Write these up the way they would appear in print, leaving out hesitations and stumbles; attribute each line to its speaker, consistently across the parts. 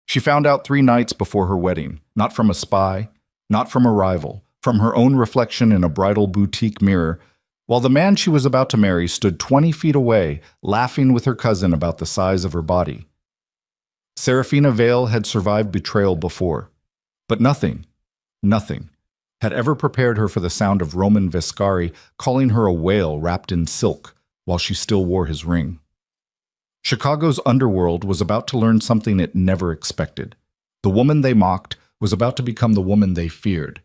Speaker 1: She found out 3 nights before her wedding, not from a spy, not from a rival, from her own reflection in a bridal boutique mirror, while the man she was about to marry stood 20 feet away, laughing with her cousin about the size of her body. Serafina Vale had survived betrayal before, but nothing had ever prepared her for the sound of Roman Vescari calling her a whale wrapped in silk while she still wore his ring. Chicago's underworld was about to learn something it never expected. The woman they mocked was about to become the woman they feared.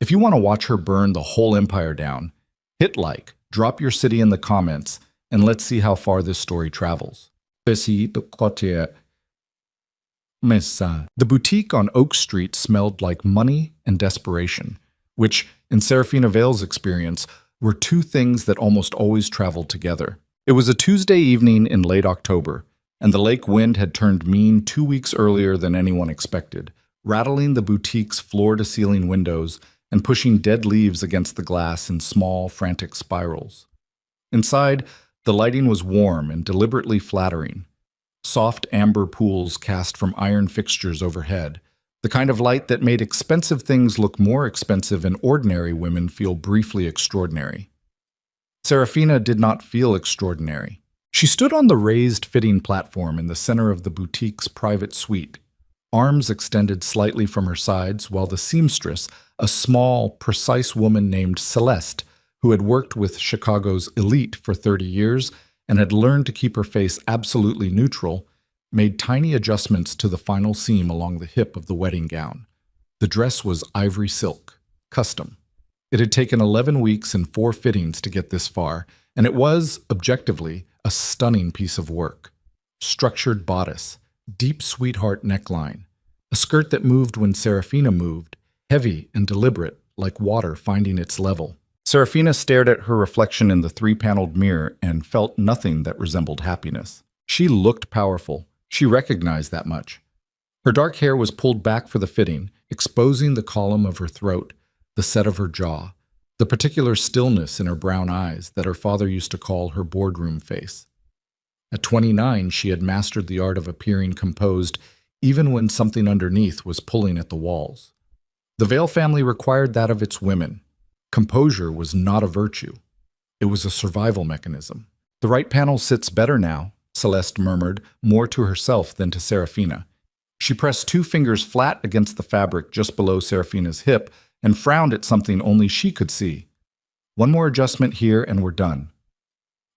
Speaker 1: If you want to watch her burn the whole empire down, hit like, drop your city in the comments, and let's see how far this story travels. The boutique on Oak Street smelled like money and desperation, which, in Serafina Vale's experience, were two things that almost always traveled together. It was a Tuesday evening in late October, and the lake wind had turned mean 2 weeks earlier than anyone expected, rattling the boutique's floor-to-ceiling windows and pushing dead leaves against the glass in small, frantic spirals. Inside, the lighting was warm and deliberately flattering. Soft amber pools cast from iron fixtures overhead, the kind of light that made expensive things look more expensive and ordinary women feel briefly extraordinary. Serafina did not feel extraordinary. She stood on the raised fitting platform in the center of the boutique's private suite, arms extended slightly from her sides, while the seamstress, a small, precise woman named Celeste, who had worked with Chicago's elite for 30 years and had learned to keep her face absolutely neutral, made tiny adjustments to the final seam along the hip of the wedding gown. The dress was ivory silk, custom. It had taken 11 weeks and 4 fittings to get this far, and it was, objectively, a stunning piece of work. Structured bodice, deep sweetheart neckline, a skirt that moved when Serafina moved, heavy and deliberate, like water finding its level. Serafina stared at her reflection in the 3-paneled mirror and felt nothing that resembled happiness. She looked powerful. She recognized that much. Her dark hair was pulled back for the fitting, exposing the column of her throat, the set of her jaw, the particular stillness in her brown eyes that her father used to call her boardroom face. At 29, she had mastered the art of appearing composed even when something underneath was pulling at the walls. The Vale family required that of its women. Composure was not a virtue. It was a survival mechanism. The right panel sits better now, Celeste murmured, more to herself than to Serafina. She pressed 2 fingers flat against the fabric just below Serafina's hip and frowned at something only she could see. One more adjustment here and we're done.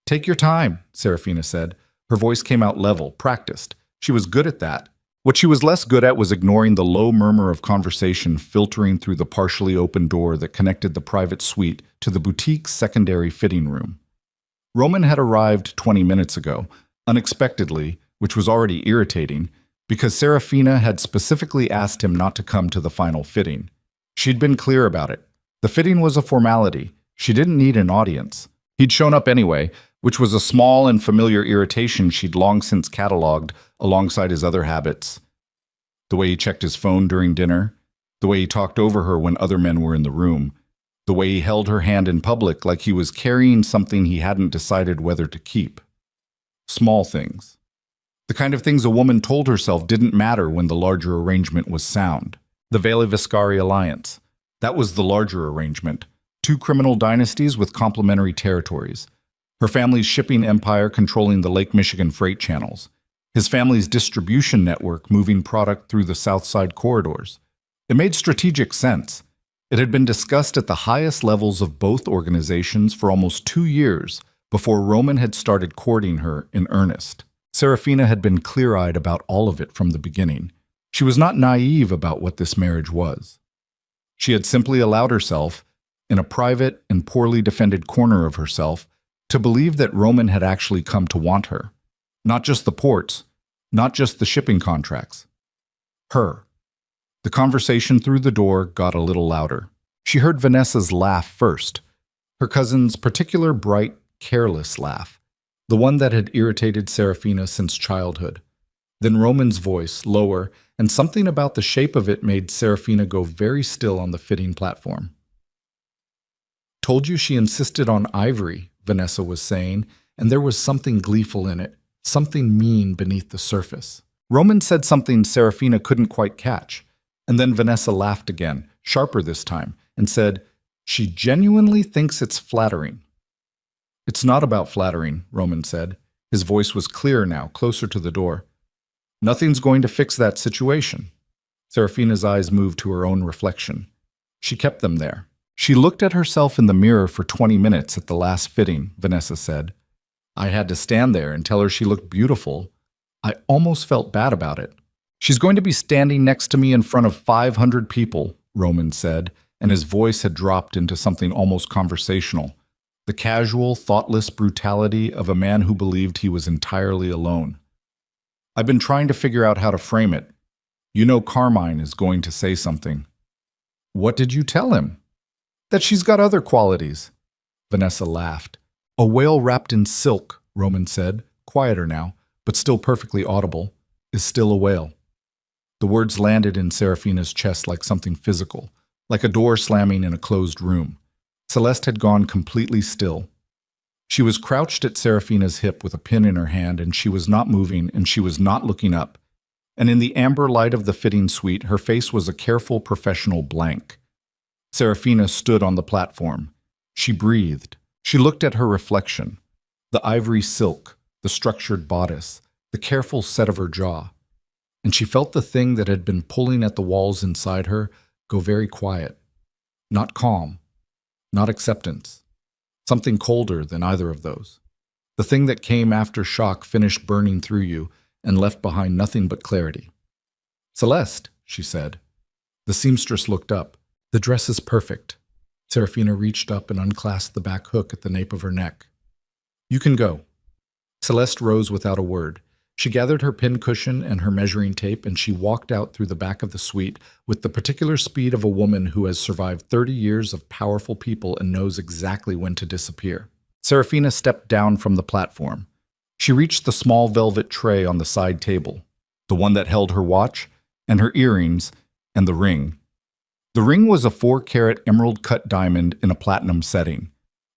Speaker 1: Take your time, Serafina said. Her voice came out level, practiced. She was good at that. What she was less good at was ignoring the low murmur of conversation filtering through the partially open door that connected the private suite to the boutique's secondary fitting room. Roman had arrived 20 minutes ago, unexpectedly, which was already irritating, because Serafina had specifically asked him not to come to the final fitting. She'd been clear about it. The fitting was a formality. She didn't need an audience. He'd shown up anyway, which was a small and familiar irritation she'd long since cataloged alongside his other habits. The way he checked his phone during dinner, the way he talked over her when other men were in the room, the way he held her hand in public like he was carrying something he hadn't decided whether to keep. Small things. The kind of things a woman told herself didn't matter when the larger arrangement was sound. The Vale Viscari alliance. That was the larger arrangement. 2 criminal dynasties with complementary territories. Her family's shipping empire controlling the Lake Michigan freight channels. His family's distribution network moving product through the South Side corridors. It made strategic sense. It had been discussed at the highest levels of both organizations for almost 2 years before Roman had started courting her in earnest. Serafina had been clear-eyed about all of it from the beginning. She was not naive about what this marriage was. She had simply allowed herself, in a private and poorly defended corner of herself, to believe that Roman had actually come to want her. Not just the ports, not just the shipping contracts. Her. The conversation through the door got a little louder. She heard Vanessa's laugh first, her cousin's particular bright, careless laugh, the one that had irritated Serafina since childhood. Then Roman's voice, lower, and something about the shape of it made Serafina go very still on the fitting platform. Told you she insisted on ivory, Vanessa was saying, and there was something gleeful in it, something mean beneath the surface. Roman said something Serafina couldn't quite catch, and then Vanessa laughed again, sharper this time, and said, "She genuinely thinks it's flattering." "It's not about flattering," Roman said. His voice was clear now, closer to the door. "Nothing's going to fix that situation." Serafina's eyes moved to her own reflection. She kept them there. "She looked at herself in the mirror for 20 minutes at the last fitting," Vanessa said. "I had to stand there and tell her she looked beautiful. I almost felt bad about it." "She's going to be standing next to me in front of 500 people," Roman said, and his voice had dropped into something almost conversational. The casual, thoughtless brutality of a man who believed he was entirely alone. "I've been trying to figure out how to frame it. You know Carmine is going to say something." "What did you tell him?" "That she's got other qualities." Vanessa laughed. "A whale wrapped in silk," Roman said, quieter now, but still perfectly audible, "is still a whale." The words landed in Serafina's chest like something physical, like a door slamming in a closed room. Celeste had gone completely still. She was crouched at Serafina's hip with a pin in her hand, and she was not moving, and she was not looking up. And in the amber light of the fitting suite, her face was a careful professional blank. Serafina stood on the platform. She breathed. She looked at her reflection. The ivory silk, the structured bodice, the careful set of her jaw. And she felt the thing that had been pulling at the walls inside her go very quiet. Not calm. Not acceptance. Something colder than either of those. The thing that came after shock finished burning through you and left behind nothing but clarity. "Celeste," she said. The seamstress looked up. "The dress is perfect." Serafina reached up and unclasped the back hook at the nape of her neck. "You can go." Celeste rose without a word. She gathered her pincushion and her measuring tape, and she walked out through the back of the suite with the particular speed of a woman who has survived 30 years of powerful people and knows exactly when to disappear. Serafina stepped down from the platform. She reached the small velvet tray on the side table, the one that held her watch, and her earrings, and the ring. The ring was a 4-carat emerald-cut diamond in a platinum setting.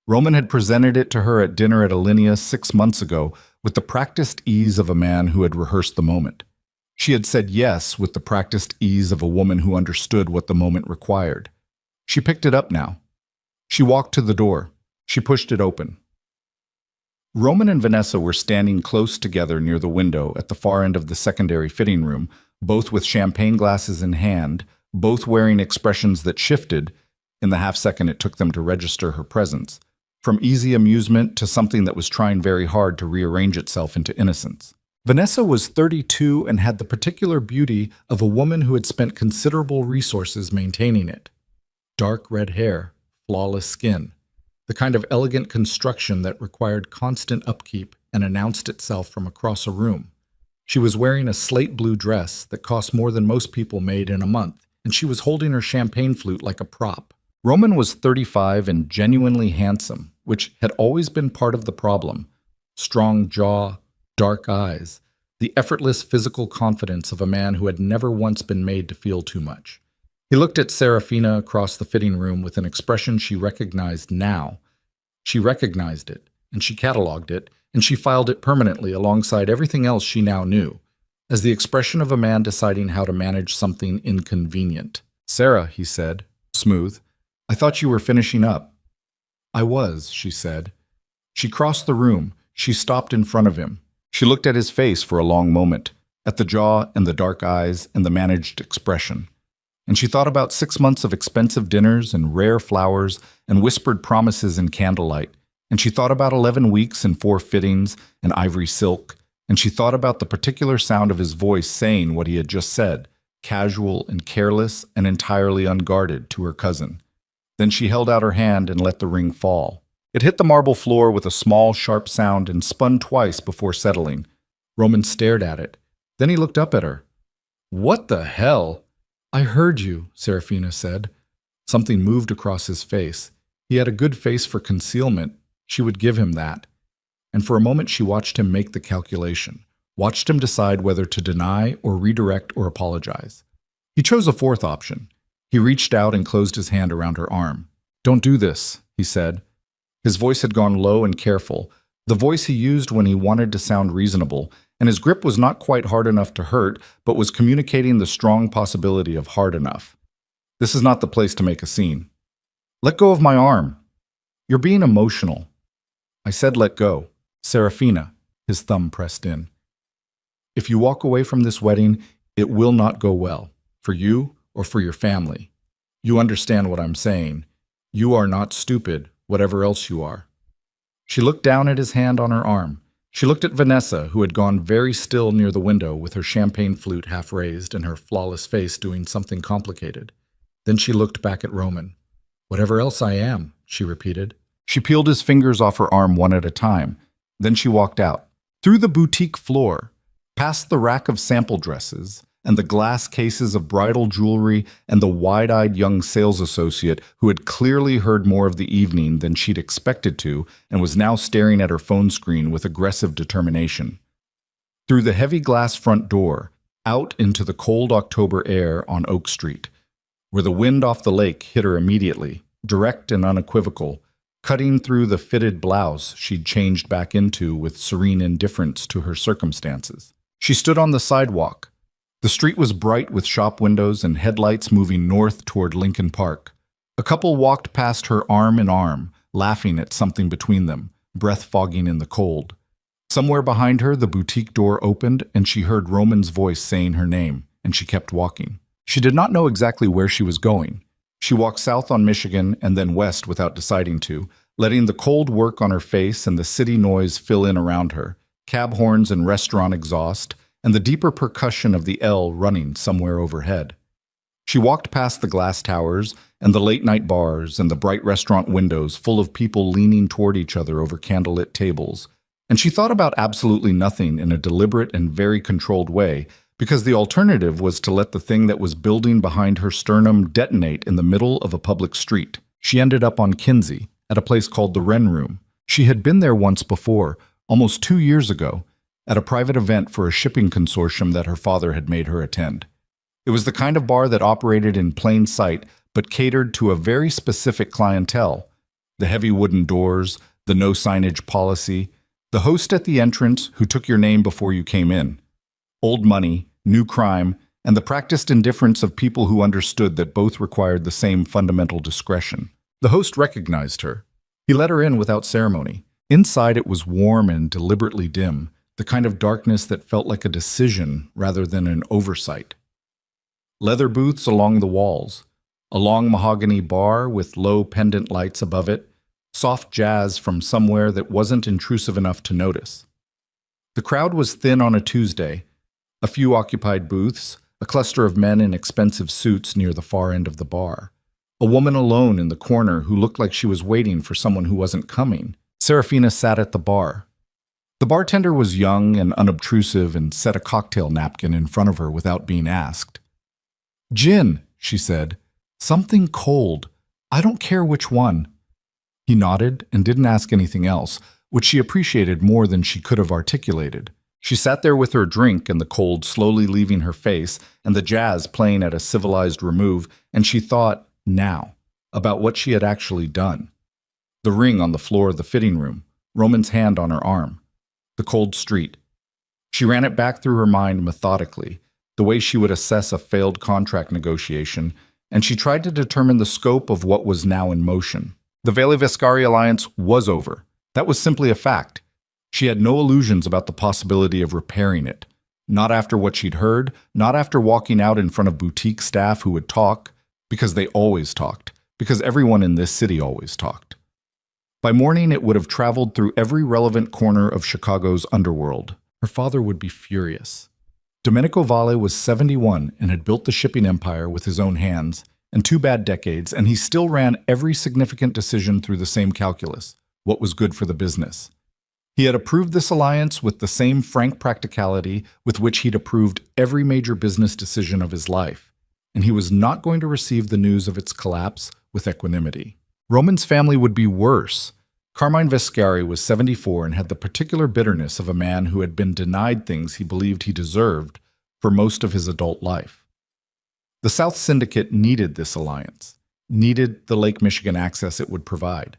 Speaker 1: Roman had presented it to her at dinner at Alinea 6 months ago with the practiced ease of a man who had rehearsed the moment. She had said yes with the practiced ease of a woman who understood what the moment required. She picked it up now. She walked to the door. She pushed it open. Roman and Vanessa were standing close together near the window at the far end of the secondary fitting room, both with champagne glasses in hand, both wearing expressions that shifted, in the half-second it took them to register her presence, from easy amusement to something that was trying very hard to rearrange itself into innocence. Vanessa was 32 and had the particular beauty of a woman who had spent considerable resources maintaining it. Dark red hair, flawless skin, the kind of elegant construction that required constant upkeep and announced itself from across a room. She was wearing a slate blue dress that cost more than most people made in a month, and she was holding her champagne flute like a prop. Roman was 35 and genuinely handsome, which had always been part of the problem. Strong jaw, dark eyes, the effortless physical confidence of a man who had never once been made to feel too much. He looked at Serafina across the fitting room with an expression she recognized now. She recognized it, and she cataloged it, and she filed it permanently alongside everything else she now knew, as the expression of a man deciding how to manage something inconvenient. "Sarah," he said, smooth, "I thought you were finishing up." "I was," she said. She crossed the room. She stopped in front of him. She looked at his face for a long moment, at the jaw and the dark eyes and the managed expression. And she thought about 6 months of expensive dinners and rare flowers and whispered promises in candlelight. And she thought about 11 weeks and 4 fittings and ivory silk. And she thought about the particular sound of his voice saying what he had just said, casual and careless and entirely unguarded, to her cousin. Then she held out her hand and let the ring fall. It hit the marble floor with a small, sharp sound and spun twice before settling. Roman stared at it. Then he looked up at her. "What the hell?" "I heard you," Serafina said. Something moved across his face. He had a good face for concealment. She would give him that. And for a moment she watched him make the calculation, watched him decide whether to deny or redirect or apologize. He chose a fourth option. He reached out and closed his hand around her arm. "Don't do this," he said. His voice had gone low and careful, the voice he used when he wanted to sound reasonable, and his grip was not quite hard enough to hurt, but was communicating the strong possibility of hard enough. This is not the place to make a scene. Let go of my arm. You're being emotional. I said let go. Serafina, his thumb pressed in. If you walk away from this wedding, it will not go well, for you or for your family. You understand what I'm saying. You are not stupid, whatever else you are. She looked down at his hand on her arm. She looked at Vanessa, who had gone very still near the window with her champagne flute half raised and her flawless face doing something complicated. Then she looked back at Roman. Whatever else I am, she repeated. She peeled his fingers off her arm one at a time. Then she walked out, through the boutique floor, past the rack of sample dresses, and the glass cases of bridal jewelry and the wide-eyed young sales associate who had clearly heard more of the evening than she'd expected to and was now staring at her phone screen with aggressive determination. Through the heavy glass front door, out into the cold October air on Oak Street, where the wind off the lake hit her immediately, direct and unequivocal, cutting through the fitted blouse she'd changed back into with serene indifference to her circumstances. She stood on the sidewalk. The street was bright with shop windows and headlights moving north toward Lincoln Park. A couple walked past her arm in arm, laughing at something between them, breath fogging in the cold. Somewhere behind her, the boutique door opened and she heard Roman's voice saying her name, and she kept walking. She did not know exactly where she was going. She walked south on Michigan and then west without deciding to, letting the cold work on her face and the city noise fill in around her, cab horns and restaurant exhaust, and the deeper percussion of the L running somewhere overhead. She walked past the glass towers and the late-night bars and the bright restaurant windows full of people leaning toward each other over candlelit tables, and she thought about absolutely nothing in a deliberate and very controlled way, because the alternative was to let the thing that was building behind her sternum detonate in the middle of a public street. She ended up on Kinsey, at a place called the Wren Room. She had been there once before, almost 2 years ago, at a private event for a shipping consortium that her father had made her attend. It was the kind of bar that operated in plain sight, but catered to a very specific clientele. The heavy wooden doors, the no signage policy, the host at the entrance who took your name before you came in. Old money, new crime, and the practiced indifference of people who understood that both required the same fundamental discretion. The host recognized her. He let her in without ceremony. Inside it was warm and deliberately dim, the kind of darkness that felt like a decision rather than an oversight. Leather booths along the walls, a long mahogany bar with low pendant lights above it, soft jazz from somewhere that wasn't intrusive enough to notice. The crowd was thin on a Tuesday, a few occupied booths, a cluster of men in expensive suits near the far end of the bar, a woman alone in the corner who looked like she was waiting for someone who wasn't coming. Serafina sat at the bar. The bartender was young and unobtrusive and set a cocktail napkin in front of her without being asked. "Gin," she said. "Something cold. I don't care which one." He nodded and didn't ask anything else, which she appreciated more than she could have articulated. She sat there with her drink and the cold slowly leaving her face and the jazz playing at a civilized remove, and she thought, now, about what she had actually done. The ring on the floor of the fitting room, Roman's hand on her arm, the cold street. She ran it back through her mind methodically, the way she would assess a failed contract negotiation, and she tried to determine the scope of what was now in motion. The Veli-Vescari alliance was over. That was simply a fact. She had no illusions about the possibility of repairing it. Not after what she'd heard, not after walking out in front of boutique staff who would talk, because they always talked, because everyone in this city always talked. By morning, it would have traveled through every relevant corner of Chicago's underworld. Her father would be furious. Domenico Valle was 71 and had built the shipping empire with his own hands, and 2 bad decades, and he still ran every significant decision through the same calculus: what was good for the business. He had approved this alliance with the same frank practicality with which he'd approved every major business decision of his life, and he was not going to receive the news of its collapse with equanimity. Roman's family would be worse. Carmine Vescari was 74 and had the particular bitterness of a man who had been denied things he believed he deserved for most of his adult life. The South Syndicate needed this alliance, needed the Lake Michigan access it would provide.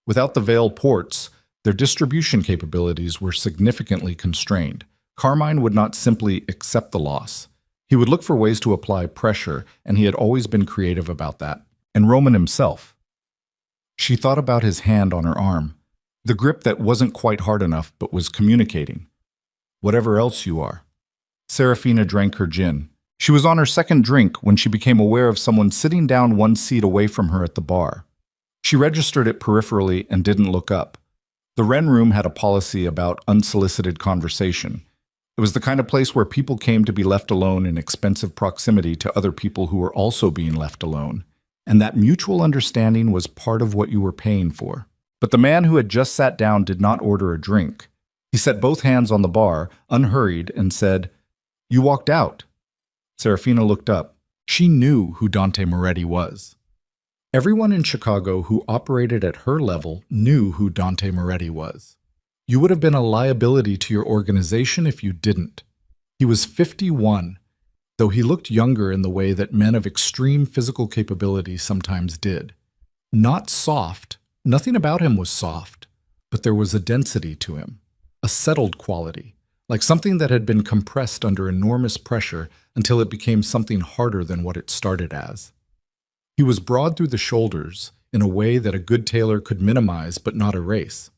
Speaker 1: Without the Vail ports, their distribution capabilities were significantly constrained, Carmine would not simply accept the loss. He would look for ways to apply pressure, and he had always been creative about that. And Roman himself. She thought about his hand on her arm, the grip that wasn't quite hard enough but was communicating. Whatever else you are. Serafina drank her gin. She was on her second drink when she became aware of someone sitting down one seat away from her at the bar. She registered it peripherally and didn't look up. The Wren Room had a policy about unsolicited conversation. It was the kind of place where people came to be left alone in expensive proximity to other people who were also being left alone. And that mutual understanding was part of what you were paying for. But the man who had just sat down did not order a drink. He set both hands on the bar, unhurried, and said, "You walked out." Serafina looked up. She knew who Dante Moretti was. Everyone in Chicago who operated at her level knew who Dante Moretti was. You would have been a liability to your organization if you didn't. He was 51, though he looked younger in the way that men of extreme physical capability sometimes did. Not soft. Nothing about him was soft, but there was a density to him, a settled quality, like something that had been compressed under enormous pressure until it became something harder than what it started as. He was broad through the shoulders in a way that a good tailor could minimize but not erase.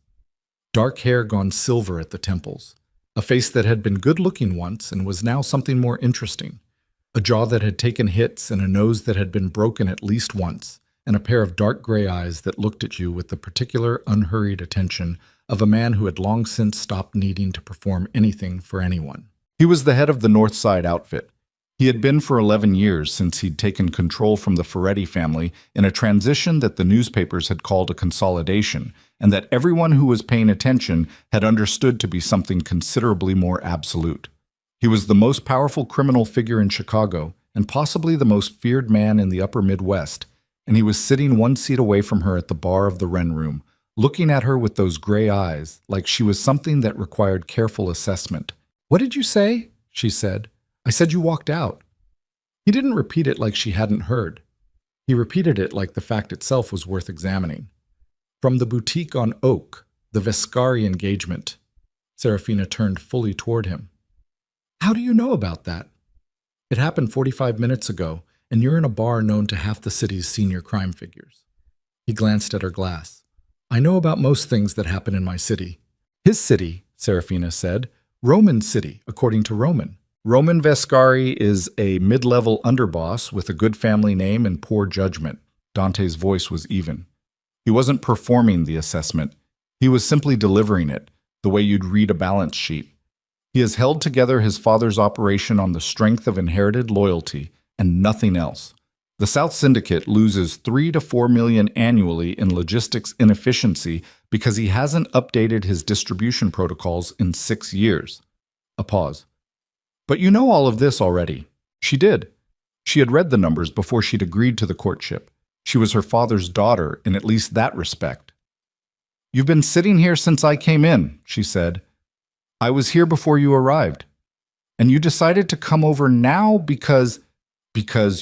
Speaker 1: Dark hair gone silver at the temples, a face that had been good-looking once and was now something more interesting, a jaw that had taken hits and a nose that had been broken at least once, and a pair of dark gray eyes that looked at you with the particular unhurried attention of a man who had long since stopped needing to perform anything for anyone. He was the head of the North Side outfit. He had been for 11 years since he'd taken control from the Ferretti family in a transition that the newspapers had called a consolidation, and that everyone who was paying attention had understood to be something considerably more absolute. He was the most powerful criminal figure in Chicago, and possibly the most feared man in the upper Midwest, and he was sitting one seat away from her at the bar of the Wren Room, looking at her with those gray eyes like she was something that required careful assessment. "What did you say?" she said. "I said you walked out." He didn't repeat it like she hadn't heard. He repeated it like the fact itself was worth examining. "From the boutique on Oak, the Vescari engagement." Serafina turned fully toward him. "How do you know about that?" "It happened 45 minutes ago, and you're in a bar known to half the city's senior crime figures." He glanced at her glass. "I know about most things that happen in my city." "His city," Serafina said. "Roman's city, according to Roman. Roman Vescari is a mid-level underboss with a good family name and poor judgment." Dante's voice was even. He wasn't performing the assessment. He was simply delivering it, the way you'd read a balance sheet. He has held together his father's operation on the strength of inherited loyalty and nothing else. The South Syndicate loses 3 to 4 million annually in logistics inefficiency because he hasn't updated his distribution protocols in 6 years. A pause. "But you know all of this already." She did. She had read the numbers before she'd agreed to the courtship. She was her father's daughter in at least that respect. "You've been sitting here since I came in," she said. "I was here before you arrived. And you decided to come over now because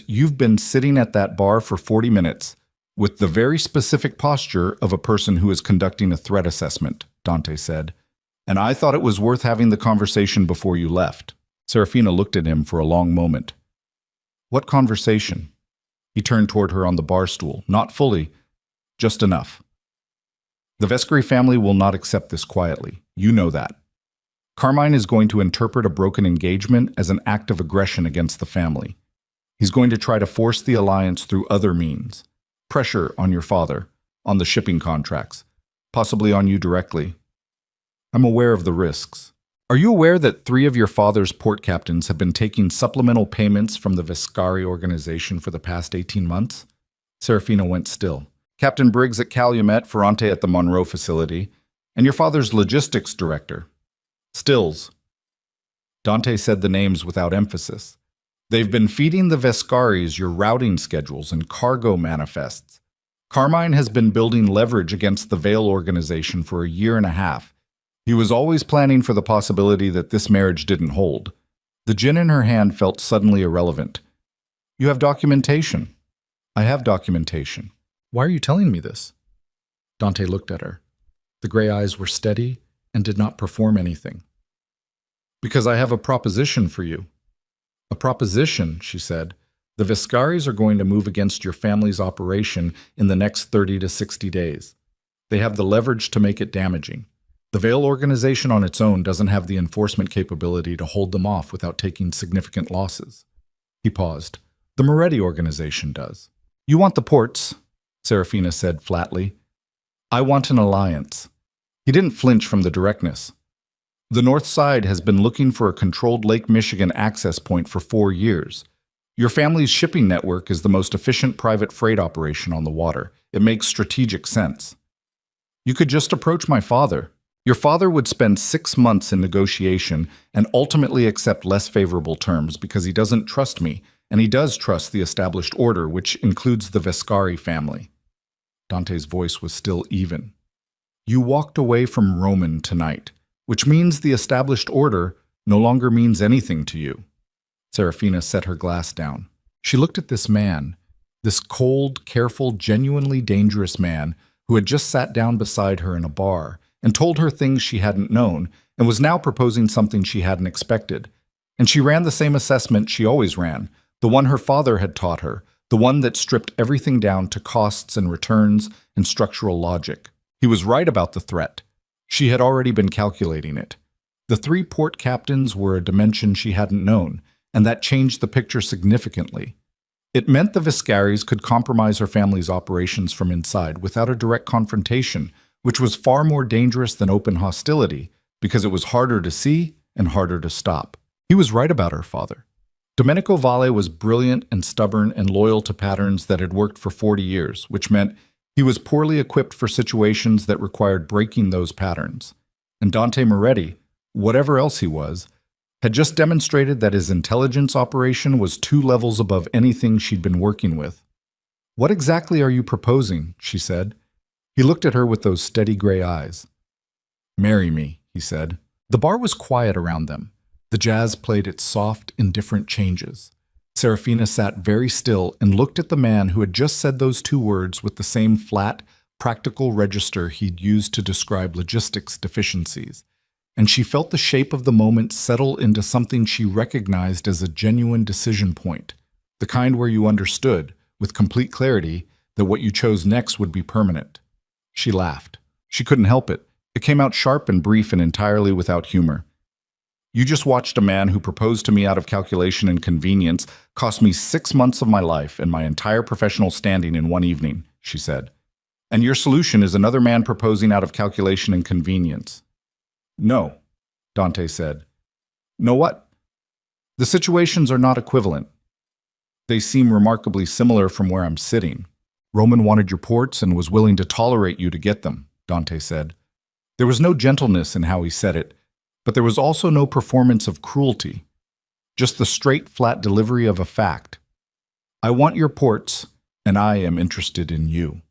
Speaker 1: you've been sitting at that bar for 40 minutes with the very specific posture of a person who is conducting a threat assessment," Dante said. "And I thought it was worth having the conversation before you left." Serafina looked at him for a long moment. "What conversation?" He turned toward her on the bar stool. "Not fully, just enough. The Vescari family will not accept this quietly. You know that. Carmine is going to interpret a broken engagement as an act of aggression against the family. He's going to try to force the alliance through other means. Pressure on your father, on the shipping contracts, possibly on you directly. I'm aware of the risks. Are you aware that 3 of your father's port captains have been taking supplemental payments from the Vescari organization for the past 18 months? Serafina went still. Captain Briggs at Calumet, Ferrante at the Monroe facility, and your father's logistics director. Stills. Dante said the names without emphasis. They've been feeding the Vescaris your routing schedules and cargo manifests. Carmine has been building leverage against the Vale organization for a year and a half. He was always planning for the possibility that this marriage didn't hold. The gin in her hand felt suddenly irrelevant. You have documentation. I have documentation. Why are you telling me this? Dante looked at her. The gray eyes were steady and did not perform anything. Because I have a proposition for you. A proposition, she said. The Viscaris are going to move against your family's operation in the next 30 to 60 days. They have the leverage to make it damaging. The Veil organization on its own doesn't have the enforcement capability to hold them off without taking significant losses. He paused. The Moretti organization does. You want the ports, Serafina said flatly. I want an alliance. He didn't flinch from the directness. The North Side has been looking for a controlled Lake Michigan access point for 4 years. Your family's shipping network is the most efficient private freight operation on the water. It makes strategic sense. You could just approach my father. Your father would spend 6 months in negotiation and ultimately accept less favorable terms because he doesn't trust me, and he does trust the established order, which includes the Vescari family. Dante's voice was still even. You walked away from Roman tonight, which means the established order no longer means anything to you. Serafina set her glass down. She looked at this man, this cold, careful, genuinely dangerous man who had just sat down beside her in a bar and told her things she hadn't known and was now proposing something she hadn't expected. And she ran the same assessment she always ran, the one her father had taught her, the one that stripped everything down to costs and returns and structural logic. He was right about the threat. She had already been calculating it. The 3 port captains were a dimension she hadn't known, and that changed the picture significantly. It meant the Viscaris could compromise her family's operations from inside without a direct confrontation, which was far more dangerous than open hostility, because it was harder to see and harder to stop. He was right about her father. Domenico Valle was brilliant and stubborn and loyal to patterns that had worked for 40 years, which meant he was poorly equipped for situations that required breaking those patterns. And Dante Moretti, whatever else he was, had just demonstrated that his intelligence operation was 2 levels above anything she'd been working with. What exactly are you proposing? She said. He looked at her with those steady gray eyes. Marry me, he said. The bar was quiet around them. The jazz played its soft, indifferent changes. Serafina sat very still and looked at the man who had just said those 2 words with the same flat, practical register he'd used to describe logistics deficiencies. And she felt the shape of the moment settle into something she recognized as a genuine decision point, the kind where you understood, with complete clarity, that what you chose next would be permanent. She laughed. She couldn't help it. It came out sharp and brief and entirely without humor. You just watched a man who proposed to me out of calculation and convenience cost me 6 months of my life and my entire professional standing in one evening, she said. And your solution is another man proposing out of calculation and convenience. No, Dante said. No what? The situations are not equivalent. They seem remarkably similar from where I'm sitting. Roman wanted your ports and was willing to tolerate you to get them, Dante said. There was no gentleness in how he said it, but there was also no performance of cruelty, just the straight, flat delivery of a fact. I want your ports, and I am interested in you.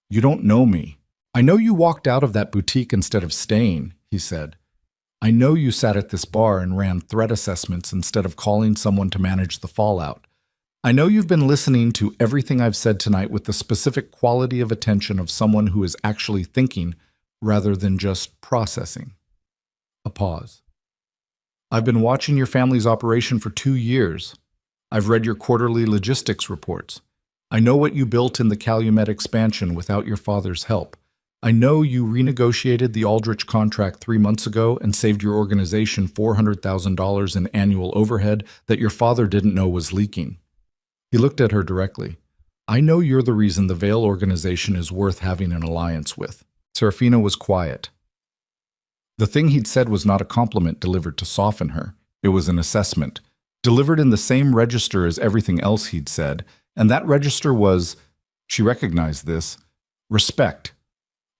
Speaker 1: You don't know me. I know you walked out of that boutique instead of staying, he said. I know you sat at this bar and ran threat assessments instead of calling someone to manage the fallout. I know you've been listening to everything I've said tonight with the specific quality of attention of someone who is actually thinking rather than just processing. A pause. I've been watching your family's operation for 2 years. I've read your quarterly logistics reports. I know what you built in the Calumet expansion without your father's help. I know you renegotiated the Aldrich contract 3 months ago and saved your organization $400,000 in annual overhead that your father didn't know was leaking. He looked at her directly. I know you're the reason the Veil organization is worth having an alliance with. Serafina was quiet. The thing he'd said was not a compliment delivered to soften her. It was an assessment, delivered in the same register as everything else he'd said, and that register was, she recognized this, respect.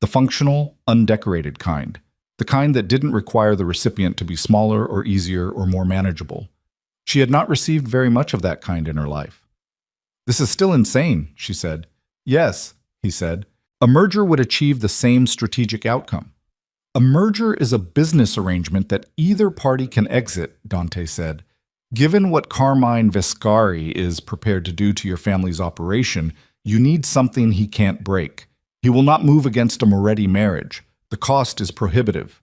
Speaker 1: The functional, undecorated kind. The kind that didn't require the recipient to be smaller or easier or more manageable. She had not received very much of that kind in her life. This is still insane, she said. Yes, he said. A merger would achieve the same strategic outcome. A merger is a business arrangement that either party can exit, Dante said. Given what Carmine Vescari is prepared to do to your family's operation, you need something he can't break. He will not move against a Moretti marriage. The cost is prohibitive.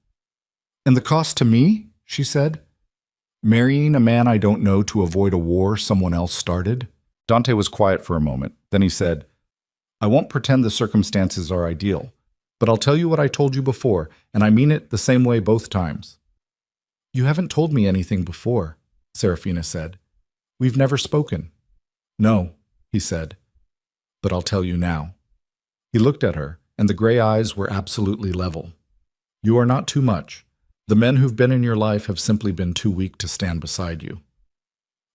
Speaker 1: And the cost to me? she said. Marrying a man I don't know to avoid a war someone else started? Dante was quiet for a moment. Then he said, I won't pretend the circumstances are ideal, but I'll tell you what I told you before, and I mean it the same way both times. You haven't told me anything before, Serafina said. We've never spoken. No, he said, but I'll tell you now. He looked at her, and the gray eyes were absolutely level. You are not too much. The men who've been in your life have simply been too weak to stand beside you.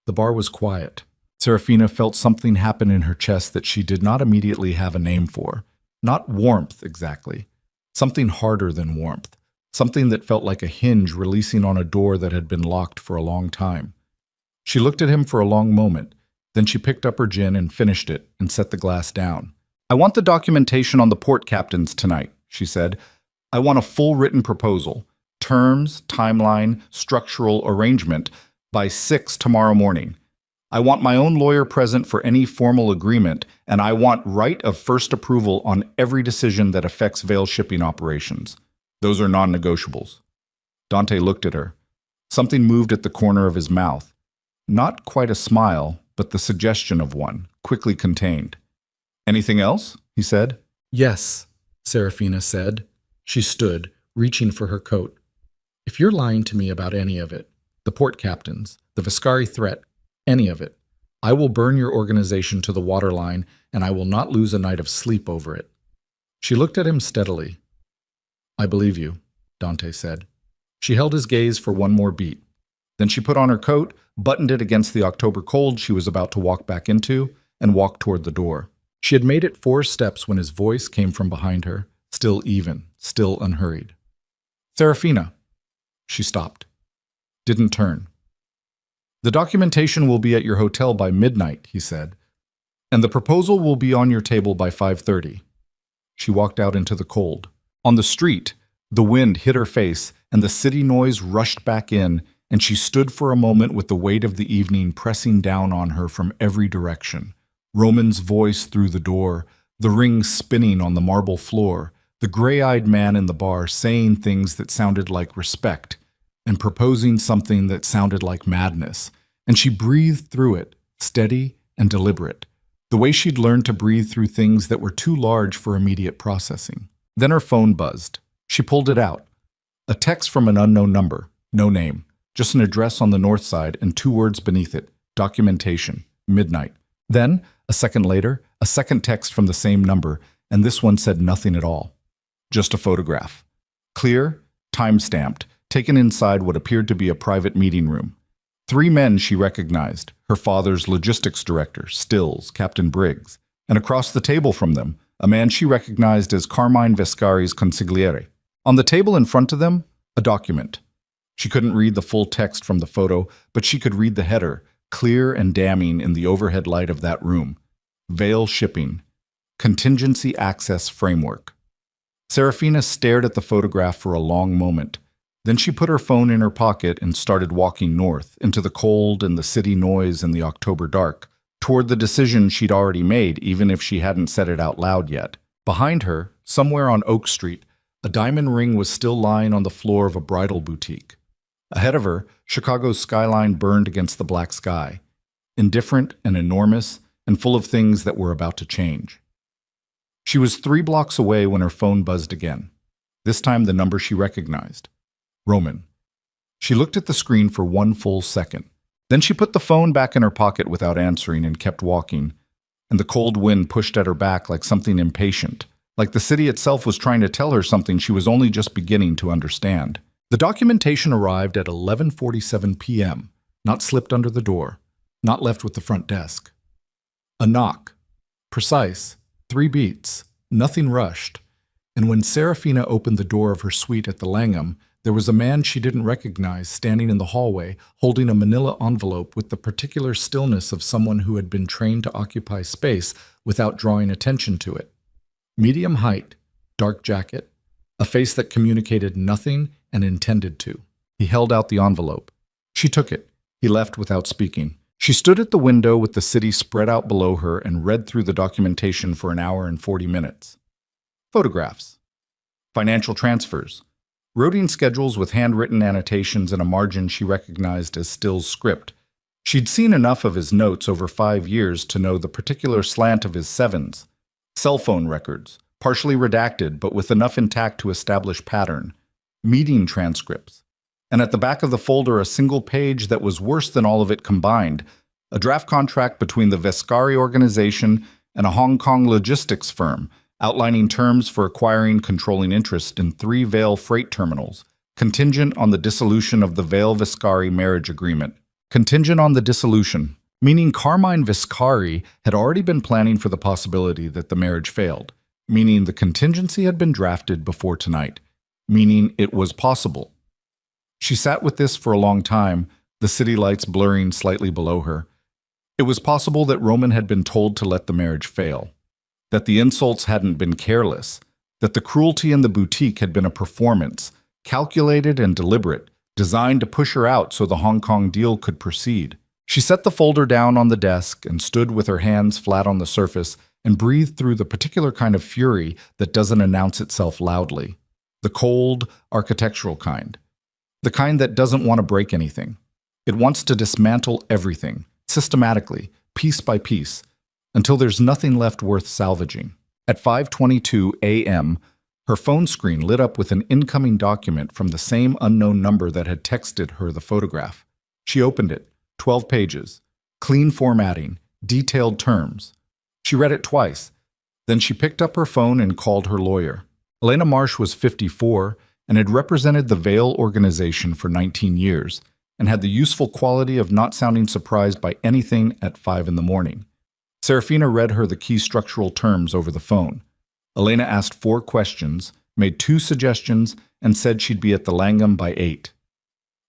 Speaker 1: The bar was quiet. Serafina felt something happen in her chest that she did not immediately have a name for. Not warmth, exactly. Something harder than warmth. Something that felt like a hinge releasing on a door that had been locked for a long time. She looked at him for a long moment. Then she picked up her gin and finished it and set the glass down. I want the documentation on the port captains tonight, she said. I want a full written proposal. Terms, timeline, structural arrangement by 6 tomorrow morning. I want my own lawyer present for any formal agreement, and I want right of first approval on every decision that affects Vale shipping operations. Those are non-negotiables. Dante looked at her. Something moved at the corner of his mouth. Not quite a smile, but the suggestion of one, quickly contained. Anything else? He said. Yes, Serafina said. She stood, reaching for her coat. If you're lying to me about any of it, the port captains, the Viscari threat, any of it, I will burn your organization to the waterline, and I will not lose a night of sleep over it. She looked at him steadily. I believe you, Dante said. She held his gaze for one more beat. Then she put on her coat, buttoned it against the October cold she was about to walk back into, and walked toward the door. She had made it 4 steps when his voice came from behind her, still even, still unhurried. Serafina. She stopped. Didn't turn. The documentation will be at your hotel by midnight, he said, and the proposal will be on your table by 5:30. She walked out into the cold. On the street, the wind hit her face, and the city noise rushed back in, and she stood for a moment with the weight of the evening pressing down on her from every direction. Roman's voice through the door, the rings spinning on the marble floor, the gray-eyed man in the bar saying things that sounded like respect, and proposing something that sounded like madness, and she breathed through it, steady and deliberate, the way she'd learned to breathe through things that were too large for immediate processing. Then her phone buzzed. She pulled it out. A text from an unknown number, no name, just an address on the north side and 2 words beneath it, documentation, midnight. Then, a second later, a second text from the same number, and this one said nothing at all. Just a photograph. Clear, time-stamped, taken inside what appeared to be a private meeting room. 3 men she recognized, her father's logistics director, Stills, Captain Briggs, and across the table from them, a man she recognized as Carmine Vescari's consigliere. On the table in front of them, a document. She couldn't read the full text from the photo, but she could read the header, clear and damning in the overhead light of that room. Vale Shipping. Contingency Access Framework. Serafina stared at the photograph for a long moment. Then she put her phone in her pocket and started walking north, into the cold and the city noise and the October dark, toward the decision she'd already made, even if she hadn't said it out loud yet. Behind her, somewhere on Oak Street, a diamond ring was still lying on the floor of a bridal boutique. Ahead of her, Chicago's skyline burned against the black sky, indifferent and enormous and full of things that were about to change. She was 3 blocks away when her phone buzzed again, this time the number she recognized. Roman. She looked at the screen for 1 full second. Then she put the phone back in her pocket without answering and kept walking, and the cold wind pushed at her back like something impatient, like the city itself was trying to tell her something she was only just beginning to understand. The documentation arrived at 11:47 p.m., not slipped under the door, not left with the front desk. A knock. Precise. 3 beats. Nothing rushed. And when Serafina opened the door of her suite at the Langham, there was a man she didn't recognize standing in the hallway, holding a manila envelope with the particular stillness of someone who had been trained to occupy space without drawing attention to it. Medium height, dark jacket, a face that communicated nothing and intended to. He held out the envelope. She took it. He left without speaking. She stood at the window with the city spread out below her and read through the documentation for an hour and 40 minutes. Photographs. Financial transfers. routing schedules with handwritten annotations and a margin she recognized as Still's script. She'd seen enough of his notes over 5 years to know the particular slant of his sevens. Cell phone records, partially redacted but with enough intact to establish pattern. Meeting transcripts. And at the back of the folder a single page that was worse than all of it combined, a draft contract between the Vescari organization and a Hong Kong logistics firm, outlining terms for acquiring controlling interest in 3 Vale freight terminals, contingent on the dissolution of the Vale Vescari marriage agreement. Contingent on the dissolution, meaning Carmine Vescari had already been planning for the possibility that the marriage failed, meaning the contingency had been drafted before tonight, meaning it was possible. She sat with this for a long time, the city lights blurring slightly below her. It was possible that Roman had been told to let the marriage fail, that the insults hadn't been careless, that the cruelty in the boutique had been a performance, calculated and deliberate, designed to push her out so the Hong Kong deal could proceed. She set the folder down on the desk and stood with her hands flat on the surface and breathed through the particular kind of fury that doesn't announce itself loudly. The cold, architectural kind. The kind that doesn't want to break anything. It wants to dismantle everything, systematically, piece by piece, until there's nothing left worth salvaging. At 5:22 a.m., her phone screen lit up with an incoming document from the same unknown number that had texted her the photograph. She opened it, 12 pages, clean formatting, detailed terms. She read it twice. Then she picked up her phone and called her lawyer. Elena Marsh was 54 and had represented the Vale organization for 19 years and had the useful quality of not sounding surprised by anything at 5 in the morning. Serafina read her the key structural terms over the phone. Elena asked 4 questions, made 2 suggestions, and said she'd be at the Langham by 8.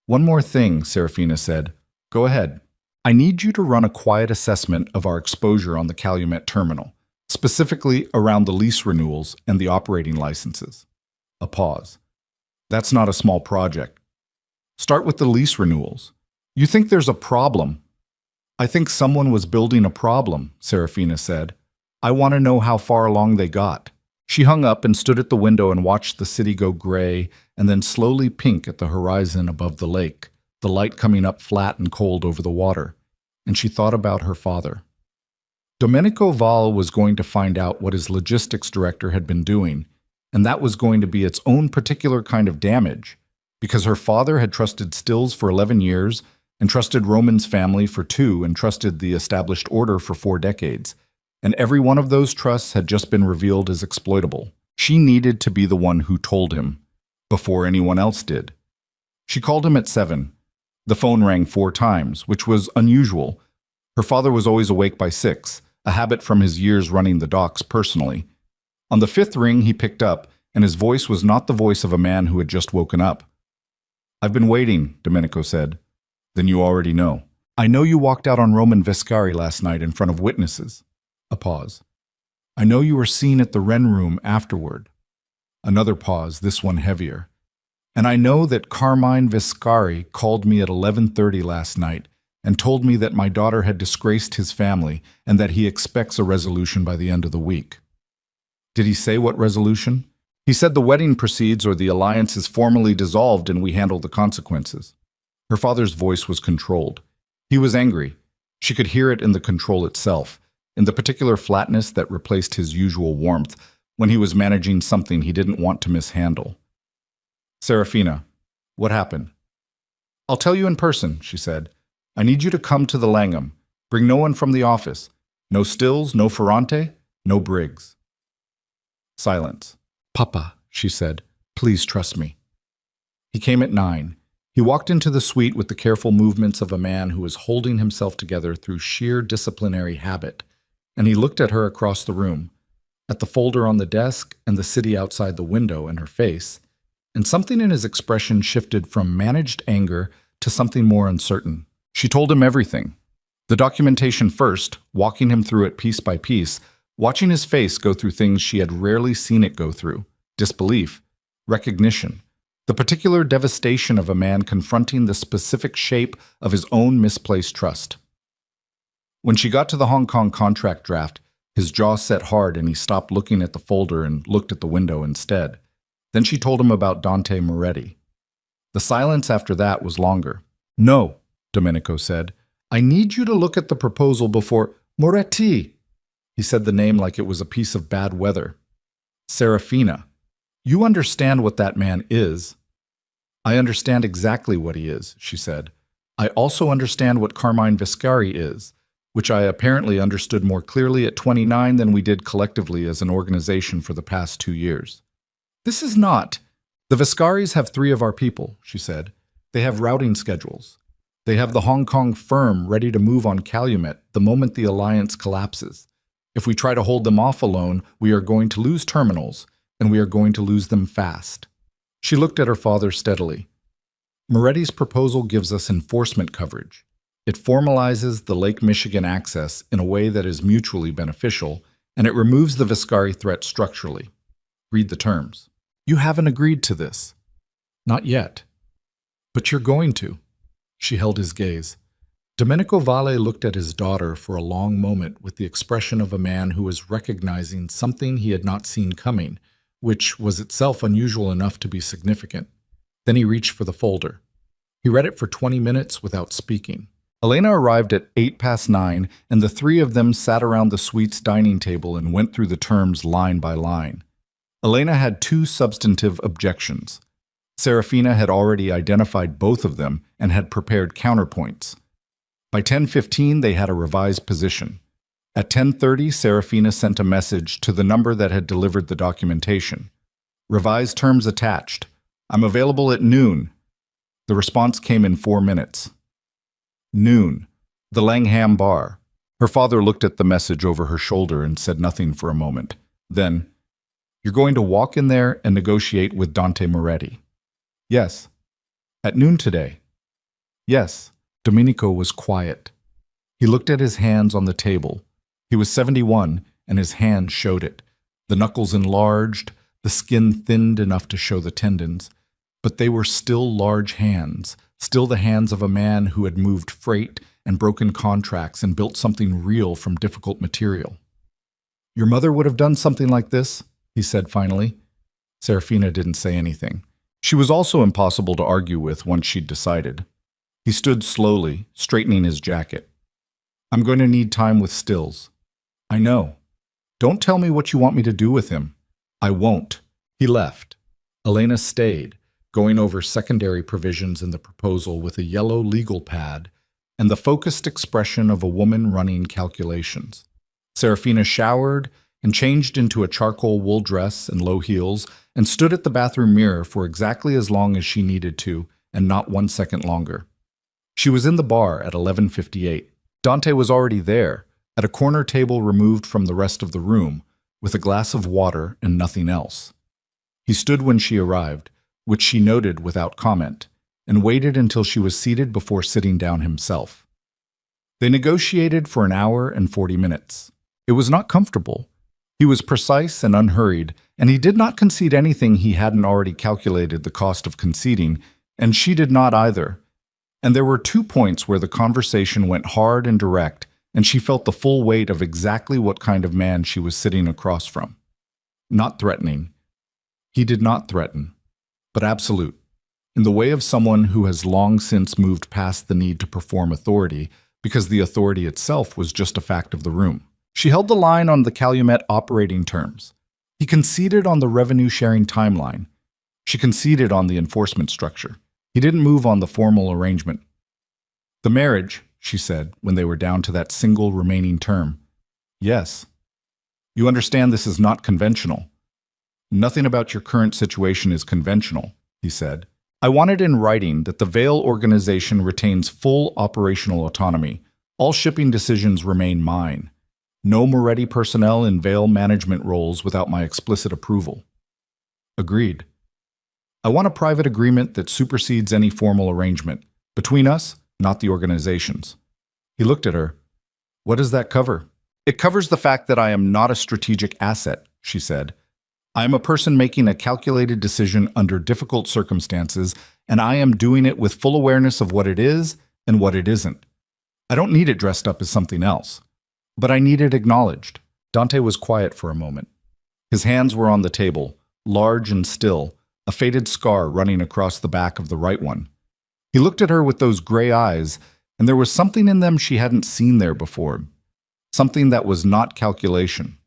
Speaker 1: "One more thing," Serafina said. "Go ahead. I need you to run a quiet assessment of our exposure on the Calumet terminal, specifically around the lease renewals and the operating licenses." A pause. "That's not a small project. Start with the lease renewals. You think there's a problem?" "I think someone was building a problem," Serafina said. "I want to know how far along they got." She hung up and stood at the window and watched the city go gray and then slowly pink at the horizon above the lake, the light coming up flat and cold over the water. And she thought about her father. Domenico Val was going to find out what his logistics director had been doing, and that was going to be its own particular kind of damage, because her father had trusted Stills for 11 years and trusted Roman's family for 2 and trusted the established order for 4 decades. And every one of those trusts had just been revealed as exploitable. She needed to be the one who told him, before anyone else did. She called him at 7. The phone rang 4 times, which was unusual. Her father was always awake by 6, a habit from his years running the docks personally. On the 5th ring he picked up, and his voice was not the voice of a man who had just woken up. "I've been waiting," Domenico said. "Then you already know. I know you walked out on Roman Vescari last night in front of witnesses." A pause. "I know you were seen at the Wren room afterward." Another pause, this one heavier. "And I know that Carmine Vescari called me at 11:30 last night and told me that my daughter had disgraced his family and that he expects a resolution by the end of the week." "Did he say what resolution?" "He said the wedding proceeds or the alliance is formally dissolved and we handle the consequences." Her father's voice was controlled. He was angry. She could hear it in the control itself, in the particular flatness that replaced his usual warmth when he was managing something he didn't want to mishandle. "Serafina, what happened?" "I'll tell you in person," she said. "I need you to come to the Langham. Bring no one from the office. No Stills, no Ferrante, no Briggs." Silence. "Papa," she said, "please trust me." He came at 9. He walked into the suite with the careful movements of a man who is holding himself together through sheer disciplinary habit, and he looked at her across the room, at the folder on the desk and the city outside the window and her face, and something in his expression shifted from managed anger to something more uncertain. She told him everything. The documentation first, walking him through it piece by piece, watching his face go through things she had rarely seen it go through: disbelief, recognition, the particular devastation of a man confronting the specific shape of his own misplaced trust. When she got to the Hong Kong contract draft, his jaw set hard and he stopped looking at the folder and looked at the window instead. Then she told him about Dante Moretti. The silence after that was longer. "No," Domenico said. "I need you to look at the proposal before—" "Moretti!" He said the name like it was a piece of bad weather. "Serafina, you understand what that man is." "I understand exactly what he is," she said. "I also understand what Carmine Viscari is, which I apparently understood more clearly at 29 than we did collectively as an organization for the past 2 years. This is not— The Viscaris have 3 of our people," she said. "They have routing schedules. They have the Hong Kong firm ready to move on Calumet the moment the alliance collapses. If we try to hold them off alone, we are going to lose terminals, and we are going to lose them fast." She looked at her father steadily. "Moretti's proposal gives us enforcement coverage. It formalizes the Lake Michigan access in a way that is mutually beneficial, and it removes the Viscari threat structurally. Read the terms. You haven't agreed to this." "Not yet. But you're going to." She held his gaze. Domenico Valle looked at his daughter for a long moment with the expression of a man who was recognizing something he had not seen coming, which was itself unusual enough to be significant. Then he reached for the folder. He read it for 20 minutes without speaking. Elena arrived at 9:08, and the 3 of them sat around the suite's dining table and went through the terms line by line. Elena had 2 substantive objections. Serafina had already identified both of them and had prepared counterpoints. By 10:15, they had a revised position. At 10:30, Serafina sent a message to the number that had delivered the documentation. "Revised terms attached. I'm available at noon." The response came in 4 minutes. Noon. The Langham Bar. Her father looked at the message over her shoulder and said nothing for a moment. Then, "You're going to walk in there and negotiate with Dante Moretti." "Yes." "At noon today." "Yes." Domenico was quiet. He looked at his hands on the table. He was 71, and his hands showed it. The knuckles enlarged, the skin thinned enough to show the tendons. But they were still large hands, still the hands of a man who had moved freight and broken contracts and built something real from difficult material. "Your mother would have done something like this?" he said finally. Serafina didn't say anything. She was also impossible to argue with once she'd decided. He stood slowly, straightening his jacket. "I'm going to need time with Stills." "I know. Don't tell me what you want me to do with him." "I won't." He left. Elena stayed, going over secondary provisions in the proposal with a yellow legal pad and the focused expression of a woman running calculations. Serafina showered and changed into a charcoal wool dress and low heels and stood at the bathroom mirror for exactly as long as she needed to, and not 1 second longer. She was in the bar at 11:58. Dante was already there, at a corner table removed from the rest of the room, with a glass of water and nothing else. He stood when she arrived, which she noted without comment, and waited until she was seated before sitting down himself. They negotiated for an hour and 40 minutes. It was not comfortable. He was precise and unhurried, and he did not concede anything he hadn't already calculated the cost of conceding, and she did not either. And there were 2 points where the conversation went hard and direct, and she felt the full weight of exactly what kind of man she was sitting across from. Not threatening. He did not threaten, but absolute, in the way of someone who has long since moved past the need to perform authority, because the authority itself was just a fact of the room. She held the line on the Calumet operating terms. He conceded on the revenue-sharing timeline. She conceded on the enforcement structure. He didn't move on the formal arrangement. "The marriage," she said, when they were down to that single remaining term. "Yes." "You understand this is not conventional." "Nothing about your current situation is conventional," he said. "I want it in writing that the Vale organization retains full operational autonomy. All shipping decisions remain mine. No Moretti personnel in Vale management roles without my explicit approval." "Agreed." "I want a private agreement that supersedes any formal arrangement. Between us, not the organizations." He looked at her. "What does that cover?" "It covers the fact that I am not a strategic asset," she said. "I am a person making a calculated decision under difficult circumstances, and I am doing it with full awareness of what it is and what it isn't. I don't need it dressed up as something else. But I need it acknowledged." Dante was quiet for a moment. His hands were on the table, large and still, a faded scar running across the back of the right one. He looked at her with those gray eyes, and there was something in them she hadn't seen there before. Something that was not calculation.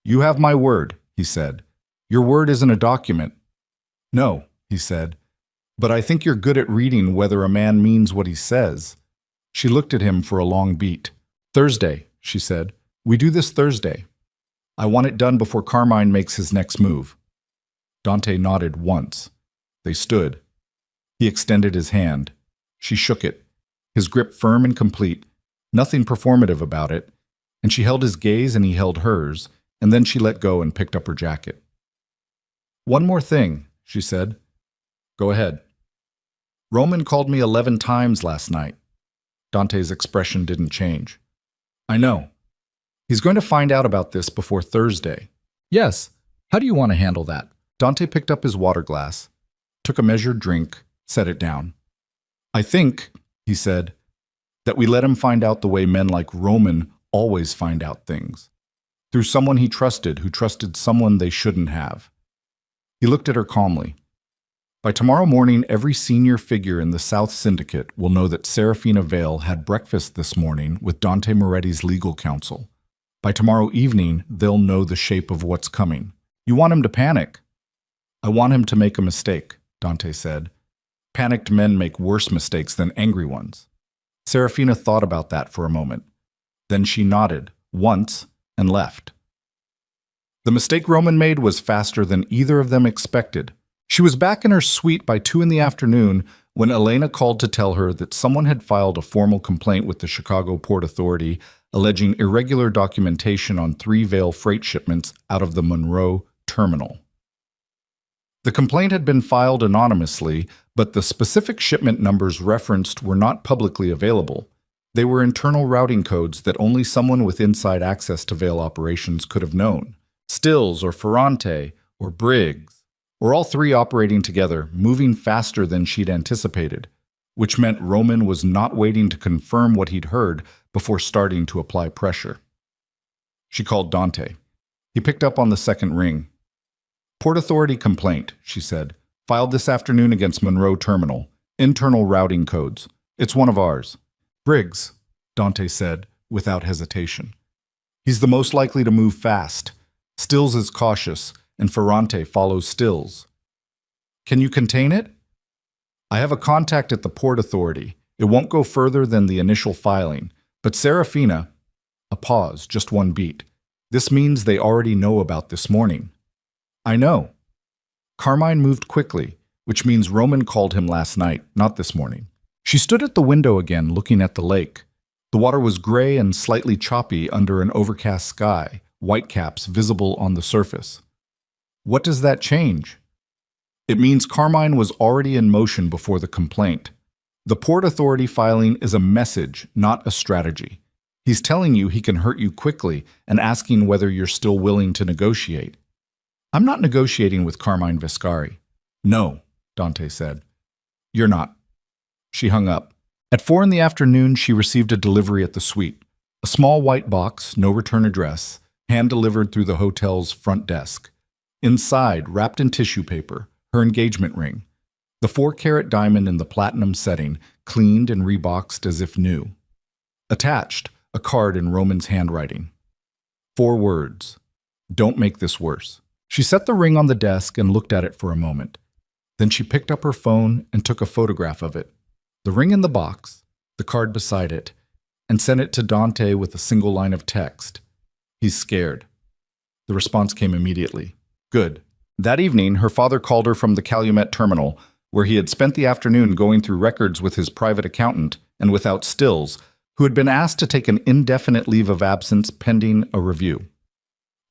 Speaker 1: "You have my word," he said. "Your word isn't a document." "No," he said, "but I think you're good at reading whether a man means what he says." She looked at him for a long beat. "Thursday," she said. "We do this Thursday. I want it done before Carmine makes his next move." Dante nodded once. They stood. He extended his hand. She shook it, his grip firm and complete, nothing performative about it, and she held his gaze and he held hers, and then she let go and picked up her jacket. "One more thing," she said. "Go ahead." "Roman called me 11 times last night." Dante's expression didn't change. "I know. He's going to find out about this before Thursday." "Yes. How do you want to handle that?" Dante picked up his water glass, took a measured drink, set it down. "I think," he said, "that we let him find out the way men like Roman always find out things. Through someone he trusted who trusted someone they shouldn't have." He looked at her calmly. "By tomorrow morning, every senior figure in the South Syndicate will know that Serafina Vale had breakfast this morning with Dante Moretti's legal counsel. By tomorrow evening, they'll know the shape of what's coming. You want him to panic." "I want him to make a mistake," Dante said. "Panicked men make worse mistakes than angry ones." Serafina thought about that for a moment. Then she nodded, once, and left. The mistake Roman made was faster than either of them expected. She was back in her suite by 2 p.m. when Elena called to tell her that someone had filed a formal complaint with the Chicago Port Authority alleging irregular documentation on 3 Vale freight shipments out of the Monroe terminal. The complaint had been filed anonymously, but the specific shipment numbers referenced were not publicly available. They were internal routing codes that only someone with inside access to Vale operations could have known. Stills or Ferrante or Briggs, or all 3 operating together, moving faster than she'd anticipated, which meant Roman was not waiting to confirm what he'd heard before starting to apply pressure. She called Dante. He picked up on the second ring. "Port Authority complaint," she said. "Filed this afternoon against Monroe Terminal. Internal routing codes. It's one of ours." "Briggs," Dante said, without hesitation. "He's the most likely to move fast. Stills is cautious, and Ferrante follows Stills." "Can you contain it?" "I have a contact at the Port Authority. It won't go further than the initial filing. But Serafina—" A pause, just one beat. "This means they already know about this morning." "I know." Carmine moved quickly, which means Roman called him last night, not this morning. She stood at the window again, looking at the lake. The water was gray and slightly choppy under an overcast sky, whitecaps visible on the surface. "What does that change?" "It means Carmine was already in motion before the complaint. The Port Authority filing is a message, not a strategy. He's telling you he can hurt you quickly and asking whether you're still willing to negotiate." "I'm not negotiating with Carmine Viscari." "No," Dante said. "You're not." She hung up. At 4 p.m, she received a delivery at the suite. A small white box, no return address, hand-delivered through the hotel's front desk. Inside, wrapped in tissue paper, her engagement ring. The 4-carat diamond in the platinum setting, cleaned and reboxed as if new. Attached, a card in Roman's handwriting. 4 words. "Don't make this worse." She set the ring on the desk and looked at it for a moment. Then she picked up her phone and took a photograph of it. The ring in the box, the card beside it, and sent it to Dante with a single line of text. "He's scared." The response came immediately. "Good." That evening, her father called her from the Calumet terminal, where he had spent the afternoon going through records with his private accountant and without Stills, who had been asked to take an indefinite leave of absence pending a review.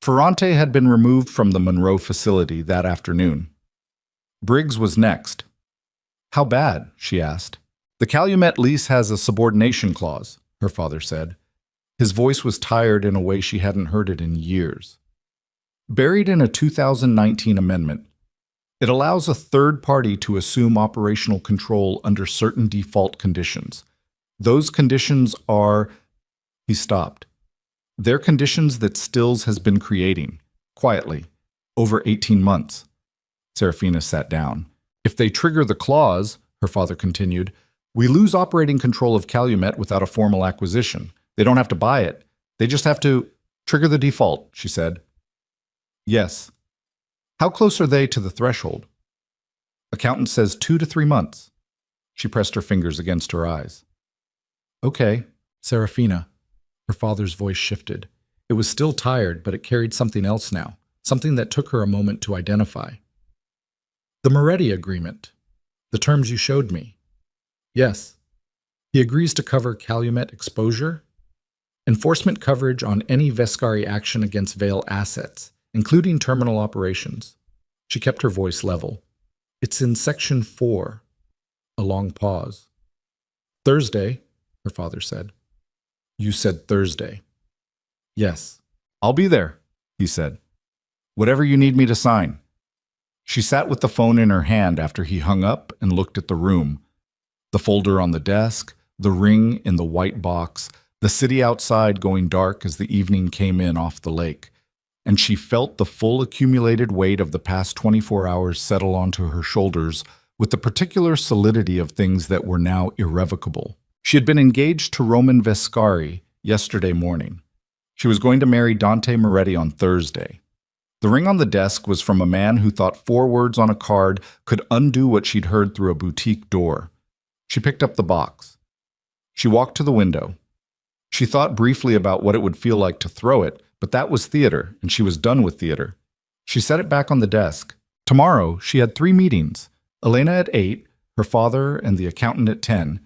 Speaker 1: Ferrante had been removed from the Monroe facility that afternoon. Briggs was next. "How bad?" she asked. "The Calumet lease has a subordination clause," her father said. His voice was tired in a way she hadn't heard it in years. "Buried in a 2019 amendment. It allows a third party to assume operational control under certain default conditions. Those conditions are—" He stopped. "They're conditions that Stills has been creating, quietly, over 18 months. Serafina sat down. If they trigger the clause, her father continued, we lose operating control of Calumet without a formal acquisition. They don't have to buy it. They just have to trigger the default, she said. Yes. How close are they to the threshold? Accountant says 2 to 3 months. She pressed her fingers against her eyes. Okay, Serafina. Her father's voice shifted. It was still tired, but it carried something else now, something that took her a moment to identify. The Moretti agreement. The terms you showed me. Yes. He agrees to cover Calumet exposure, enforcement coverage on any Vescari action against Vale assets, including terminal operations. She kept her voice level. It's in Section 4. A long pause. Thursday, her father said. You said Thursday. Yes. I'll be there, he said. Whatever you need me to sign. She sat with the phone in her hand after he hung up and looked at the room. The folder on the desk, the ring in the white box, the city outside going dark as the evening came in off the lake. And she felt the full accumulated weight of the past 24 hours settle onto her shoulders with the particular solidity of things that were now irrevocable. She had been engaged to Roman Vescari yesterday morning. She was going to marry Dante Moretti on Thursday. The ring on the desk was from a man who thought 4 words on a card could undo what she'd heard through a boutique door. She picked up the box. She walked to the window. She thought briefly about what it would feel like to throw it, but that was theater, and she was done with theater. She set it back on the desk. Tomorrow, she had 3 meetings. Elena at 8, her father and the accountant at 10,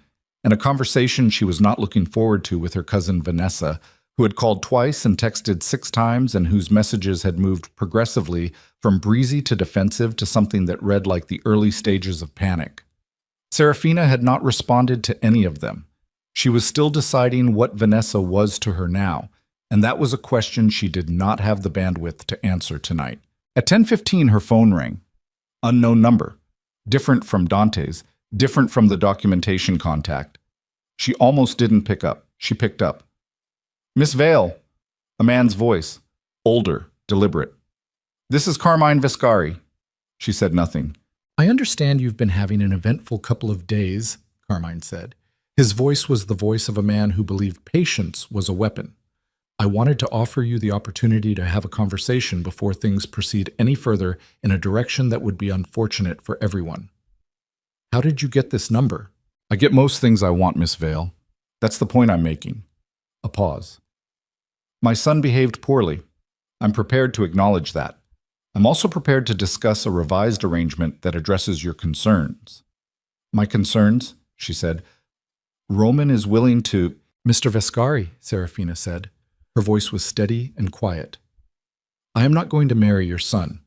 Speaker 1: and a conversation she was not looking forward to with her cousin Vanessa, who had called twice and texted 6 times and whose messages had moved progressively from breezy to defensive to something that read like the early stages of panic. Serafina had not responded to any of them. She was still deciding what Vanessa was to her now, and that was a question she did not have the bandwidth to answer tonight. At 10:15, her phone rang. Unknown number. Different from Dante's, different from the documentation contact. She almost didn't pick up. She picked up. Miss Vale. A man's voice. Older, deliberate. This is Carmine Vescari. She said nothing. I understand you've been having an eventful couple of days, Carmine said. His voice was the voice of a man who believed patience was a weapon. I wanted to offer you the opportunity to have a conversation before things proceed any further in a direction that would be unfortunate for everyone. How did you get this number? I get most things I want, Miss Vale. That's the point I'm making. A pause. My son behaved poorly. I'm prepared to acknowledge that. I'm also prepared to discuss a revised arrangement that addresses your concerns. My concerns? She said. Roman is willing to... Mr. Vescari, Serafina said. Her voice was steady and quiet. I am not going to marry your son.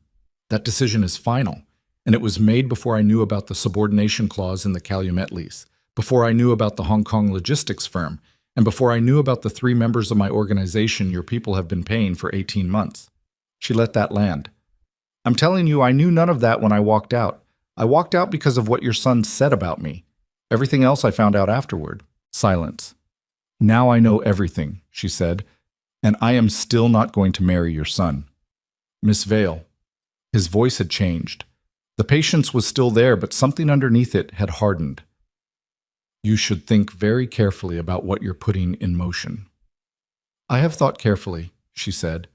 Speaker 1: That decision is final, and it was made before I knew about the subordination clause in the Calumet lease, before I knew about the Hong Kong logistics firm, and before I knew about the 3 members of my organization your people have been paying for 18 months. She let that land. I'm telling you, I knew none of that when I walked out. I walked out because of what your son said about me. Everything else I found out afterward. Silence. Now I know everything, she said, and I am still not going to marry your son. Miss Vale. His voice had changed. The patience was still there, but something underneath it had hardened. You should think very carefully about what you're putting in motion. I have thought carefully, she said.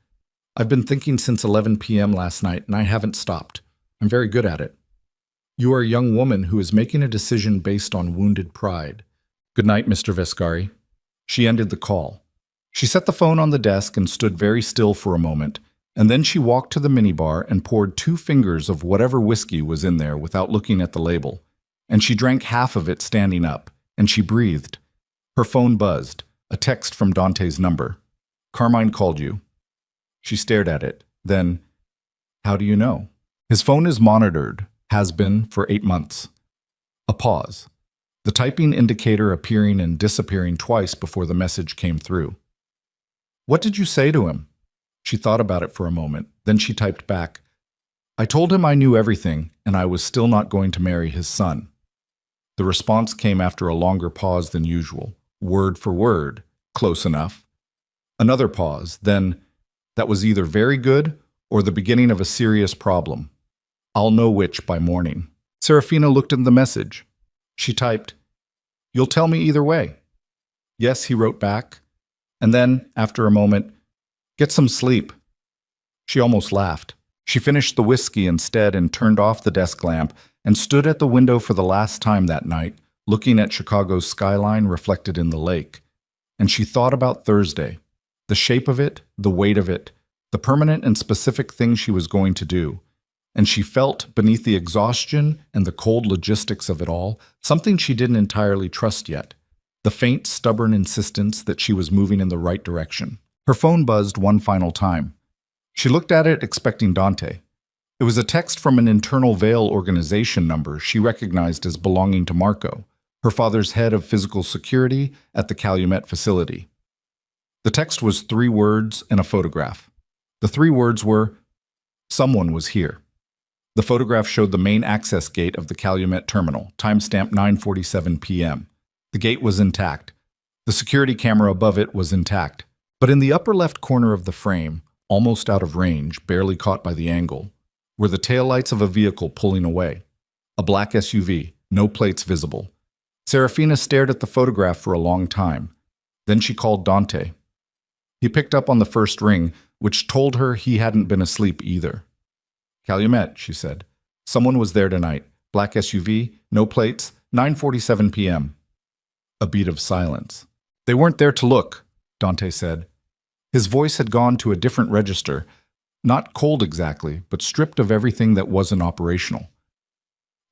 Speaker 1: I've been thinking since 11 p.m. last night, and I haven't stopped. I'm very good at it. You are a young woman who is making a decision based on wounded pride. Good night, Mr. Vescari. She ended the call. She set the phone on the desk and stood very still for a moment, and then she walked to the minibar and poured 2 fingers of whatever whiskey was in there without looking at the label. And she drank half of it standing up, and she breathed. Her phone buzzed, a text from Dante's number. Carmine called you. She stared at it. Then, how do you know? His phone is monitored, has been for 8 months. A pause. The typing indicator appearing and disappearing twice before the message came through. What did you say to him? She thought about it for a moment. Then she typed back, I told him I knew everything and I was still not going to marry his son. The response came after a longer pause than usual, word for word, close enough. Another pause, then, that was either very good or the beginning of a serious problem. I'll know which by morning. Serafina looked at the message. She typed, "You'll tell me either way." "Yes," he wrote back. And then, after a moment, "Get some sleep." She almost laughed. She finished the whiskey instead and turned off the desk lamp and stood at the window for the last time that night, looking at Chicago's skyline reflected in the lake. And she thought about Thursday, the shape of it, the weight of it, the permanent and specific thing she was going to do. And she felt, beneath the exhaustion and the cold logistics of it all, something she didn't entirely trust yet, the faint, stubborn insistence that she was moving in the right direction. Her phone buzzed one final time. She looked at it, expecting Dante. It was a text from an internal Veil organization number she recognized as belonging to Marco, her father's head of physical security at the Calumet facility. The text was 3 words and a photograph. The 3 words were, "Someone was here." The photograph showed the main access gate of the Calumet terminal, timestamp 9:47 p.m. The gate was intact. The security camera above it was intact. But in the upper left corner of the frame, almost out of range, barely caught by the angle, were the taillights of a vehicle pulling away. A black SUV, no plates visible. Serafina stared at the photograph for a long time. Then she called Dante. He picked up on the first ring, which told her he hadn't been asleep either. "Calumet," she said. "Someone was there tonight. Black SUV, no plates, 9:47 p.m. A beat of silence. "They weren't there to look," Dante said. His voice had gone to a different register, not cold exactly, but stripped of everything that wasn't operational.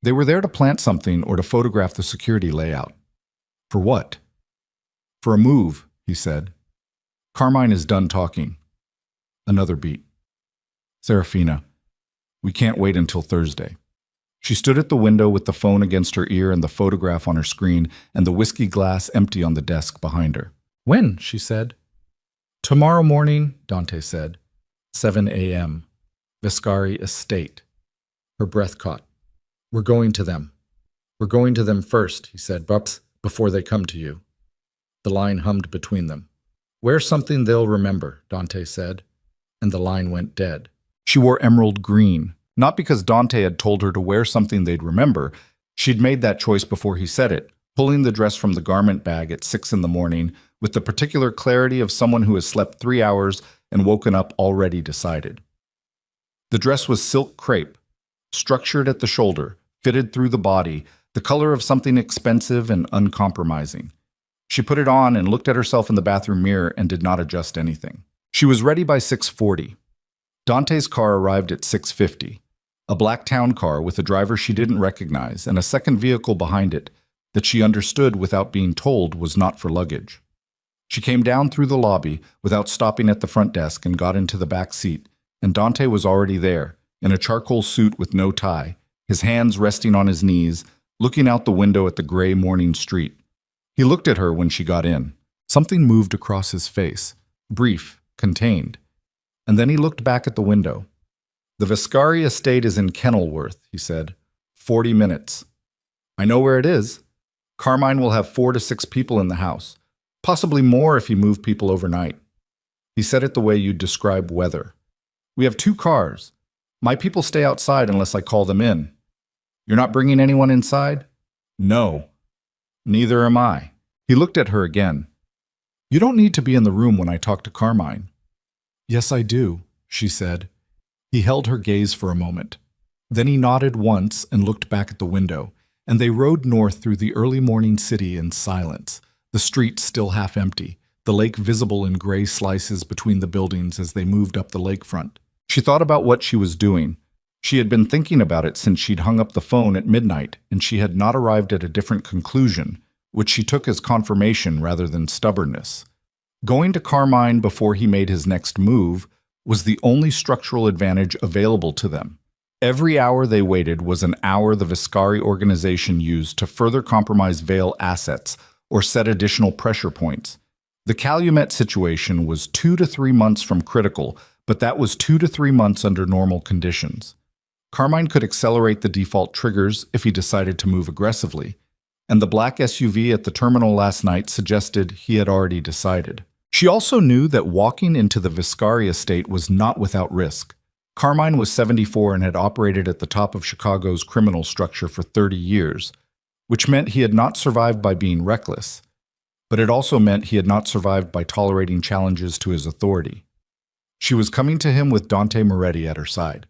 Speaker 1: "They were there to plant something or to photograph the security layout." "For what?" "For a move," he said. "Carmine is done talking." Another beat. "Serafina, we can't wait until Thursday." She stood at the window with the phone against her ear and the photograph on her screen and the whiskey glass empty on the desk behind her. "When?" she said. "Tomorrow morning," Dante said. 7 a.m. Viscari Estate. Her breath caught. "We're going to them. We're going to them first," he said, "but before they come to you." The line hummed between them. "Wear something they'll remember," Dante said, and the line went dead. She wore emerald green, not because Dante had told her to wear something they'd remember. She'd made that choice before he said it, pulling the dress from the garment bag at 6 in the morning with the particular clarity of someone who has slept 3 hours and woken up already decided. The dress was silk crepe, structured at the shoulder, fitted through the body, the color of something expensive and uncompromising. She put it on and looked at herself in the bathroom mirror and did not adjust anything. She was ready by 6:40. Dante's car arrived at 6:50, a black town car with a driver she didn't recognize and a second vehicle behind it that she understood without being told was not for luggage. She came down through the lobby without stopping at the front desk and got into the back seat, and Dante was already there, in a charcoal suit with no tie, his hands resting on his knees, looking out the window at the gray morning street. He looked at her when she got in. Something moved across his face, brief, contained. And then he looked back at the window. "The Viscari estate is in Kenilworth," he said. 40 minutes. "I know where it is. Carmine will have 4 to 6 people in the house. Possibly more if he moved people overnight." He said it the way you'd describe weather. "We have 2 cars. My people stay outside unless I call them in." "You're not bringing anyone inside?" "No." "Neither am I." He looked at her again. "You don't need to be in the room when I talk to Carmine." "Yes, I do," she said. He held her gaze for a moment. Then he nodded once and looked back at the window, and they rode north through the early morning city in silence, the streets still half empty, the lake visible in gray slices between the buildings as they moved up the lakefront. She thought about what she was doing. She had been thinking about it since she'd hung up the phone at midnight, and she had not arrived at a different conclusion, which she took as confirmation rather than stubbornness. Going to Carmine before he made his next move was the only structural advantage available to them. Every hour they waited was an hour the Viscari organization used to further compromise Veil assets or set additional pressure points. The Calumet situation was 2 to 3 months from critical, but that was 2 to 3 months under normal conditions. Carmine could accelerate the default triggers if he decided to move aggressively, and the black SUV at the terminal last night suggested he had already decided. She also knew that walking into the Viscari estate was not without risk. Carmine was 74 and had operated at the top of Chicago's criminal structure for 30 years, which meant he had not survived by being reckless, but it also meant he had not survived by tolerating challenges to his authority. She was coming to him with Dante Moretti at her side.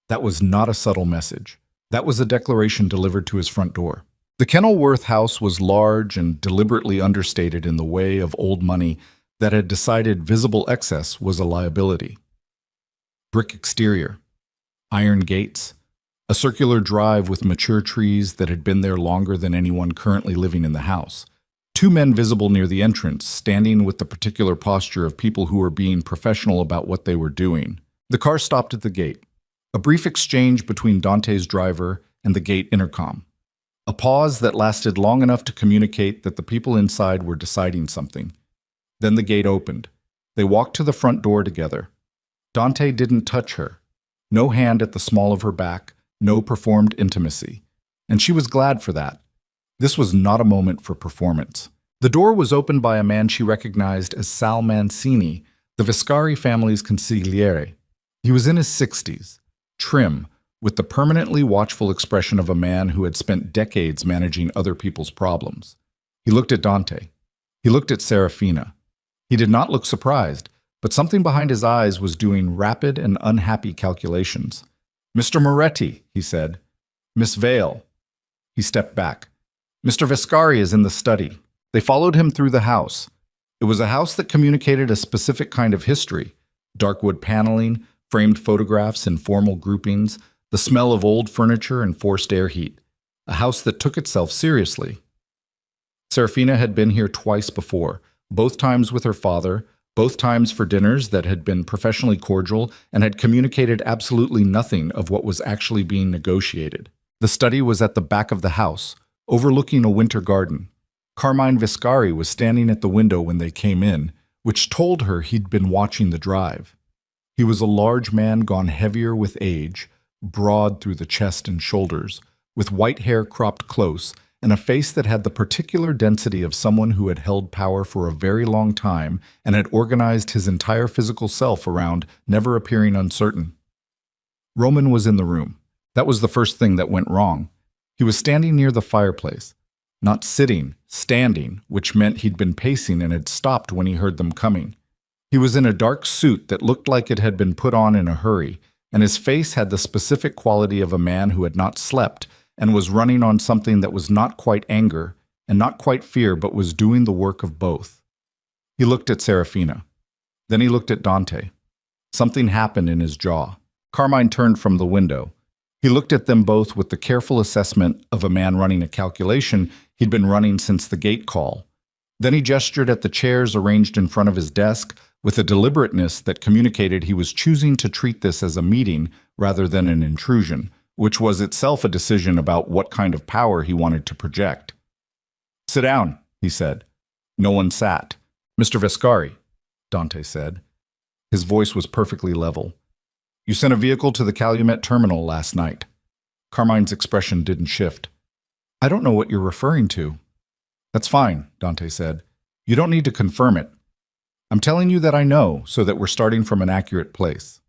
Speaker 1: That was not a subtle message. That was a declaration delivered to his front door. The Kenilworth house was large and deliberately understated in the way of old money that had decided visible excess was a liability. Brick exterior, iron gates, a circular drive with mature trees that had been there longer than anyone currently living in the house. Two men visible near the entrance, standing with the particular posture of people who were being professional about what they were doing. The car stopped at the gate. A brief exchange between Dante's driver and the gate intercom. A pause that lasted long enough to communicate that the people inside were deciding something. Then the gate opened. They walked to the front door together. Dante didn't touch her. No hand at the small of her back, no performed intimacy. And she was glad for that. This was not a moment for performance. The door was opened by a man she recognized as Sal Mancini, the Viscari family's consigliere. He was in his 60s, trim, with the permanently watchful expression of a man who had spent decades managing other people's problems. He looked at Dante. He looked at Serafina. He did not look surprised, but something behind his eyes was doing rapid and unhappy calculations. "Mr. Moretti," he said. "Miss Vale." He stepped back. "Mr. Viscari is in the study." They followed him through the house. It was a house that communicated a specific kind of history. Dark wood paneling, framed photographs in formal groupings, the smell of old furniture and forced air heat. A house that took itself seriously. Serafina had been here twice before, both times with her father, both times for dinners that had been professionally cordial and had communicated absolutely nothing of what was actually being negotiated. The study was at the back of the house, overlooking a winter garden. Carmine Viscari was standing at the window when they came in, which told her he'd been watching the drive. He was a large man gone heavier with age, broad through the chest and shoulders, with white hair cropped close, and a face that had the particular density of someone who had held power for a very long time and had organized his entire physical self around never appearing uncertain. Roman was in the room. That was the first thing that went wrong. He was standing near the fireplace. Not sitting, standing, which meant he'd been pacing and had stopped when he heard them coming. He was in a dark suit that looked like it had been put on in a hurry, and his face had the specific quality of a man who had not slept and was running on something that was not quite anger and not quite fear but was doing the work of both. He looked at Serafina. Then he looked at Dante. Something happened in his jaw. Carmine turned from the window. He looked at them both with the careful assessment of a man running a calculation he'd been running since the gate call. Then he gestured at the chairs arranged in front of his desk with a deliberateness that communicated he was choosing to treat this as a meeting rather than an intrusion, which was itself a decision about what kind of power he wanted to project. "Sit down," he said. No one sat. "Mr. Viscari," Dante said. His voice was perfectly level. "You sent a vehicle to the Calumet terminal last night." Carmine's expression didn't shift. "I don't know what you're referring to." "That's fine," Dante said. "You don't need to confirm it. I'm telling you that I know, so that we're starting from an accurate place."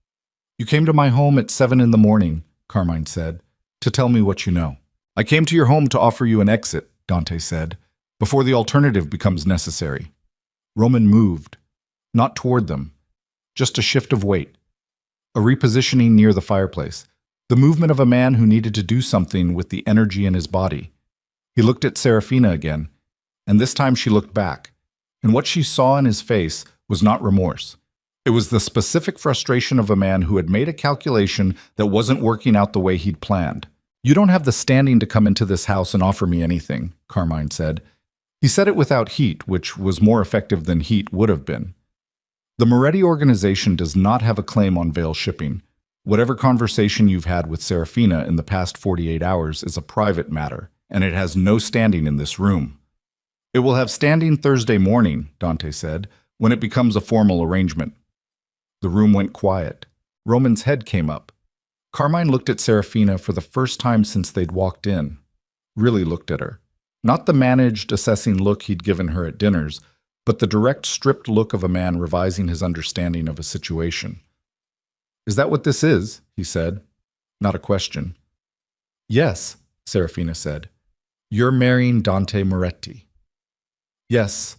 Speaker 1: "You came to my home at 7 in the morning, Carmine said, "to tell me what you know." "I came to your home to offer you an exit," Dante said, "before the alternative becomes necessary." Roman moved. Not toward them. Just a shift of weight. A repositioning near the fireplace. The movement of a man who needed to do something with the energy in his body. He looked at Serafina again, and this time she looked back. And what she saw in his face was not remorse. It was the specific frustration of a man who had made a calculation that wasn't working out the way he'd planned. "You don't have the standing to come into this house and offer me anything," Carmine said. He said it without heat, which was more effective than heat would have been. The Moretti organization does not have a claim on Vale shipping. Whatever conversation you've had with Serafina in the past 48 hours is a private matter, and it has no standing in this room. "It will have standing Thursday morning," Dante said, "when it becomes a formal arrangement." The room went quiet. Roman's head came up. Carmine looked at Serafina for the first time since they'd walked in. Really looked at her. Not the managed, assessing look he'd given her at dinners, but the direct, stripped look of a man revising his understanding of a situation. Is that what this is? He said. Not a question. Yes, Serafina said. You're marrying Dante Moretti. Yes.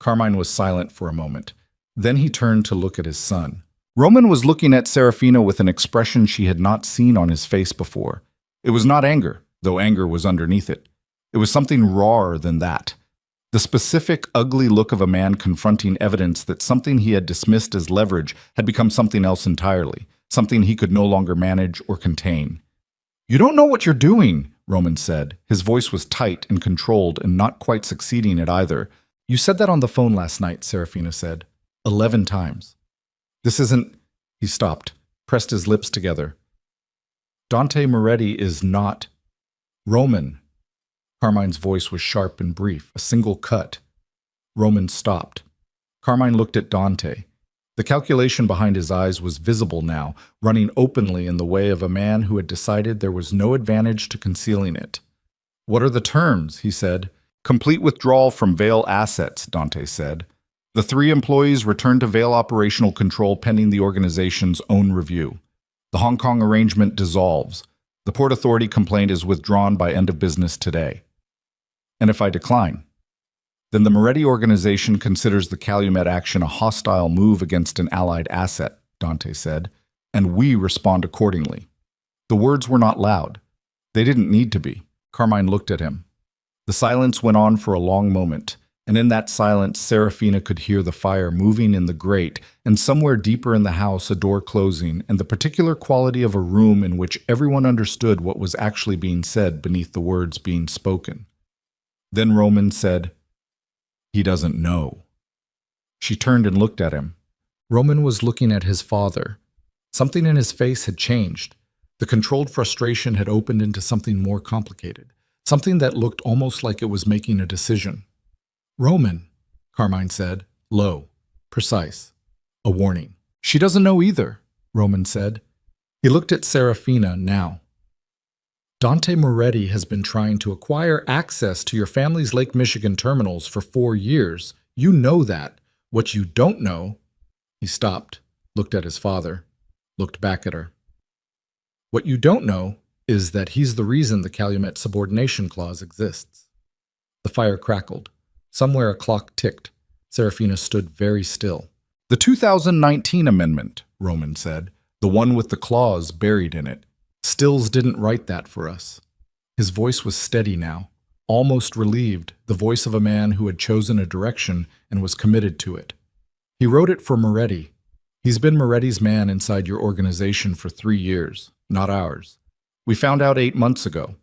Speaker 1: Carmine was silent for a moment. Then he turned to look at his son. Roman was looking at Serafina with an expression she had not seen on his face before. It was not anger, though anger was underneath it. It was something rawer than that. The specific, ugly look of a man confronting evidence that something he had dismissed as leverage had become something else entirely, something he could no longer manage or contain. You don't know what you're doing, Roman said. His voice was tight and controlled and not quite succeeding at either. You said that on the phone last night, Serafina said. 11 times. This isn't... He stopped, pressed his lips together. Dante Moretti is not... Roman. Carmine's voice was sharp and brief, a single cut. Roman stopped. Carmine looked at Dante. The calculation behind his eyes was visible now, running openly in the way of a man who had decided there was no advantage to concealing it. What are the terms? He said. Complete withdrawal from Vale assets, Dante said. The 3 employees returned to Vale operational control pending the organization's own review. The Hong Kong arrangement dissolves. The Port Authority complaint is withdrawn by end of business today. And if I decline? Then the Moretti organization considers the Calumet action a hostile move against an allied asset, Dante said, and we respond accordingly. The words were not loud. They didn't need to be. Carmine looked at him. The silence went on for a long moment, and in that silence Serafina could hear the fire moving in the grate, and somewhere deeper in the house a door closing, and the particular quality of a room in which everyone understood what was actually being said beneath the words being spoken. Then Roman said, He doesn't know. She turned and looked at him. Roman was looking at his father. Something in his face had changed. The controlled frustration had opened into something more complicated, something that looked almost like it was making a decision. Roman, Carmine said, low, precise, a warning. She doesn't know either, Roman said. He looked at Serafina now. Dante Moretti has been trying to acquire access to your family's Lake Michigan terminals for 4 years. You know that. What you don't know... He stopped, looked at his father, looked back at her. What you don't know is that he's the reason the Calumet subordination clause exists. The fire crackled. Somewhere a clock ticked. Serafina stood very still. The 2019 amendment, Roman said, the one with the clause buried in it. Stills didn't write that for us. His voice was steady now, almost relieved, the voice of a man who had chosen a direction and was committed to it. He wrote it for Moretti. He's been Moretti's man inside your organization for 3 years, not ours. We found out 8 months ago.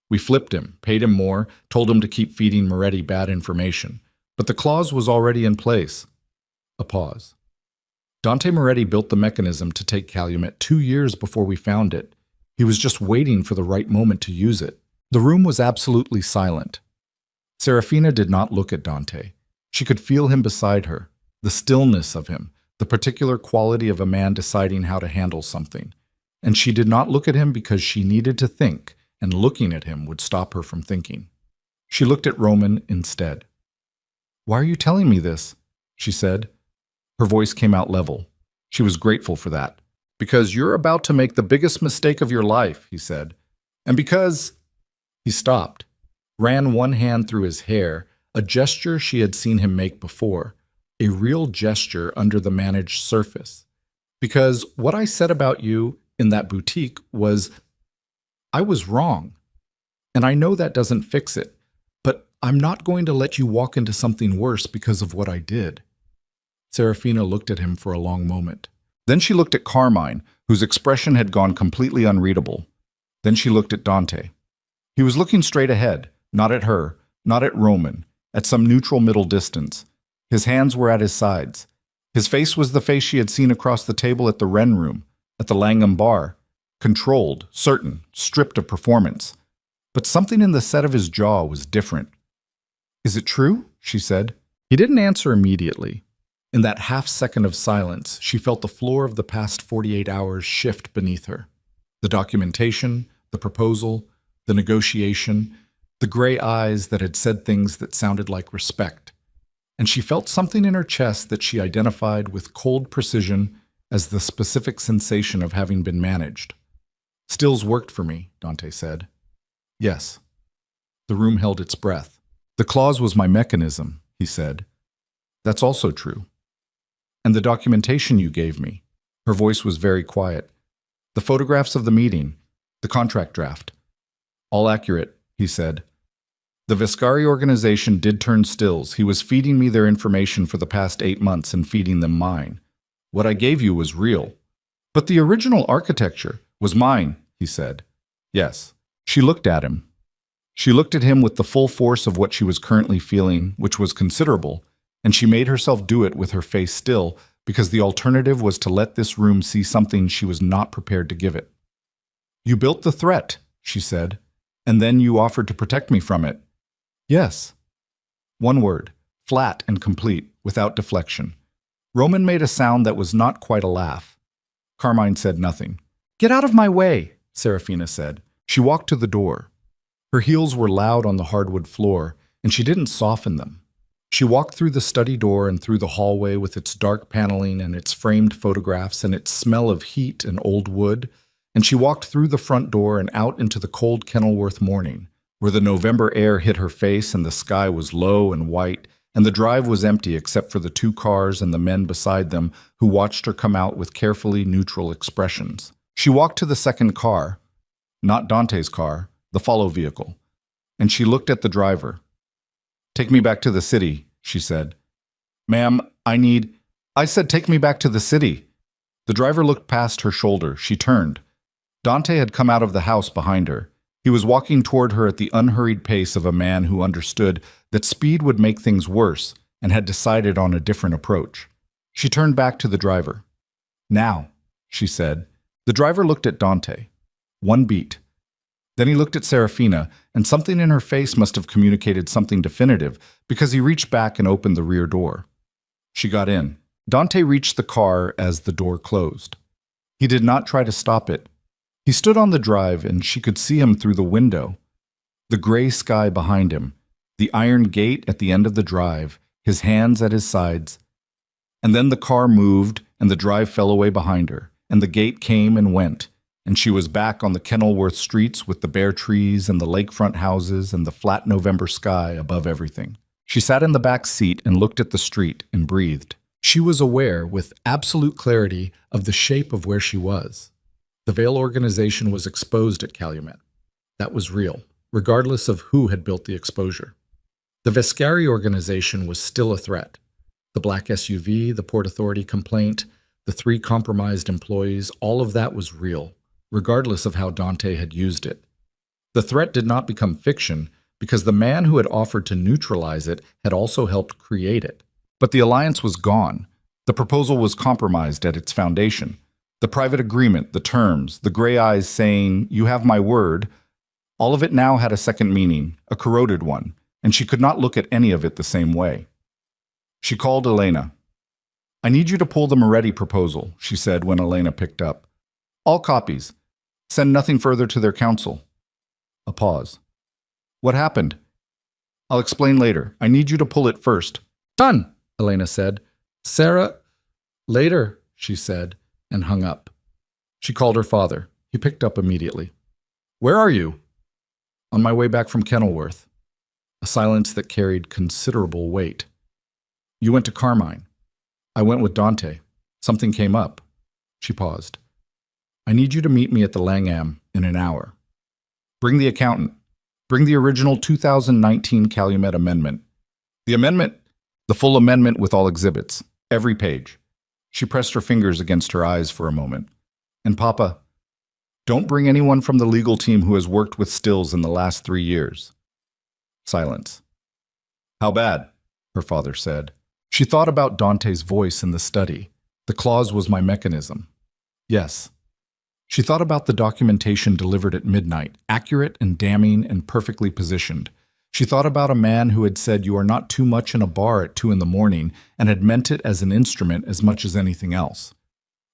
Speaker 1: We flipped him, paid him more, told him to keep feeding Moretti bad information. But the clause was already in place. A pause. Dante Moretti built the mechanism to take Calumet 2 years before we found it. He was just waiting for the right moment to use it. The room was absolutely silent. Serafina did not look at Dante. She could feel him beside her, the stillness of him, the particular quality of a man deciding how to handle something. And she did not look at him because she needed to think, and looking at him would stop her from thinking. She looked at Roman instead. Why are you telling me this? She said. Her voice came out level. She was grateful for that. Because you're about to make the biggest mistake of your life, he said. And because... He stopped, ran one hand through his hair, a gesture she had seen him make before, a real gesture under the managed surface. Because what I said about you in that boutique was... I was wrong. And I know that doesn't fix it, but I'm not going to let you walk into something worse because of what I did. Serafina looked at him for a long moment. Then she looked at Carmine, whose expression had gone completely unreadable. Then she looked at Dante. He was looking straight ahead, not at her, not at Roman, at some neutral middle distance. His hands were at his sides. His face was the face she had seen across the table at the Wren Room, at the Langham Bar. Controlled, certain, stripped of performance. But something in the set of his jaw was different. Is it true? She said. He didn't answer immediately. In that half-second of silence, she felt the floor of the past 48 hours shift beneath her. The documentation, the proposal, the negotiation, the gray eyes that had said things that sounded like respect. And she felt something in her chest that she identified with cold precision as the specific sensation of having been managed. Stills worked for me, Dante said. Yes. The room held its breath. The clause was my mechanism, he said. That's also true. And the documentation you gave me. Her voice was very quiet. The photographs of the meeting, the contract draft. All accurate, he said. The Viscari organization did turn Stills. He was feeding me their information for the past 8 months and feeding them mine. What I gave you was real. But the original architecture was mine, he said. Yes. She looked at him. She looked at him with the full force of what she was currently feeling, which was considerable, and she made herself do it with her face still, because the alternative was to let this room see something she was not prepared to give it. You built the threat, she said, and then you offered to protect me from it. Yes. One word, flat and complete, without deflection. Roman made a sound that was not quite a laugh. Carmine said nothing. Get out of my way, Serafina said. She walked to the door. Her heels were loud on the hardwood floor, and she didn't soften them. She walked through the study door and through the hallway with its dark paneling and its framed photographs and its smell of heat and old wood, and she walked through the front door and out into the cold Kenilworth morning, where the November air hit her face and the sky was low and white, and the drive was empty except for the 2 cars and the men beside them who watched her come out with carefully neutral expressions. She walked to the second car, not Dante's car, the follow vehicle, and she looked at the driver. Take me back to the city, she said. Ma'am, I said take me back to the city. The driver looked past her shoulder. She turned. Dante had come out of the house behind her. He was walking toward her at the unhurried pace of a man who understood that speed would make things worse and had decided on a different approach. She turned back to the driver. Now, she said. The driver looked at Dante. 1 beat. Then he looked at Serafina, and something in her face must have communicated something definitive, because he reached back and opened the rear door. She got in. Dante reached the car as the door closed. He did not try to stop it. He stood on the drive, and she could see him through the window. The gray sky behind him, the iron gate at the end of the drive, his hands at his sides. And then the car moved, and the drive fell away behind her, and the gate came and went, and she was back on the Kenilworth streets with the bare trees and the lakefront houses and the flat November sky above everything. She sat in the back seat and looked at the street and breathed. She was aware with absolute clarity of the shape of where she was. The Vale organization was exposed at Calumet. That was real, regardless of who had built the exposure. The Viscari organization was still a threat. The black SUV, the Port Authority complaint, the 3 compromised employees, all of that was real, regardless of how Dante had used it. The threat did not become fiction because the man who had offered to neutralize it had also helped create it. But the alliance was gone. The proposal was compromised at its foundation. The private agreement, the terms, the gray eyes saying, "You have my word," all of it now had a second meaning, a corroded one, and she could not look at any of it the same way. She called Elena. "I need you to pull the Moretti proposal," she said when Elena picked up. "All copies. Send nothing further to their counsel." A pause. "What happened?" "I'll explain later. I need you to pull it first." "Done," Elena said. "Sarah—" "Later," she said, and hung up. She called her father. He picked up immediately. "Where are you?" "On my way back from Kenilworth." A silence that carried considerable weight. "You went to Carmine." "I went with Dante. Something came up." She paused. "I need you to meet me at the Langham in an hour. Bring the accountant. Bring the original 2019 Calumet amendment. The full amendment with all exhibits. Every page." She pressed her fingers against her eyes for a moment. "And Papa, don't bring anyone from the legal team who has worked with Stills in the last 3 years." Silence. "How bad?" her father said. She thought about Dante's voice in the study. The clause was my mechanism. Yes. She thought about the documentation delivered at midnight, accurate and damning and perfectly positioned. She thought about a man who had said you are not too much in a bar at 2 a.m. and had meant it as an instrument as much as anything else.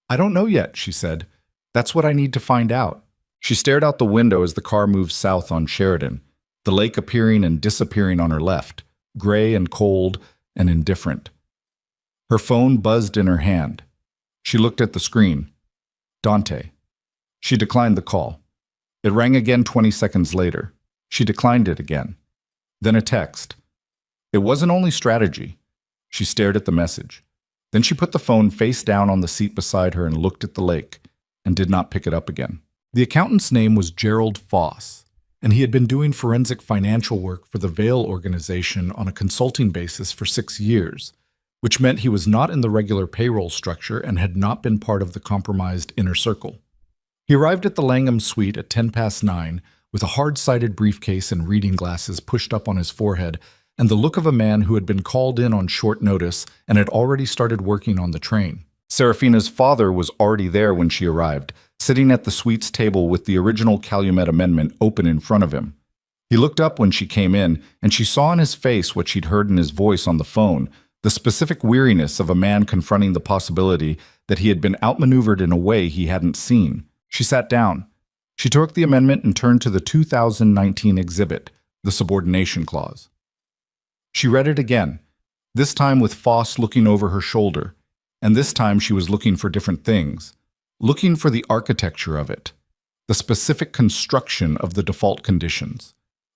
Speaker 1: "I don't know yet," she said. "That's what I need to find out." She stared out the window as the car moved south on Sheridan, the lake appearing and disappearing on her left, gray and cold and indifferent. Her phone buzzed in her hand. She looked at the screen. Dante. She declined the call. It rang again 20 seconds later. She declined it again. Then a text. It wasn't only strategy. She stared at the message. Then she put the phone face down on the seat beside her and looked at the lake, and did not pick it up again. The accountant's name was Gerald Foss, and he had been doing forensic financial work for the Vail organization on a consulting basis for 6 years, which meant he was not in the regular payroll structure and had not been part of the compromised inner circle. He arrived at the Langham suite at 9:10 with a hard-sided briefcase and reading glasses pushed up on his forehead and the look of a man who had been called in on short notice and had already started working on the train. Serafina's father was already there when she arrived, sitting at the suite's table with the original Calumet Amendment open in front of him. He looked up when she came in, and she saw in his face what she'd heard in his voice on the phone, the specific weariness of a man confronting the possibility that he had been outmaneuvered in a way he hadn't seen. She sat down. She took the amendment and turned to the 2019 exhibit, the subordination clause. She read it again, this time with Foss looking over her shoulder, and this time she was looking for different things, looking for the architecture of it, the specific construction of the default conditions,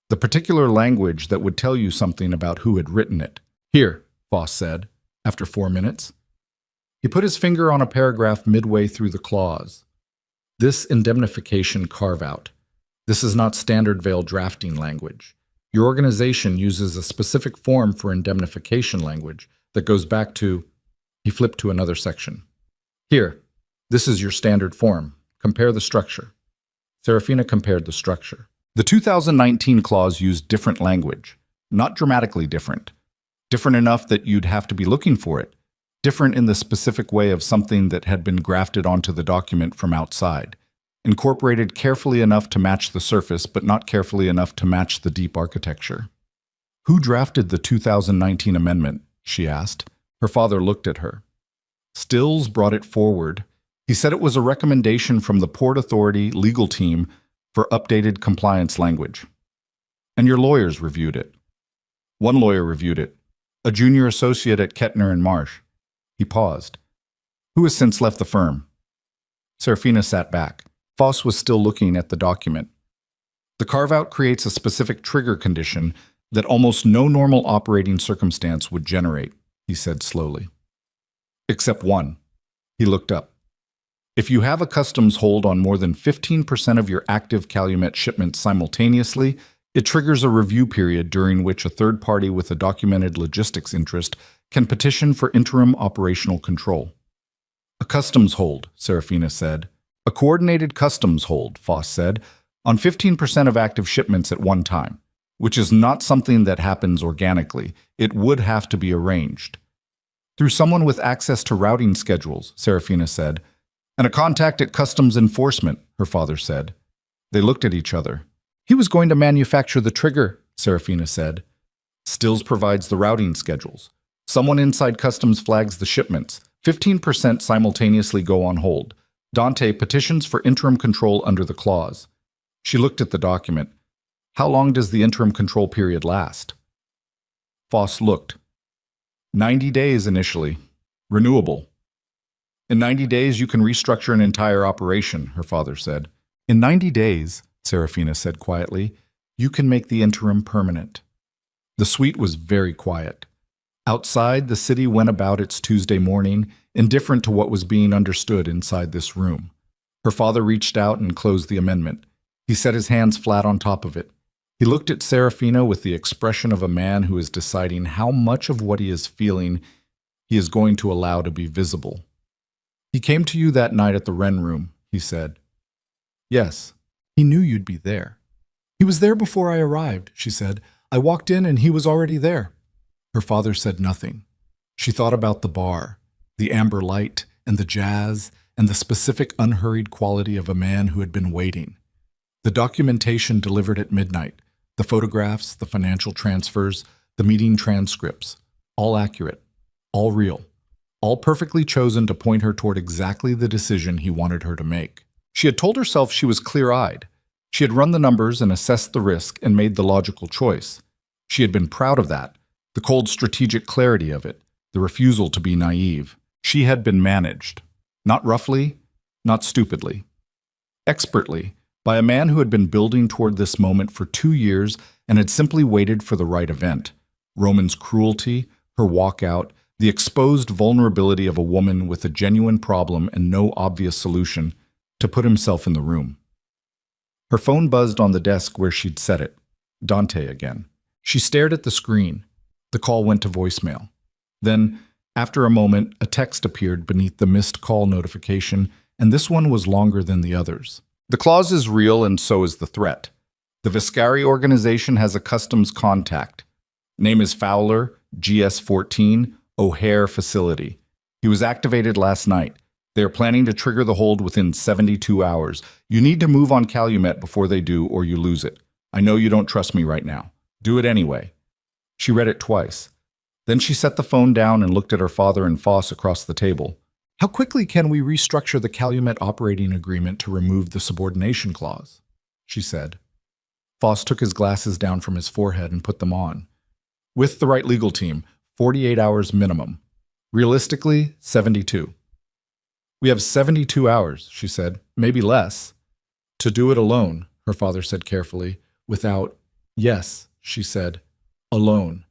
Speaker 1: the particular language that would tell you something about who had written it. Here, Foss said, after 4 minutes. He put his finger on a paragraph midway through the clause. This indemnification carve-out. This is not standard Vail drafting language. Your organization uses a specific form for indemnification language that goes back to... He flipped to another section. Here, this is your standard form. Compare the structure. Serafina compared the structure. The 2019 clause used different language, not dramatically different. Different enough that you'd have to be looking for it. Different in the specific way of something that had been grafted onto the document from outside. Incorporated carefully enough to match the surface, but not carefully enough to match the deep architecture. Who drafted the 2019 amendment? She asked. Her father looked at her. Stills brought it forward. He said it was a recommendation from the Port Authority legal team for updated compliance language. And your lawyers reviewed it. One lawyer reviewed it, a junior associate at Kettner and Marsh. He paused. Who has since left the firm? Serafina sat back. Foss was still looking at the document. The carve-out creates a specific trigger condition that almost no normal operating circumstance would generate, he said slowly. Except one. He looked up. If you have a customs hold on more than 15% of your active Calumet shipments simultaneously, it triggers a review period during which a third party with a documented logistics interest can petition for interim operational control. A customs hold, Serafina said. A coordinated customs hold, Foss said, on 15% of active shipments at one time, which is not something that happens organically. It would have to be arranged. Through someone with access to routing schedules, Serafina said, and a contact at customs enforcement, her father said. They looked at each other. He was going to manufacture the trigger, Serafina said. Stills provides the routing schedules. Someone inside customs flags the shipments. 15% simultaneously go on hold. Dante petitions for interim control under the clause. She looked at the document. How long does the interim control period last? Foss looked. 90 days initially. Renewable. In 90 days, you can restructure an entire operation, her father said. In 90 days, Serafina said quietly, you can make the interim permanent. The suite was very quiet. Outside, the city went about its Tuesday morning, indifferent to what was being understood inside this room. Her father reached out and closed the amendment. He set his hands flat on top of it. He looked at Serafina with the expression of a man who is deciding how much of what he is feeling he is going to allow to be visible. He came to you that night at the Wren Room, he said. Yes, he knew you'd be there. He was there before I arrived, she said. I walked in and he was already there. Her father said nothing. She thought about the bar, the amber light and the jazz and the specific unhurried quality of a man who had been waiting. The documentation delivered at midnight, the photographs, the financial transfers, the meeting transcripts, all accurate, all real, all perfectly chosen to point her toward exactly the decision he wanted her to make. She had told herself she was clear-eyed. She had run the numbers and assessed the risk and made the logical choice. She had been proud of that, the cold strategic clarity of it, the refusal to be naive. She had been managed. Not roughly, not stupidly. Expertly, by a man who had been building toward this moment for 2 years and had simply waited for the right event. Roman's cruelty, her walkout, the exposed vulnerability of a woman with a genuine problem and no obvious solution, to put himself in the room. Her phone buzzed on the desk where she'd set it. Dante again. She stared at the screen. The call went to voicemail. Then, after a moment, a text appeared beneath the missed call notification, and this one was longer than the others. The clause is real, and so is the threat. The Viscari organization has a customs contact. Name is Fowler, GS-14, O'Hare facility. He was activated last night. They are planning to trigger the hold within 72 hours. You need to move on Calumet before they do, or you lose it. I know you don't trust me right now. Do it anyway. She read it twice. Then she set the phone down and looked at her father and Foss across the table. How quickly can we restructure the Calumet operating agreement to remove the subordination clause? She said. Foss took his glasses down from his forehead and put them on. With the right legal team, 48 hours minimum. Realistically, 72. We have 72 hours, she said, maybe less. To do it alone, her father said carefully, without, yes, she said, alone.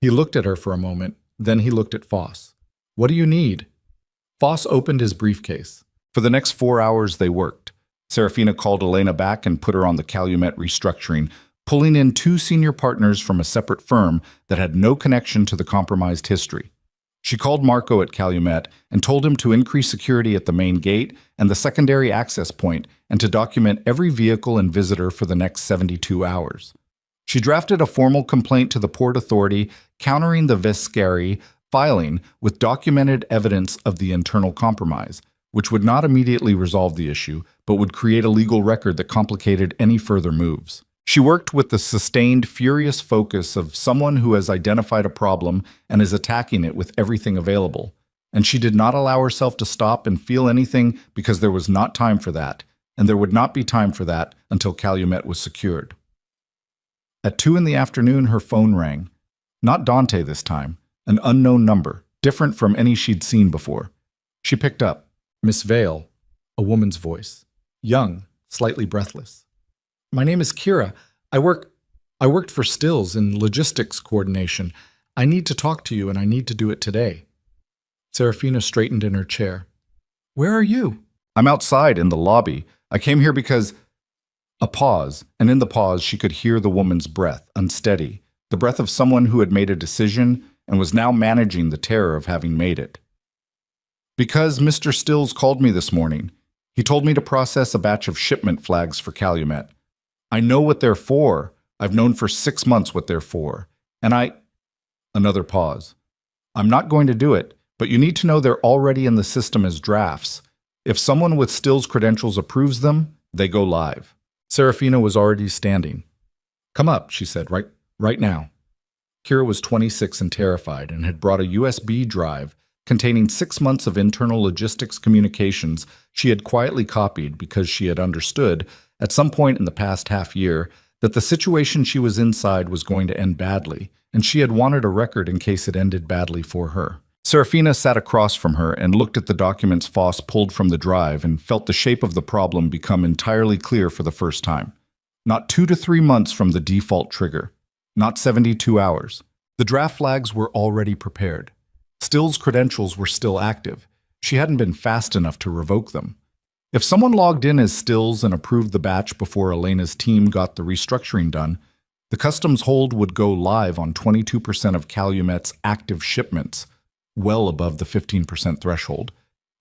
Speaker 1: He looked at her for a moment, then he looked at Foss. What do you need? Foss opened his briefcase. For the next 4 hours they worked. Serafina called Elena back and put her on the Calumet restructuring, pulling in 2 senior partners from a separate firm that had no connection to the compromised history. She called Marco at Calumet and told him to increase security at the main gate and the secondary access point and to document every vehicle and visitor for the next 72 hours. She drafted a formal complaint to the Port Authority countering the Viscari filing with documented evidence of the internal compromise, which would not immediately resolve the issue, but would create a legal record that complicated any further moves. She worked with the sustained, furious focus of someone who has identified a problem and is attacking it with everything available. And she did not allow herself to stop and feel anything because there was not time for that, and there would not be time for that until Calumet was secured. At 2 in the afternoon, her phone rang. Not Dante this time, an unknown number, different from any she'd seen before. She picked up. Miss Vale, a woman's voice. Young, slightly breathless. My name is Kira. I worked for Stills in logistics coordination. I need to talk to you, and I need to do it today. Serafina straightened in her chair. Where are you? I'm outside in the lobby. I came here because... A pause, and in the pause she could hear the woman's breath, unsteady, the breath of someone who had made a decision and was now managing the terror of having made it. Because Mr. Stills called me this morning. He told me to process a batch of shipment flags for Calumet. I know what they're for. I've known for 6 months what they're for. And Another pause. I'm not going to do it, but you need to know they're already in the system as drafts. If someone with Stills credentials approves them, they go live. Serafina was already standing. Come up, she said, right now. Kira was 26 and terrified and had brought a USB drive containing 6 months of internal logistics communications she had quietly copied because she had understood, at some point in the past half year, that the situation she was inside was going to end badly, and she had wanted a record in case it ended badly for her. Serafina sat across from her and looked at the documents Foss pulled from the drive and felt the shape of the problem become entirely clear for the first time. Not 2 to 3 months from the default trigger. Not 72 hours. The draft flags were already prepared. Still's credentials were still active. She hadn't been fast enough to revoke them. If someone logged in as Stills and approved the batch before Elena's team got the restructuring done, the customs hold would go live on 22% of Calumet's active shipments, well above the 15% threshold,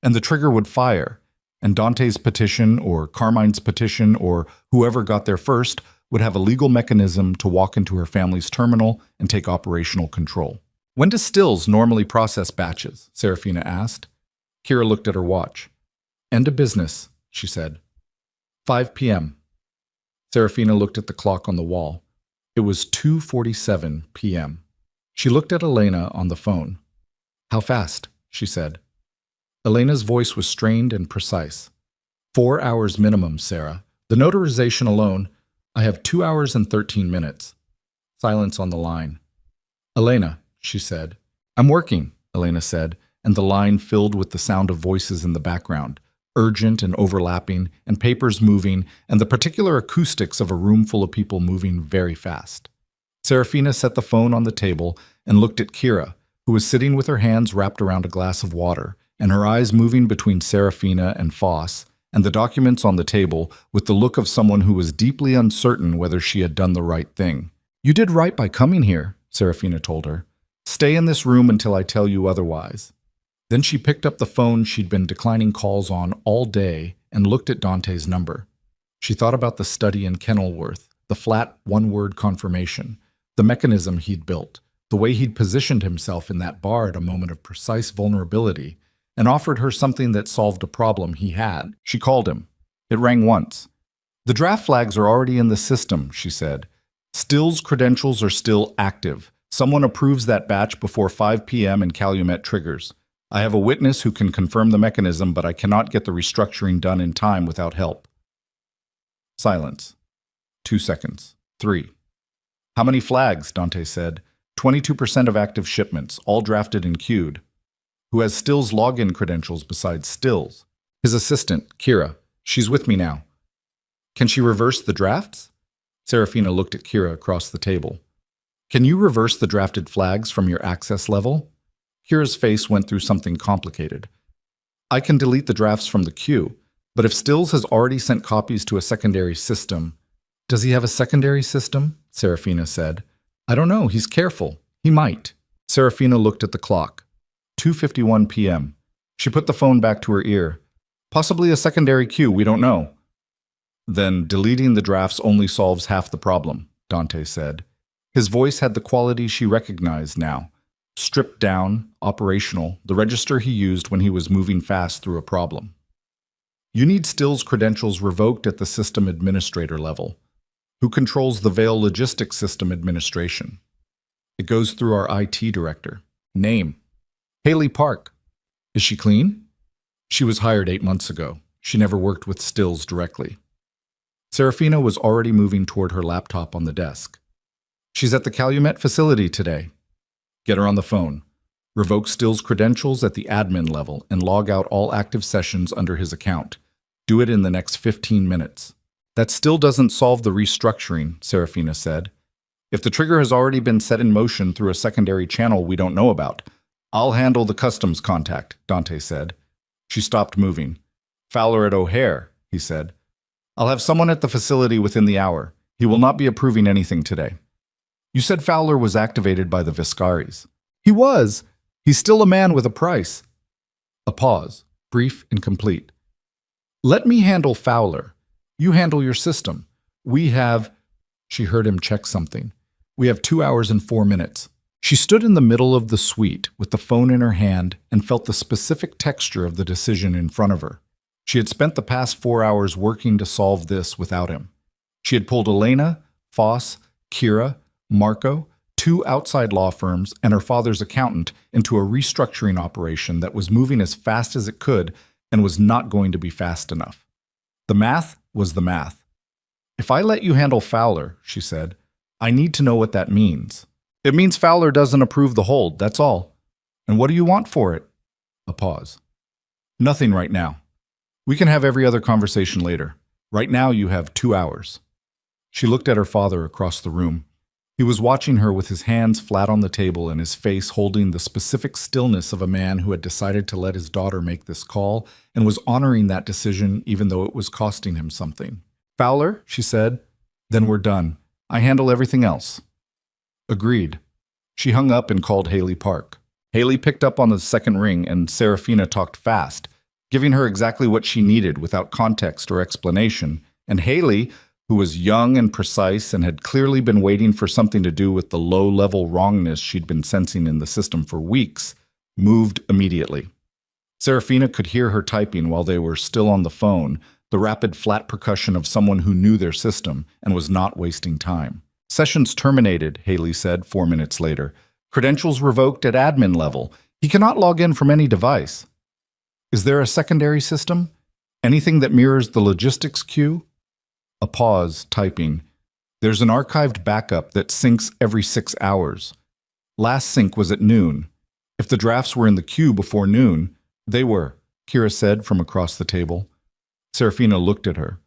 Speaker 1: and the trigger would fire, and Dante's petition or Carmine's petition or whoever got there first would have a legal mechanism to walk into her family's terminal and take operational control. When does Stills normally process batches? Serafina asked. Kira looked at her watch. End of business, she said. 5 p.m. Serafina looked at the clock on the wall. It was 2:47 p.m. She looked at Elena on the phone. How fast? She said. Elena's voice was strained and precise. 4 hours minimum, Sarah. The notarization alone, I have 2 hours and 13 minutes. Silence on the line. Elena, she said. I'm working, Elena said, and the line filled with the sound of voices in the background, urgent and overlapping, and papers moving, and the particular acoustics of a room full of people moving very fast. Serafina set the phone on the table and looked at Kira, who was sitting with her hands wrapped around a glass of water, and her eyes moving between Serafina and Foss, and the documents on the table with the look of someone who was deeply uncertain whether she had done the right thing. "You did right by coming here," Serafina told her. "Stay in this room until I tell you otherwise." Then she picked up the phone she'd been declining calls on all day and looked at Dante's number. She thought about the study in Kenilworth, the flat one-word confirmation, the mechanism he'd built, the way he'd positioned himself in that bar at a moment of precise vulnerability, and offered her something that solved a problem he had. She called him. It rang once. "The draft flags are already in the system," she said. "Still's credentials are still active. Someone approves that batch before 5 p.m. and Calumet triggers. I have a witness who can confirm the mechanism, but I cannot get the restructuring done in time without help." Silence. 2 seconds. 3. "How many flags?" Dante said. 22% of active shipments, all drafted and queued. "Who has Still's login credentials besides Still's?" "His assistant, Kira. She's with me now." "Can she reverse the drafts?" Serafina looked at Kira across the table. "Can you reverse the drafted flags from your access level?" Kira's face went through something complicated. "I can delete the drafts from the queue, but if Stills has already sent copies to a secondary system—" "Does he have a secondary system?" Serafina said. "I don't know. He's careful. He might." Serafina looked at the clock. 2:51 p.m. She put the phone back to her ear. "Possibly a secondary queue, we don't know." "Then deleting the drafts only solves half the problem," Dante said. His voice had the quality she recognized now. Stripped down, operational, the register he used when he was moving fast through a problem. "You need Still's credentials revoked at the system administrator level. Who controls the Veil Logistics System Administration?" "It goes through our IT director." "Name?" "Haley Park." "Is she clean?" "She was hired 8 months ago. She never worked with Stills directly." Serafina was already moving toward her laptop on the desk. "She's at the Calumet facility today." "Get her on the phone. Revoke Still's credentials at the admin level and log out all active sessions under his account. Do it in the next 15 minutes. "That still doesn't solve the restructuring," Serafina said. "If the trigger has already been set in motion through a secondary channel we don't know about." "I'll handle the customs contact," Dante said. She stopped moving. "Fowler at O'Hare," he said. "I'll have someone at the facility within the hour. He will not be approving anything today." "You said Fowler was activated by the Viscaris." "He was. He's still a man with a price." A pause, brief and complete. "Let me handle Fowler. You handle your system. We have—" She heard him check something. "We have 2 hours and 4 minutes. She stood in the middle of the suite with the phone in her hand and felt the specific texture of the decision in front of her. She had spent the past 4 hours working to solve this without him. She had pulled Elena, Foss, Kira, Marco, 2 outside law firms, and her father's accountant into a restructuring operation that was moving as fast as it could and was not going to be fast enough. The math was the math. "If I let you handle Fowler," she said, "I need to know what that means." "It means Fowler doesn't approve the hold, that's all." "And what do you want for it?" A pause. "Nothing right now. We can have every other conversation later. Right now you have 2 hours. She looked at her father across the room. He was watching her with his hands flat on the table and his face holding the specific stillness of a man who had decided to let his daughter make this call and was honoring that decision even though it was costing him something. "Fowler," she said, "then we're done. I handle everything else." "Agreed." She hung up and called Haley Park. Haley picked up on the second ring and Serafina talked fast, giving her exactly what she needed without context or explanation, and Haley, who was young and precise and had clearly been waiting for something to do with the low-level wrongness she'd been sensing in the system for weeks, moved immediately. Serafina could hear her typing while they were still on the phone, the rapid flat percussion of someone who knew their system and was not wasting time. "Sessions terminated," Haley said 4 minutes later. "Credentials revoked at admin level. He cannot log in from any device." "Is there a secondary system? Anything that mirrors the logistics queue?" A pause, typing. "There's an archived backup that syncs every 6 hours. Last sync was at noon. If the drafts were in the queue before noon, they were, Kira said from across the table. Serafina looked at her.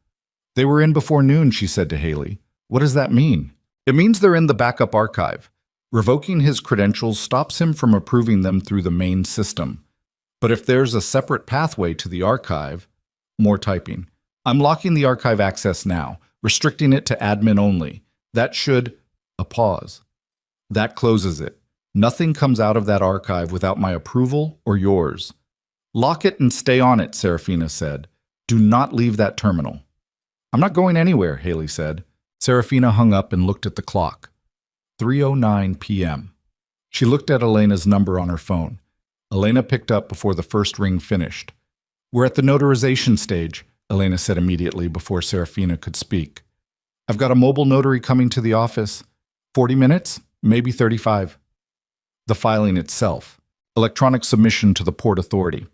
Speaker 1: They were in before noon, she said to Haley. What does that mean? It means they're in the backup archive. Revoking his credentials stops him from approving them through the main system. But if there's a separate pathway to the archive, more typing. I'm locking the archive access now, restricting it to admin only. That should... A pause. That closes it. Nothing comes out of that archive without my approval or yours. Lock it and stay on it, Serafina said. Do not leave that terminal. I'm not going anywhere, Haley said. Serafina hung up and looked at the clock. 3:09 p.m. She looked at Elena's number on her phone. Elena picked up before the first ring finished. We're at the notarization stage, Elena said immediately before Serafina could speak. I've got a mobile notary coming to the office. 40 minutes? Maybe 35. The filing itself. Electronic submission to the Port Authority.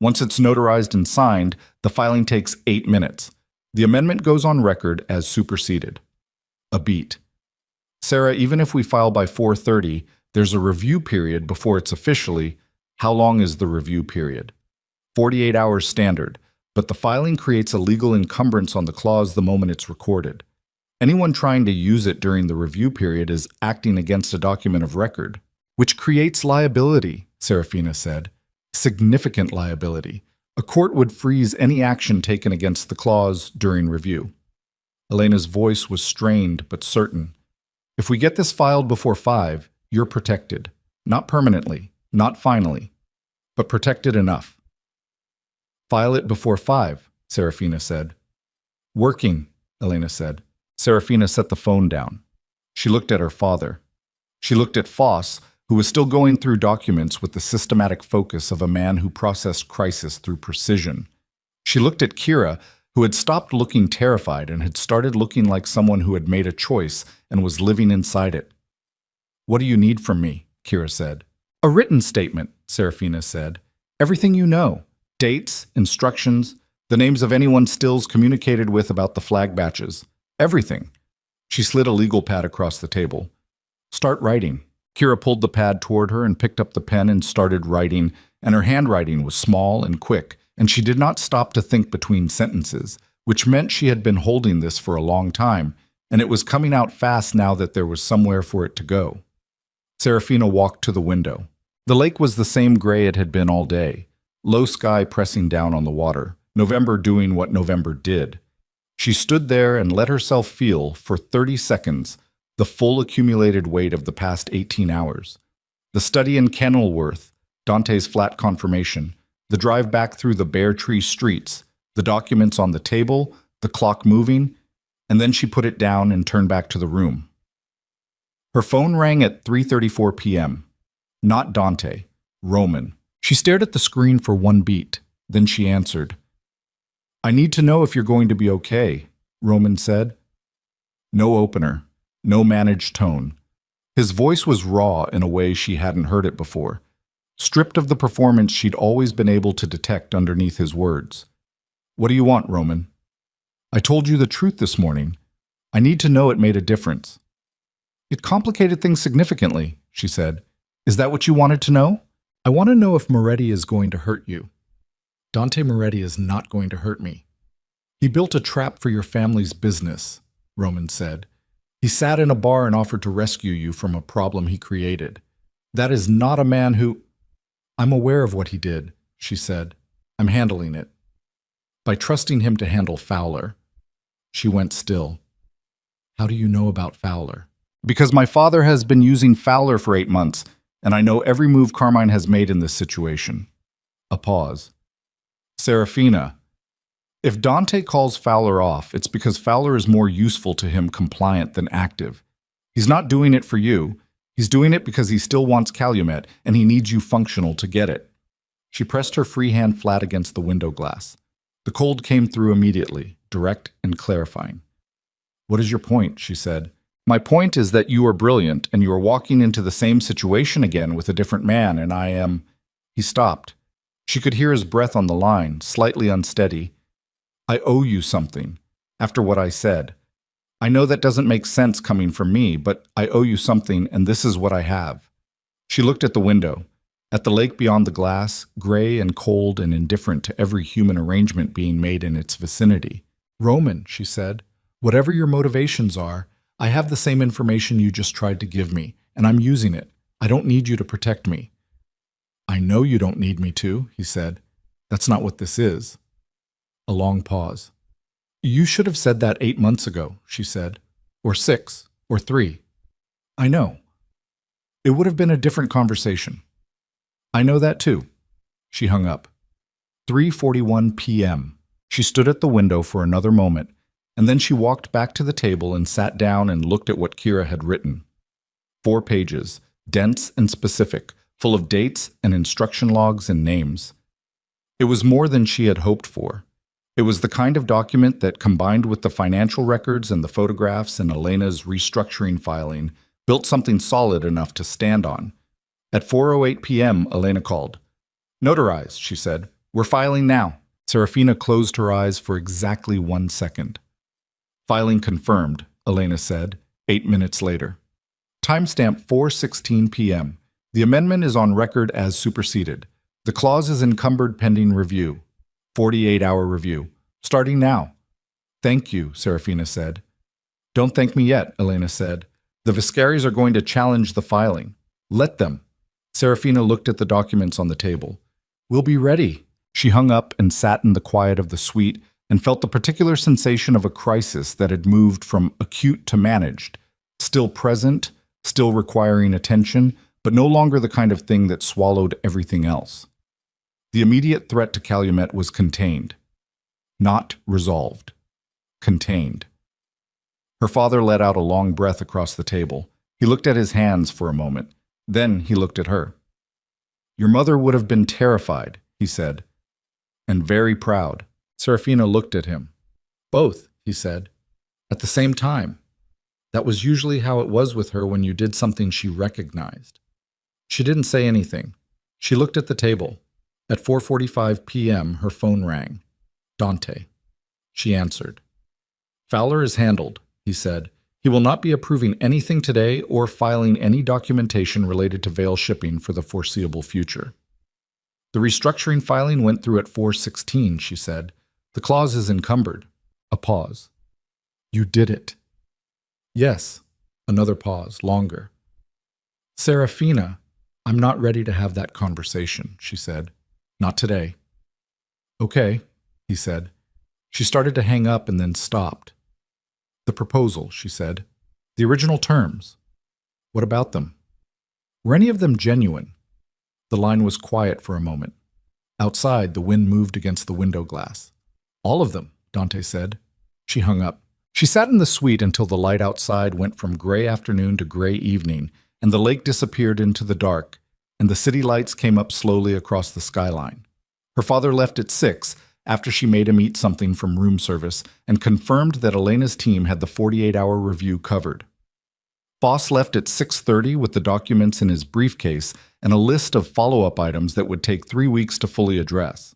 Speaker 1: Once it's notarized and signed, the filing takes 8 minutes. The amendment goes on record as superseded. A beat. Sarah, even if we file by 4:30, there's a review period before it's officially. How long is the review period? 48 hours standard, but the filing creates a legal encumbrance on the clause the moment it's recorded. Anyone trying to use it during the review period is acting against a document of record, which creates liability, Serafina said. Significant liability. A court would freeze any action taken against the clause during review. Elena's voice was strained but certain. If we get this filed before 5, you're protected. Not permanently, not finally, but protected enough. File it before 5, Serafina said. Working, Elena said. Serafina set the phone down. She looked at her father. She looked at Foss, who was still going through documents with the systematic focus of a man who processed crisis through precision. She looked at Kira, who had stopped looking terrified and had started looking like someone who had made a choice and was living inside it. What do you need from me? Kira said. A written statement, Serafina said. Everything you know. Dates, instructions, the names of anyone Stills communicated with about the flag batches. Everything. She slid a legal pad across the table. Start writing. Kira pulled the pad toward her and picked up the pen and started writing, and her handwriting was small and quick, and she did not stop to think between sentences, which meant she had been holding this for a long time, and it was coming out fast now that there was somewhere for it to go. Serafina walked to the window. The lake was the same gray it had been all day, low sky pressing down on the water, November doing what November did. She stood there and let herself feel, for 30 seconds, the full accumulated weight of the past 18 hours. The study in Kenilworth, Dante's flat confirmation, the drive back through the bare tree streets, the documents on the table, the clock moving, and then she put it down and turned back to the room. Her phone rang at 3:34 p.m. Not Dante, Roman. She stared at the screen for one beat, then she answered. I need to know if you're going to be okay, Roman said. No opener. No managed tone. His voice was raw in a way she hadn't heard it before, stripped of the performance she'd always been able to detect underneath his words. What do you want, Roman? I told you the truth this morning. I need to know it made a difference. It complicated things significantly, she said. Is that what you wanted to know? I want to know if Moretti is going to hurt you. Dante Moretti is not going to hurt me. He built a trap for your family's business, Roman said. He sat in a bar and offered to rescue you from a problem he created. That is not a man who... I'm aware of what he did, she said. I'm handling it. By trusting him to handle Fowler. She went still. How do you know about Fowler? Because my father has been using Fowler for 8 months, and I know every move Carmine has made in this situation. A pause. Serafina. If Dante calls Fowler off, it's because Fowler is more useful to him compliant than active. He's not doing it for you. He's doing it because he still wants Calumet, and he needs you functional to get it. She pressed her free hand flat against the window glass. The cold came through immediately, direct and clarifying. What is your point? She said. My point is that you are brilliant, and you are walking into the same situation again with a different man, and I am... He stopped. She could hear his breath on the line, slightly unsteady. I owe you something, after what I said. I know that doesn't make sense coming from me, but I owe you something, and this is what I have. She looked at the window. At the lake beyond the glass, gray and cold and indifferent to every human arrangement being made in its vicinity. Roman, she said, whatever your motivations are, I have the same information you just tried to give me, and I'm using it. I don't need you to protect me. I know you don't need me to, he said. That's not what this is. A long pause. You should have said that 8 months ago, she said, or 6, or 3. I know. It would have been a different conversation. I know that too. She hung up. 3:41 p.m. She stood at the window for another moment, and then she walked back to the table and sat down and looked at what Kira had written. 4 pages, dense and specific, full of dates and instruction logs and names. It was more than she had hoped for. It was the kind of document that, combined with the financial records and the photographs and Elena's restructuring filing, built something solid enough to stand on. At 4:08 p.m., Elena called. Notarize, she said. We're filing now. Serafina closed her eyes for exactly 1 second. Filing confirmed, Elena said, 8 minutes later. Timestamp 4:16 p.m. The amendment is on record as superseded. The clause is encumbered pending review. 48-hour review. Starting now. Thank you, Serafina said. Don't thank me yet, Elena said. The Viscaris are going to challenge the filing. Let them. Serafina looked at the documents on the table. We'll be ready. She hung up and sat in the quiet of the suite and felt the particular sensation of a crisis that had moved from acute to managed, still present, still requiring attention, but no longer the kind of thing that swallowed everything else. The immediate threat to Calumet was contained. Not resolved. Contained. Her father let out a long breath across the table. He looked at his hands for a moment. Then he looked at her. Your mother would have been terrified, he said, and very proud. Serafina looked at him. Both, he said, at the same time. That was usually how it was with her when you did something she recognized. She didn't say anything. She looked at the table. At 4:45 p.m., her phone rang. Dante. She answered. Fowler is handled, he said. He will not be approving anything today or filing any documentation related to Vale shipping for the foreseeable future. The restructuring filing went through at 4:16, she said. The clause is encumbered. A pause. You did it. Yes. Another pause, longer. Serafina, I'm not ready to have that conversation, she said. Not today. Okay, he said. She started to hang up and then stopped. The proposal, she said. The original terms. What about them? Were any of them genuine? The line was quiet for a moment. Outside, the wind moved against the window glass. All of them, Dante said. She hung up. She sat in the suite until the light outside went from gray afternoon to gray evening, and the lake disappeared into the dark, and the city lights came up slowly across the skyline. Her father left at 6 after she made him eat something from room service and confirmed that Elena's team had the 48-hour review covered. Boss left at 6:30 with the documents in his briefcase and a list of follow-up items that would take 3 weeks to fully address.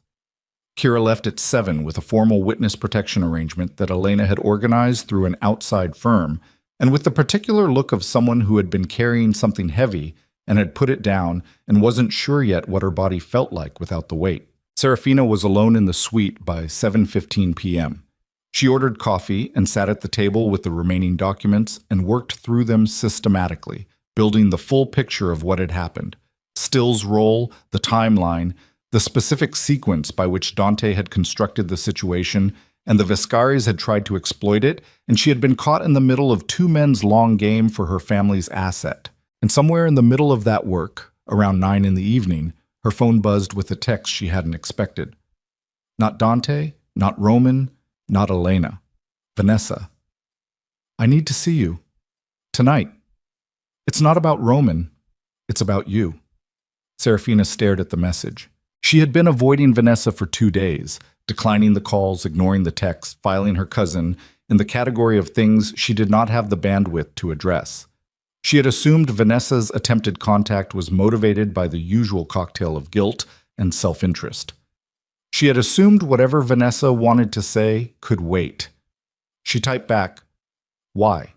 Speaker 1: Kira left at 7 with a formal witness protection arrangement that Elena had organized through an outside firm, and with the particular look of someone who had been carrying something heavy and had put it down and wasn't sure yet what her body felt like without the weight. Serafina was alone in the suite by 7:15 p.m. She ordered coffee and sat at the table with the remaining documents and worked through them systematically, building the full picture of what had happened. Still's role, the timeline, the specific sequence by which Dante had constructed the situation, and the Viscaris had tried to exploit it, and she had been caught in the middle of 2 men's long game for her family's asset. And somewhere in the middle of that work, around 9 in the evening, her phone buzzed with a text she hadn't expected. Not Dante, not Roman, not Elena. Vanessa. I need to see you. Tonight. It's not about Roman. It's about you. Serafina stared at the message. She had been avoiding Vanessa for 2 days, declining the calls, ignoring the texts, filing her cousin in the category of things she did not have the bandwidth to address. She had assumed Vanessa's attempted contact was motivated by the usual cocktail of guilt and self-interest. She had assumed whatever Vanessa wanted to say could wait. She typed back, "Why?"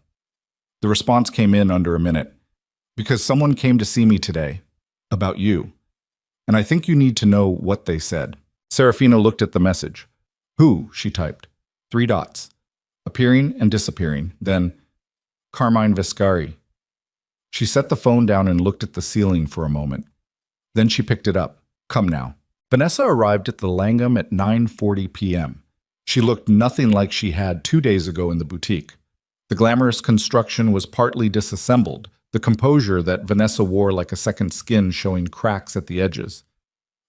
Speaker 1: The response came in under a minute. "Because someone came to see me today. About you. and I think you need to know what they said. Serafina looked at the message. Who? She typed. 3 dots. Appearing and disappearing. Then, Carmine Vescari. She set the phone down and looked at the ceiling for a moment. Then she picked it up. Come now. Vanessa arrived at the Langham at 9:40 p.m. She looked nothing like she had 2 days ago in the boutique. The glamorous construction was partly disassembled, the composure that Vanessa wore like a second skin showing cracks at the edges.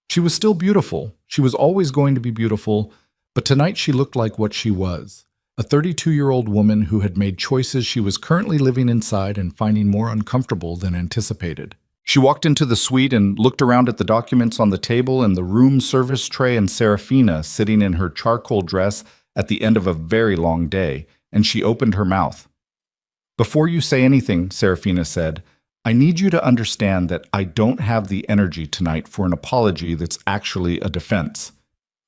Speaker 1: She was still beautiful. She was always going to be beautiful, but tonight she looked like what she was, a 32-year-old woman who had made choices she was currently living inside and finding more uncomfortable than anticipated. She walked into the suite and looked around at the documents on the table and the room service tray and Serafina sitting in her charcoal dress at the end of a very long day, and she opened her mouth. Before you say anything, Serafina said, I need you to understand that I don't have the energy tonight for an apology that's actually a defense.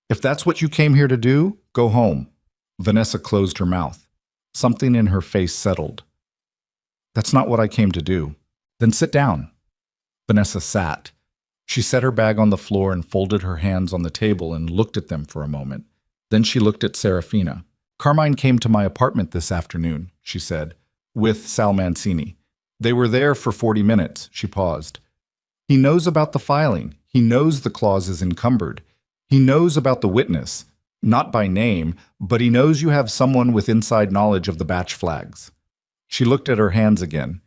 Speaker 1: If that's what you came here to do, go home. Vanessa closed her mouth. Something in her face settled. That's not what I came to do. Then sit down. Vanessa sat. She set her bag on the floor and folded her hands on the table and looked at them for a moment. Then she looked at Serafina. Carmine came to my apartment this afternoon, she said, with Sal Mancini. They were there for 40 minutes, she paused. He knows about the filing. He knows the clause is encumbered. He knows about the witness, not by name, but he knows you have someone with inside knowledge of the batch flags. She looked at her hands again.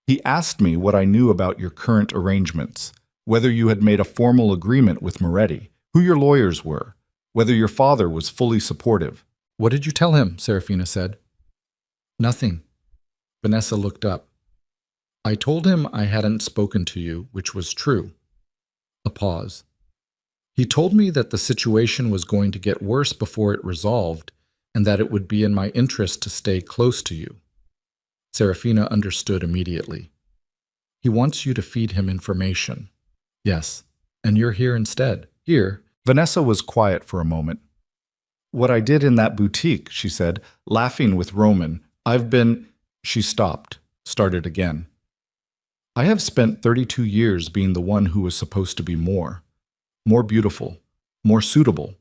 Speaker 1: He asked me what I knew about your current arrangements, whether you had made a formal agreement with Moretti, who your lawyers were, whether your father was fully supportive. What did you tell him? Serafina said. Nothing. Vanessa looked up. I told him I hadn't spoken to you, which was true. A pause. He told me that the situation was going to get worse before it resolved, and that it would be in my interest to stay close to you. Serafina understood immediately. He wants you to feed him information. Yes, and you're here instead. Here. Vanessa was quiet for a moment. What I did in that boutique, she said, laughing with Roman. She stopped, started again. I have spent 32 years being the one who was supposed to be more beautiful, more suitable,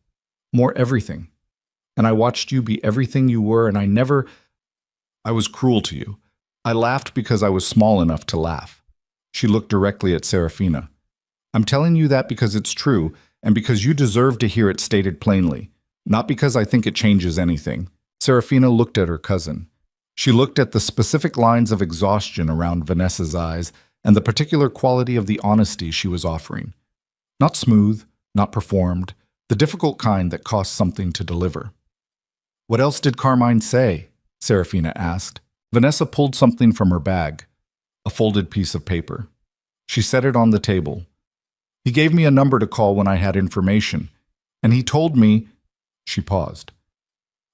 Speaker 1: more everything. And I watched you be everything you were, and I was cruel to you. I laughed because I was small enough to laugh. She looked directly at Serafina. I'm telling you that because it's true, and because you deserve to hear it stated plainly, not because I think it changes anything. Serafina looked at her cousin. She looked at the specific lines of exhaustion around Vanessa's eyes and the particular quality of the honesty she was offering. Not smooth, not performed, the difficult kind that costs something to deliver. What else did Carmine say? Serafina asked. Vanessa pulled something from her bag, a folded piece of paper. She set it on the table. He gave me a number to call when I had information, and he told me... She paused.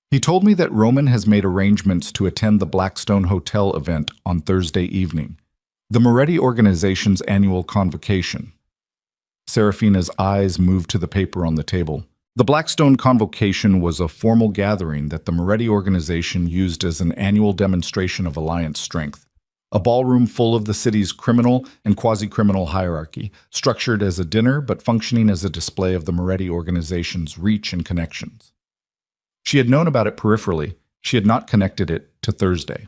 Speaker 1: He told me that Roman has made arrangements to attend the Blackstone Hotel event on Thursday evening, the Moretti organization's annual convocation. Serafina's eyes moved to the paper on the table. The Blackstone Convocation was a formal gathering that the Moretti organization used as an annual demonstration of alliance strength. A ballroom full of the city's criminal and quasi-criminal hierarchy, structured as a dinner but functioning as a display of the Moretti organization's reach and connections. She had known about it peripherally. She had not connected it to Thursday.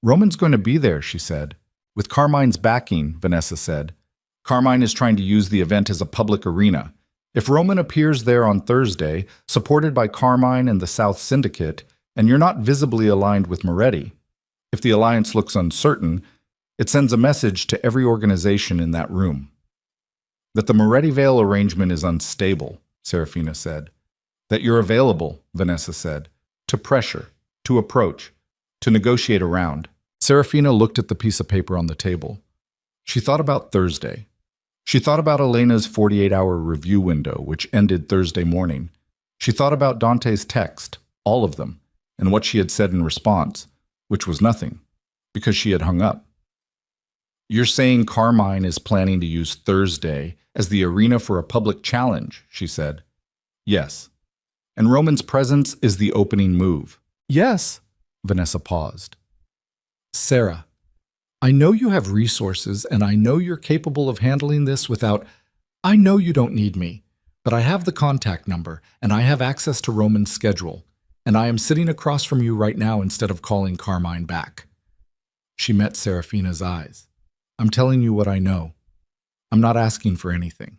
Speaker 1: Roman's going to be there, she said. With Carmine's backing, Vanessa said. Carmine is trying to use the event as a public arena. If Roman appears there on Thursday, supported by Carmine and the South Syndicate, and you're not visibly aligned with Moretti, if the alliance looks uncertain, it sends a message to every organization in that room. That the Moretti-Vale arrangement is unstable, Serafina said. That you're available, Vanessa said, to pressure, to approach, to negotiate around. Serafina looked at the piece of paper on the table. She thought about Thursday. She thought about Elena's 48-hour review window, which ended Thursday morning. She thought about Dante's text, all of them, and what she had said in response, which was nothing, because she had hung up. You're saying Carmine is planning to use Thursday as the arena for a public challenge, she said. Yes. And Roman's presence is the opening move. Yes. Vanessa paused. Sarah, I know you have resources, and I know you're capable of handling this without... I know you don't need me, but I have the contact number, and I have access to Roman's schedule, and I am sitting across from you right now instead of calling Carmine back. She met Serafina's eyes. I'm telling you what I know. I'm not asking for anything.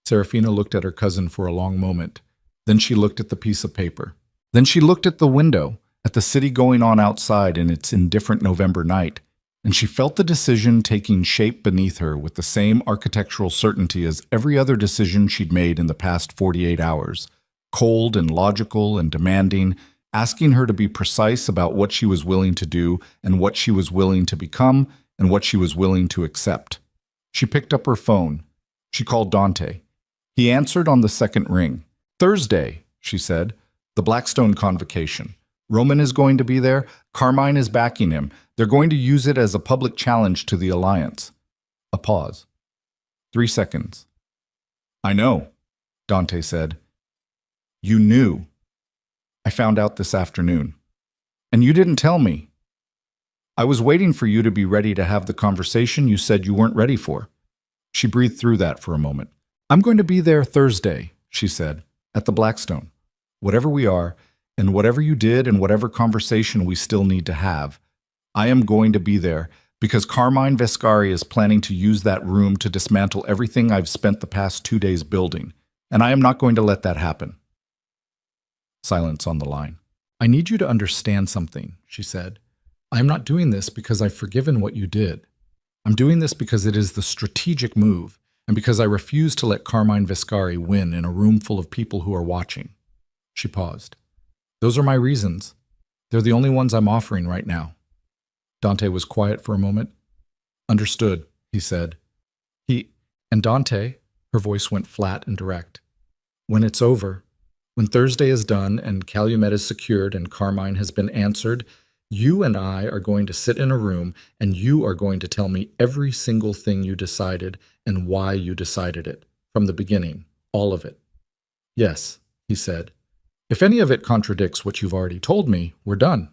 Speaker 1: Serafina looked at her cousin for a long moment. Then she looked at the piece of paper. Then she looked at the window, at the city going on outside in its indifferent November night, and she felt the decision taking shape beneath her with the same architectural certainty as every other decision she'd made in the past 48 hours, cold and logical and demanding, asking her to be precise about what she was willing to do and what she was willing to become and what she was willing to accept. She picked up her phone. She called Dante. He answered on the second ring. Thursday, she said, the Blackstone convocation. Roman is going to be there. Carmine is backing him. They're going to use it as a public challenge to the alliance. A pause. 3 seconds. I know, Dante said. You knew. I found out this afternoon. And you didn't tell me. I was waiting for you to be ready to have the conversation you said you weren't ready for. She breathed through that for a moment. I'm going to be there Thursday, she said, at the Blackstone. Whatever we are, and whatever you did and whatever conversation we still need to have, I am going to be there because Carmine Vescari is planning to use that room to dismantle everything I've spent the past 2 days building, and I am not going to let that happen. Silence on the line. I need you to understand something, she said. I am not doing this because I've forgiven what you did. I'm doing this because it is the strategic move, and because I refuse to let Carmine Vescari win in a room full of people who are watching. She paused. Those are my reasons. They're the only ones I'm offering right now. Dante was quiet for a moment. Understood, he said. And Dante, her voice went flat and direct. When it's over, when Thursday is done and Calumet is secured and Carmine has been answered, you and I are going to sit in a room and you are going to tell me every single thing you decided and why you decided it, from the beginning, all of it. Yes, he said. If any of it contradicts what you've already told me, we're done.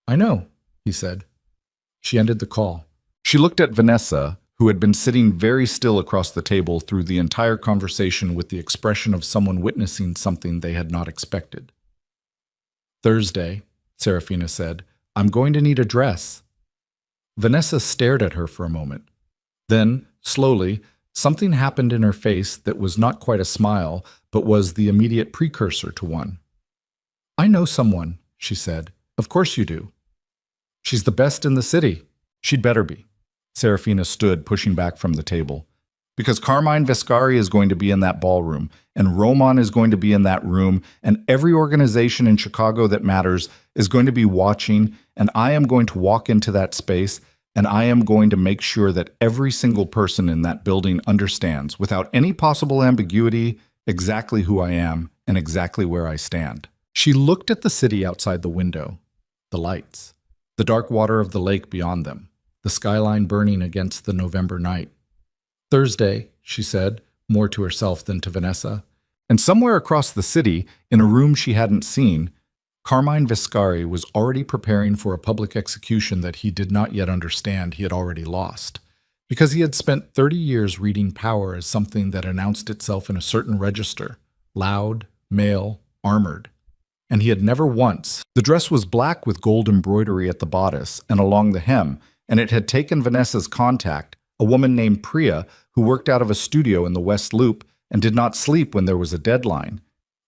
Speaker 1: I know, he said. She ended the call. She looked at Vanessa, who had been sitting very still across the table through the entire conversation with the expression of someone witnessing something they had not expected. Thursday, Serafina said, I'm going to need a dress. Vanessa stared at her for a moment. Then, slowly, something happened in her face that was not quite a smile, but was the immediate precursor to one. I know someone, she said. Of course you do. She's the best in the city. She'd better be. Serafina stood, pushing back from the table. Because Carmine Vescari is going to be in that ballroom, and Roman is going to be in that room, and every organization in Chicago that matters is going to be watching, and I am going to walk into that space, and I am going to make sure that every single person in that building understands, without any possible ambiguity, exactly who I am and exactly where I stand. She looked at the city outside the window, the lights, the dark water of the lake beyond them, the skyline burning against the November night. Thursday, she said, more to herself than to Vanessa. And somewhere across the city, in a room she hadn't seen, Carmine Vescari was already preparing for a public execution that he did not yet understand he had already lost, because he had spent 30 years reading power as something that announced itself in a certain register, loud, male, armored. And he had never once. The dress was black with gold embroidery at the bodice and along the hem, and it had taken Vanessa's contact, a woman named Priya, who worked out of a studio in the West Loop and did not sleep when there was a deadline.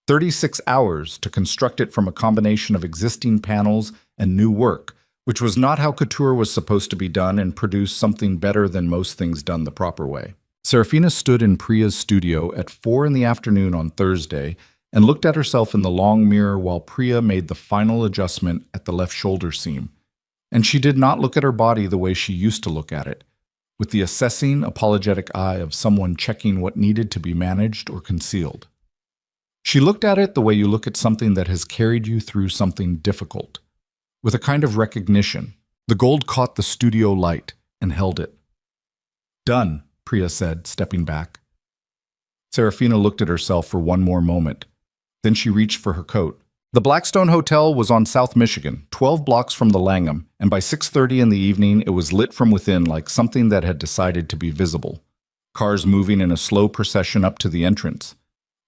Speaker 1: 36 hours to construct it from a combination of existing panels and new work, which was not how couture was supposed to be done and produce something better than most things done the proper way. Serafina stood in Priya's studio at 4 in the afternoon on Thursday and looked at herself in the long mirror while Priya made the final adjustment at the left shoulder seam. And she did not look at her body the way she used to look at it, with the assessing, apologetic eye of someone checking what needed to be managed or concealed. She looked at it the way you look at something that has carried you through something difficult, with a kind of recognition. The gold caught the studio light and held it. Done, Priya said, stepping back. Serafina looked at herself for one more moment. Then she reached for her coat. The Blackstone Hotel was on South Michigan, 12 blocks from the Langham, and by 6:30 in the evening it was lit from within like something that had decided to be visible. Cars moving in a slow procession up to the entrance.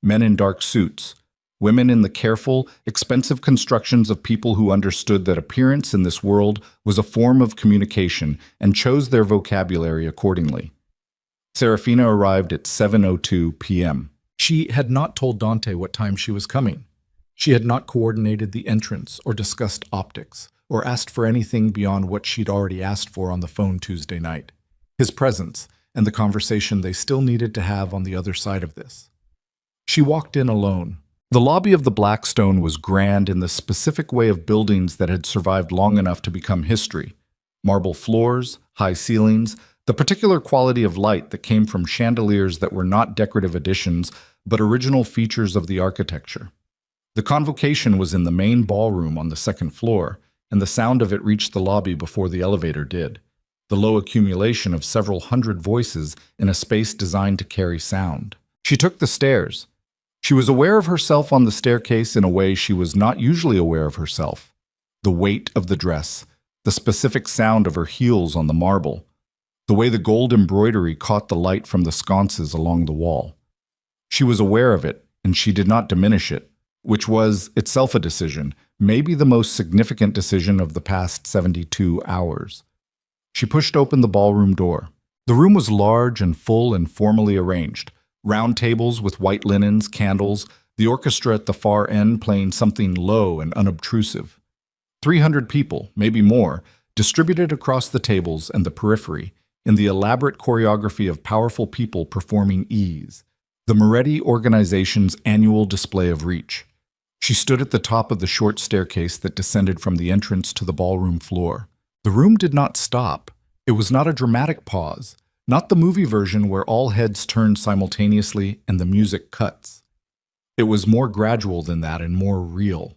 Speaker 1: Men in dark suits. Women in the careful, expensive constructions of people who understood that appearance in this world was a form of communication and chose their vocabulary accordingly. Serafina arrived at 7:02 p.m. She had not told Dante what time she was coming. She had not coordinated the entrance or discussed optics or asked for anything beyond what she'd already asked for on the phone Tuesday night. His presence and the conversation they still needed to have on the other side of this. She walked in alone. The lobby of the Blackstone was grand in the specific way of buildings that had survived long enough to become history. Marble floors, high ceilings, the particular quality of light that came from chandeliers that were not decorative additions but original features of the architecture. The convocation was in the main ballroom on the second floor, and the sound of it reached the lobby before the elevator did. The low accumulation of several hundred voices in a space designed to carry sound. She took the stairs. She was aware of herself on the staircase in a way she was not usually aware of herself. The weight of the dress, the specific sound of her heels on the marble, the way the gold embroidery caught the light from the sconces along the wall. She was aware of it, and she did not diminish it, which was itself a decision, maybe the most significant decision of the past 72 hours. She pushed open the ballroom door. The room was large and full and formally arranged. Round tables with white linens, candles, the orchestra at the far end playing something low and unobtrusive. 300 people, maybe more, distributed across the tables and the periphery, in the elaborate choreography of powerful people performing ease, the Moretti organization's annual display of reach. She stood at the top of the short staircase that descended from the entrance to the ballroom floor. The room did not stop. It was not a dramatic pause, not the movie version where all heads turn simultaneously and the music cuts. It was more gradual than that and more real.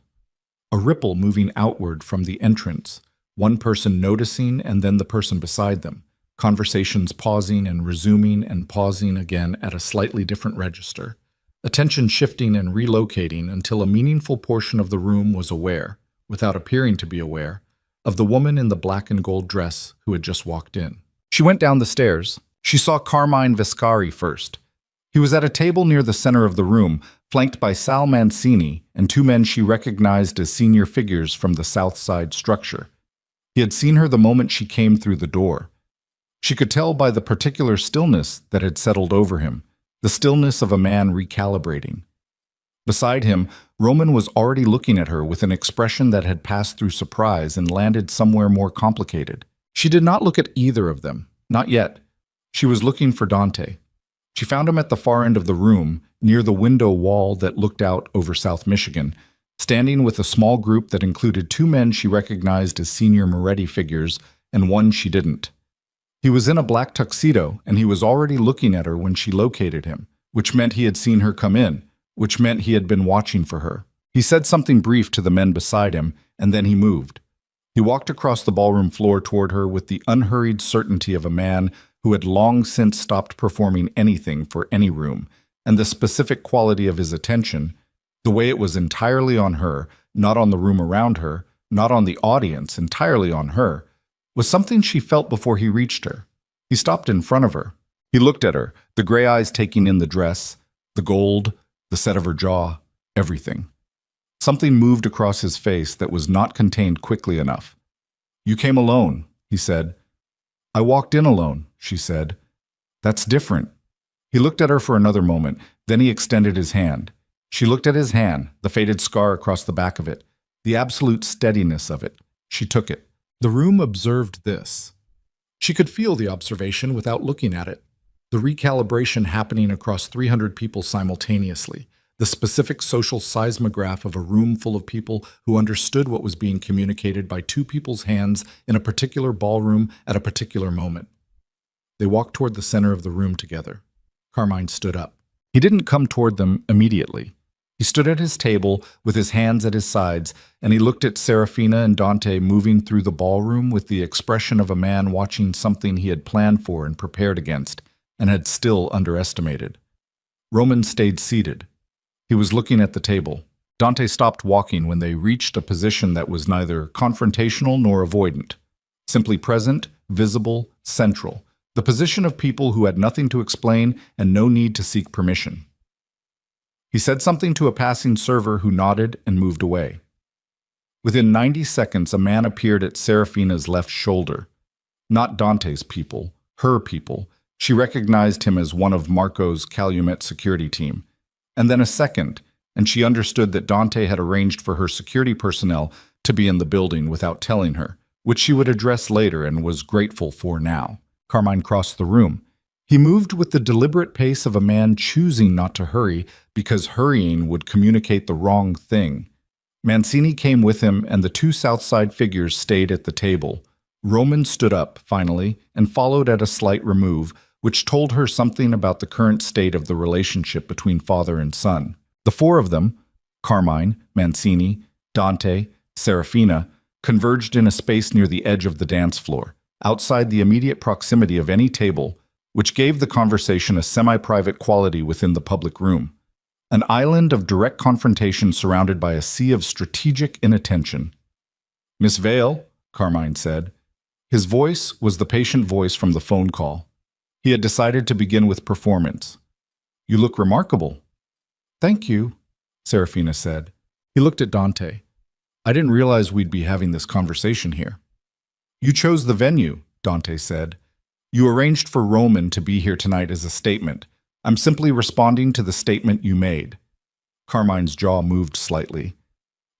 Speaker 1: A ripple moving outward from the entrance, one person noticing and then the person beside them, conversations pausing and resuming and pausing again at a slightly different register, attention shifting and relocating until a meaningful portion of the room was aware, without appearing to be aware, of the woman in the black and gold dress who had just walked in. She went down the stairs. She saw Carmine Viscari first. He was at a table near the center of the room, flanked by Sal Mancini and two men she recognized as senior figures from the South Side structure. He had seen her the moment she came through the door. She could tell by the particular stillness that had settled over him, the stillness of a man recalibrating. Beside him, Roman was already looking at her with an expression that had passed through surprise and landed somewhere more complicated. She did not look at either of them, not yet. She was looking for Dante. She found him at the far end of the room, near the window wall that looked out over South Michigan, standing with a small group that included two men she recognized as senior Moretti figures and one she didn't. He was in a black tuxedo, and he was already looking at her when she located him, which meant he had seen her come in, which meant he had been watching for her. He said something brief to the men beside him, and then he moved. He walked across the ballroom floor toward her with the unhurried certainty of a man who had long since stopped performing anything for any room, and the specific quality of his attention, the way it was entirely on her, not on the room around her, not on the audience, entirely on her, was something she felt before he reached her. He stopped in front of her. He looked at her, the gray eyes taking in the dress, the gold, the set of her jaw, everything. Something moved across his face that was not contained quickly enough. "You came alone," he said. "I walked in alone," she said. "That's different." He looked at her for another moment, then he extended his hand. She looked at his hand, the faded scar across the back of it, the absolute steadiness of it. She took it. The room observed this. She could feel the observation without looking at it. The recalibration happening across 300 people simultaneously. The specific social seismograph of a room full of people who understood what was being communicated by two people's hands in a particular ballroom at a particular moment. They walked toward the center of the room together. Carmine stood up. He didn't come toward them immediately. He stood at his table with his hands at his sides, and he looked at Serafina and Dante moving through the ballroom with the expression of a man watching something he had planned for and prepared against, and had still underestimated. Roman stayed seated. He was looking at the table. Dante stopped walking when they reached a position that was neither confrontational nor avoidant, simply present, visible, central, The position of people who had nothing to explain and no need to seek permission. He said something to a passing server who nodded and moved away. Within 90 seconds, a man appeared at Serafina's left shoulder. Not Dante's people, her people. She recognized him as one of Marco's Calumet security team. And then a second, and she understood that Dante had arranged for her security personnel to be in the building without telling her, which she would address later and was grateful for now. Carmine crossed the room. He moved with the deliberate pace of a man choosing not to hurry because hurrying would communicate the wrong thing. Mancini came with him, and the two Southside figures stayed at the table. Roman stood up, finally, and followed at a slight remove, which told her something about the current state of the relationship between father and son. The four of them, Carmine, Mancini, Dante, Serafina, converged in a space near the edge of the dance floor, outside the immediate proximity of any table, which gave the conversation a semi-private quality within the public room. An island of direct confrontation surrounded by a sea of strategic inattention. "Miss Vale," Carmine said. His voice was the patient voice from the phone call. He had decided to begin with performance. "You look remarkable." "Thank you," Serafina said. He looked at Dante. "I didn't realize we'd be having this conversation here." "You chose the venue," Dante said. "You arranged for Roman to be here tonight as a statement. I'm simply responding to the statement you made." Carmine's jaw moved slightly.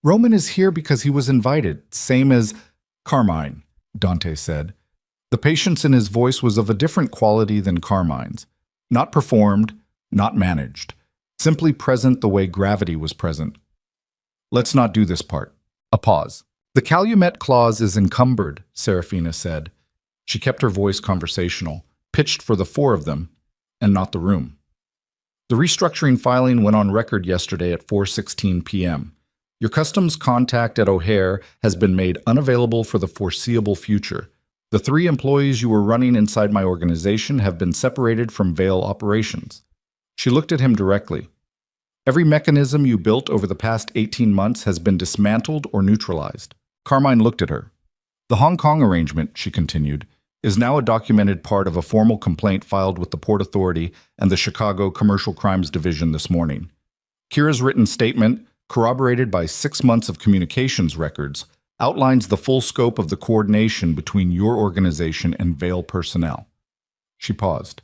Speaker 1: "Roman is here because he was invited, same as Carmine," Dante said. The patience in his voice was of a different quality than Carmine's. Not performed, not managed. Simply present the way gravity was present. "Let's not do this part." A pause. "The Calumet clause is encumbered," Serafina said. She kept her voice conversational, pitched for the four of them, and not the room. "The restructuring filing went on record yesterday at 4:16 p.m. Your customs contact at O'Hare has been made unavailable for the foreseeable future. The 3 employees you were running inside my organization have been separated from Vale operations." She looked at him directly. "Every mechanism you built over the past 18 months has been dismantled or neutralized." Carmine looked at her. "The Hong Kong arrangement," she continued, "is now a documented part of a formal complaint filed with the Port Authority and the Chicago Commercial Crimes Division this morning. Kira's written statement, corroborated by 6 months of communications records, outlines the full scope of the coordination between your organization and Vale personnel." She paused.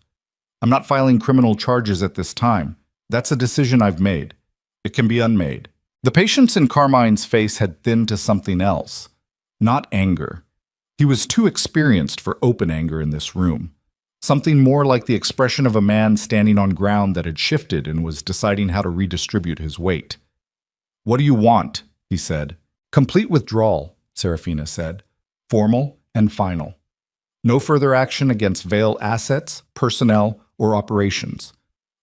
Speaker 1: "I'm not filing criminal charges at this time. That's a decision I've made. It can be unmade." The patience in Carmine's face had thinned to something else. Not anger. He was too experienced for open anger in this room. Something more like the expression of a man standing on ground that had shifted and was deciding how to redistribute his weight. "What do you want?" he said. "Complete withdrawal," Serafina said. "Formal and final. No further action against Vale assets, personnel, or operations.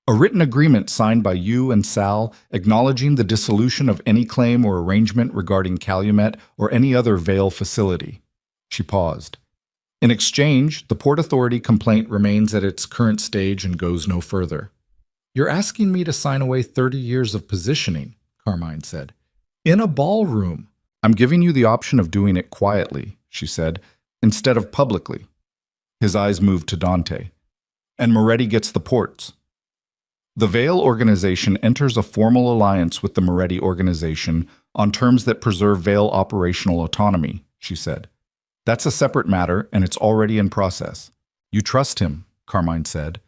Speaker 1: A written agreement signed by you and Sal acknowledging the dissolution of any claim or arrangement regarding Calumet or any other Vale facility." She paused. "In exchange, the Port Authority complaint remains at its current stage and goes no further." "You're asking me to sign away 30 years of positioning," Carmine said. "In a ballroom." "I'm giving you the option of doing it quietly," she said, "instead of publicly." His eyes moved to Dante. "And Moretti gets the ports." "The Vale organization enters a formal alliance with the Moretti organization on terms that preserve Vale operational autonomy," she said. "That's a separate matter, and it's already in process." "You trust him," Carmine said.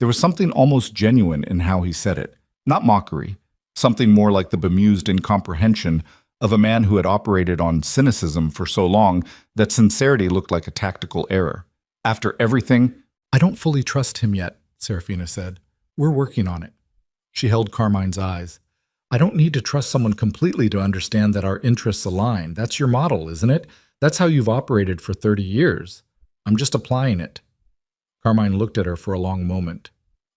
Speaker 1: There was something almost genuine in how he said it, not mockery, something more like the bemused incomprehension of a man who had operated on cynicism for so long that sincerity looked like a tactical error. After everything, "I don't fully trust him yet," Serafina said. "We're working on it." She held Carmine's eyes. "I don't need to trust someone completely to understand that our interests align. That's your model, isn't it? That's how you've operated for 30 years. I'm just applying it." Carmine looked at her for a long moment.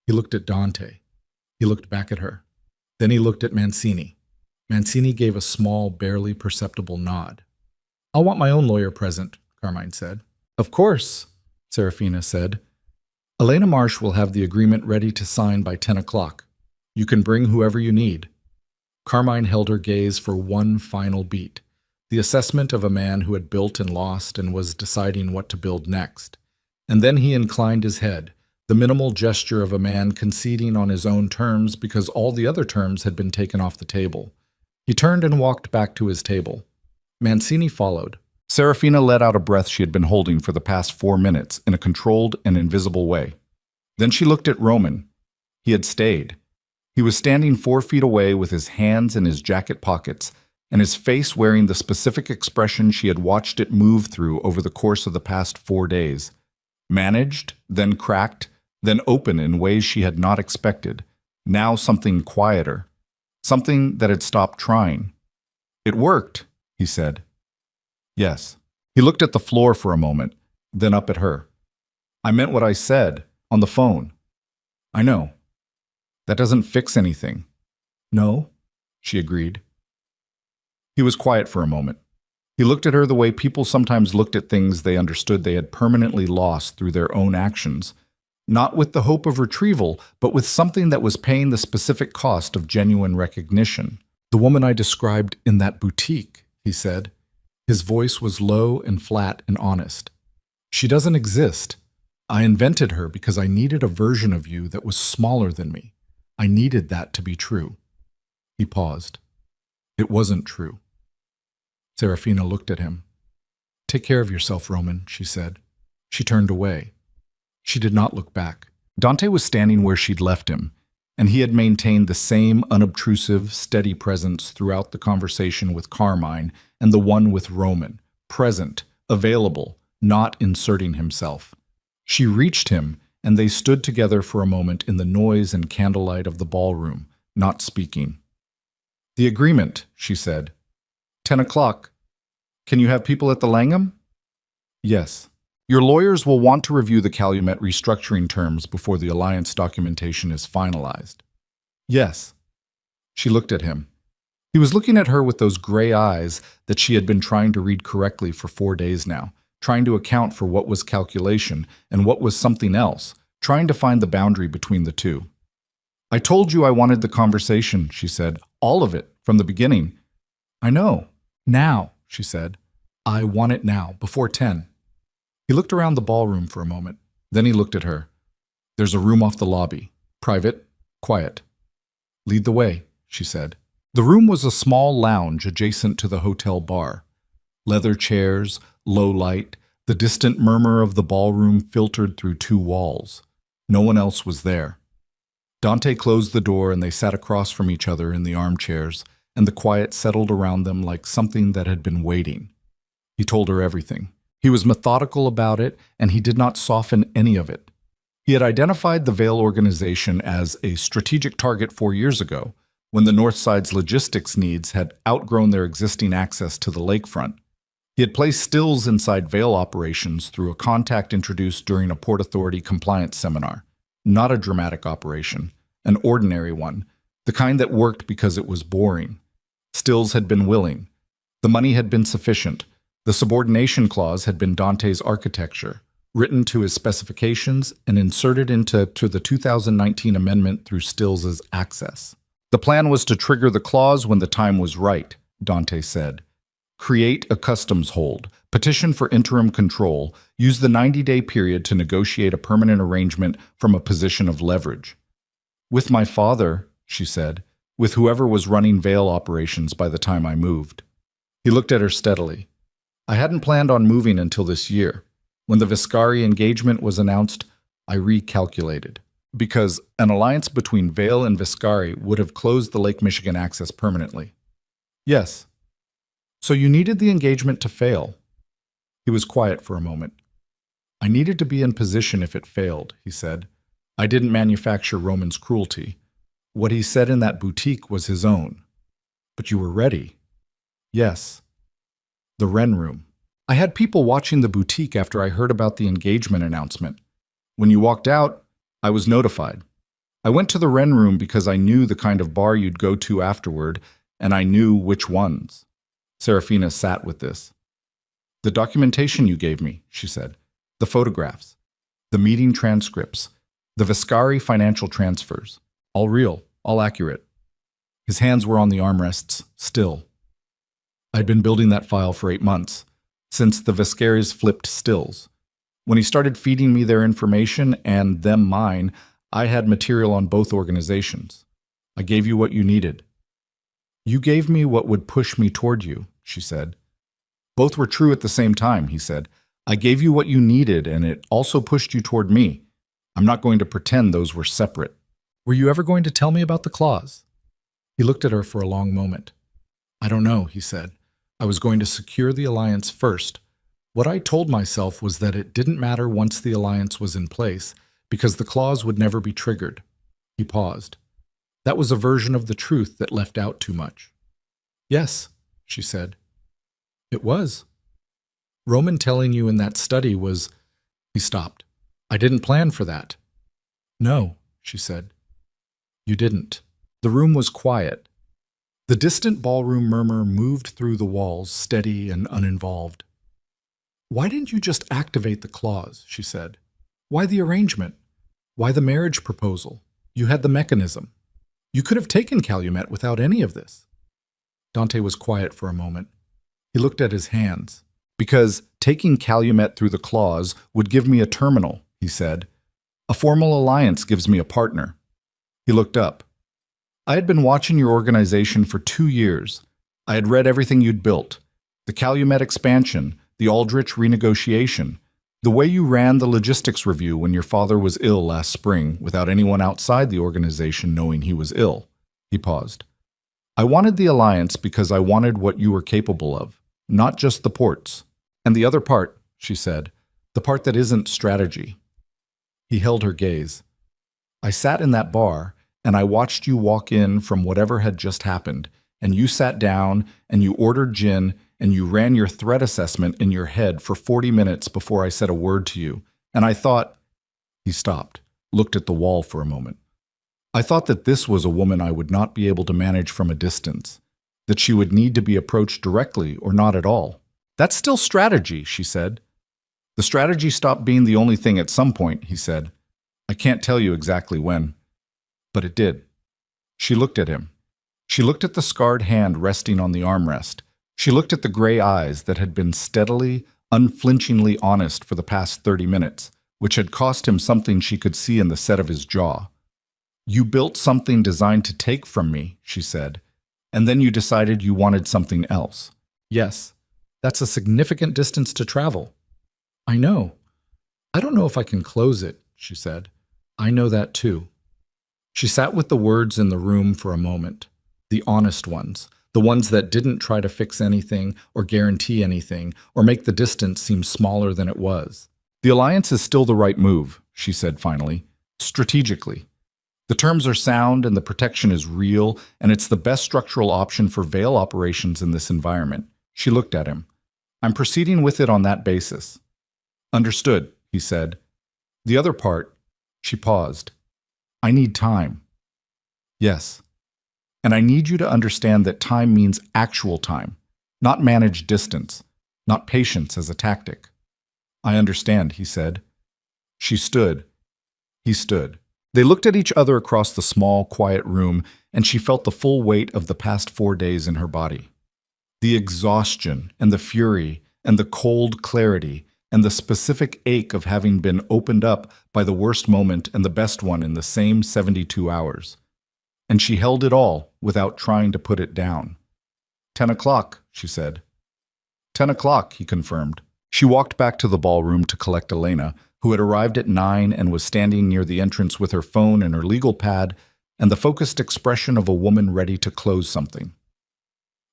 Speaker 1: He looked at Dante. He looked back at her. Then he looked at Mancini. Mancini gave a small, barely perceptible nod. "I'll want my own lawyer present," Carmine said. "Of course," Serafina said. "Elena Marsh will have the agreement ready to sign by 10 o'clock. You can bring whoever you need." Carmine held her gaze for one final beat. The assessment of a man who had built and lost and was deciding what to build next. And then he inclined his head, the minimal gesture of a man conceding on his own terms because all the other terms had been taken off the table. He turned and walked back to his table. Mancini followed. Serafina let out a breath she had been holding for the past 4 minutes in a controlled and invisible way. Then she looked at Roman. He had stayed. He was standing 4 feet away with his hands in his jacket pockets and his face wearing the specific expression she had watched it move through over the course of the past 4 days. Managed, then cracked, then open in ways she had not expected. Now something quieter. Something that had stopped trying. "It worked," he said. "Yes." He looked at the floor for a moment, then up at her. "I meant what I said, on the phone." "I know. That doesn't fix anything." "No," she agreed. He was quiet for a moment. He looked at her the way people sometimes looked at things they understood they had permanently lost through their own actions, not with the hope of retrieval, but with something that was paying the specific cost of genuine recognition. "The woman I described in that boutique," he said. His voice was low and flat and honest. "She doesn't exist. I invented her because I needed a version of you that was smaller than me. I needed that to be true." He paused. "It wasn't true." Serafina looked at him. "Take care of yourself, Roman," she said. She turned away. She did not look back. Dante was standing where she'd left him, and he had maintained the same unobtrusive, steady presence throughout the conversation with Carmine and the one with Roman, present, available, not inserting himself. She reached him, and they stood together for a moment in the noise and candlelight of the ballroom, not speaking. "The agreement," she said. 10 o'clock. Can you have people at the Langham?" "Yes." "Your lawyers will want to review the Calumet restructuring terms before the alliance documentation is finalized." "Yes." She looked at him. He was looking at her with those gray eyes that she had been trying to read correctly for 4 days now, trying to account for what was calculation and what was something else, trying to find the boundary between the two. "I told you I wanted the conversation," she said. "All of it, from the beginning." "I know. Now," she said. "I want it now, before 10. He looked around the ballroom for a moment. Then he looked at her. "There's a room off the lobby. Private. Quiet." "Lead the way," she said. The room was a small lounge adjacent to the hotel bar. Leather chairs, low light, the distant murmur of the ballroom filtered through 2 walls. No one else was there. Dante closed the door and they sat across from each other in the armchairs, and the quiet settled around them like something that had been waiting. He told her everything. He was methodical about it, and he did not soften any of it. He had identified the Vale organization as a strategic target 4 years ago, when the North Side's logistics needs had outgrown their existing access to the lakefront. He had placed stills inside Vale operations through a contact introduced during a Port Authority compliance seminar. Not a dramatic operation, an ordinary one, the kind that worked because it was boring. Stills had been willing. The money had been sufficient. The subordination clause had been Dante's architecture, written to his specifications and inserted into the 2019 amendment through Stills' access. The plan was to trigger the clause when the time was right, Dante said. Create a customs hold, petition for interim control, use the 90-day period to negotiate a permanent arrangement from a position of leverage. "With my father," she said, "with whoever was running Vale operations by the time I moved." He looked at her steadily. "I hadn't planned on moving until this year. When the Viscari engagement was announced, I recalculated. Because an alliance between Vale and Viscari would have closed the Lake Michigan access permanently." "Yes." "So you needed the engagement to fail." He was quiet for a moment. "I needed to be in position if it failed," he said. "I didn't manufacture Roman's cruelty. What he said in that boutique was his own. But you were ready." "Yes." "The Wren Room. I had people watching the boutique after I heard about the engagement announcement. When you walked out, I was notified. I went to the Wren Room because I knew the kind of bar you'd go to afterward, and I knew which ones." Serafina sat with this. "The documentation you gave me," she said. "The photographs. The meeting transcripts. The Viscari financial transfers. All real, all accurate." His hands were on the armrests, still. "I'd been building that file for 8 months, since the Viscaris flipped Stills. When he started feeding me their information and them mine, I had material on both organizations. I gave you what you needed. You gave me what would push me toward you, she said. Both were true at the same time, he said. I gave you what you needed, and it also pushed you toward me. I'm not going to pretend those were separate. Were you ever going to tell me about the clause? He looked at her for a long moment. I don't know, he said. I was going to secure the alliance first. What I told myself was that it didn't matter once the alliance was in place, because the clause would never be triggered. He paused. That was a version of the truth that left out too much. Yes, she said. It was. Roman telling you in that study was... He stopped. I didn't plan for that. No, she said. You didn't. The room was quiet. The distant ballroom murmur moved through the walls, steady and uninvolved. Why didn't you just activate the clause, she said. Why the arrangement? Why the marriage proposal? You had the mechanism. You could have taken Calumet without any of this. Dante was quiet for a moment. He looked at his hands. Because taking Calumet through the clause would give me a terminal, he said. A formal alliance gives me a partner. He looked up. I had been watching your organization for 2 years. I had read everything you'd built. The Calumet expansion, the Aldrich renegotiation, the way you ran the logistics review when your father was ill last spring without anyone outside the organization knowing he was ill. He paused. I wanted the alliance because I wanted what you were capable of, not just the ports. And the other part, she said, the part that isn't strategy. He held her gaze. I sat in that bar, and I watched you walk in from whatever had just happened, and you sat down, and you ordered gin, and you ran your threat assessment in your head for 40 minutes before I said a word to you. And I thought... He stopped, looked at the wall for a moment. I thought that this was a woman I would not be able to manage from a distance, that she would need to be approached directly or not at all. That's still strategy, she said. The strategy stopped being the only thing at some point, he said. I can't tell you exactly when. But it did. She looked at him. She looked at the scarred hand resting on the armrest. She looked at the gray eyes that had been steadily, unflinchingly honest for the past 30 minutes, which had cost him something she could see in the set of his jaw. You built something designed to take from me, she said, and then you decided you wanted something else. Yes, that's a significant distance to travel. I know. I don't know if I can close it, she said. I know that too. She sat with the words in the room for a moment, the honest ones, the ones that didn't try to fix anything or guarantee anything or make the distance seem smaller than it was. The alliance is still the right move, she said finally, strategically. The terms are sound and the protection is real, and it's the best structural option for Veil operations in this environment. She looked at him. I'm proceeding with it on that basis. Understood, he said. The other part, she paused. I need time. Yes. And I need you to understand that time means actual time, not managed distance, not patience as a tactic. I understand, he said. She stood. He stood. They looked at each other across the small, quiet room, and she felt the full weight of the past 4 days in her body. The exhaustion and the fury and the cold clarity and the specific ache of having been opened up by the worst moment and the best one in the same 72 hours. And she held it all without trying to put it down. 10 o'clock, she said. 10 o'clock, he confirmed. She walked back to the ballroom to collect Elena, who had arrived at 9 and was standing near the entrance with her phone and her legal pad and the focused expression of a woman ready to close something.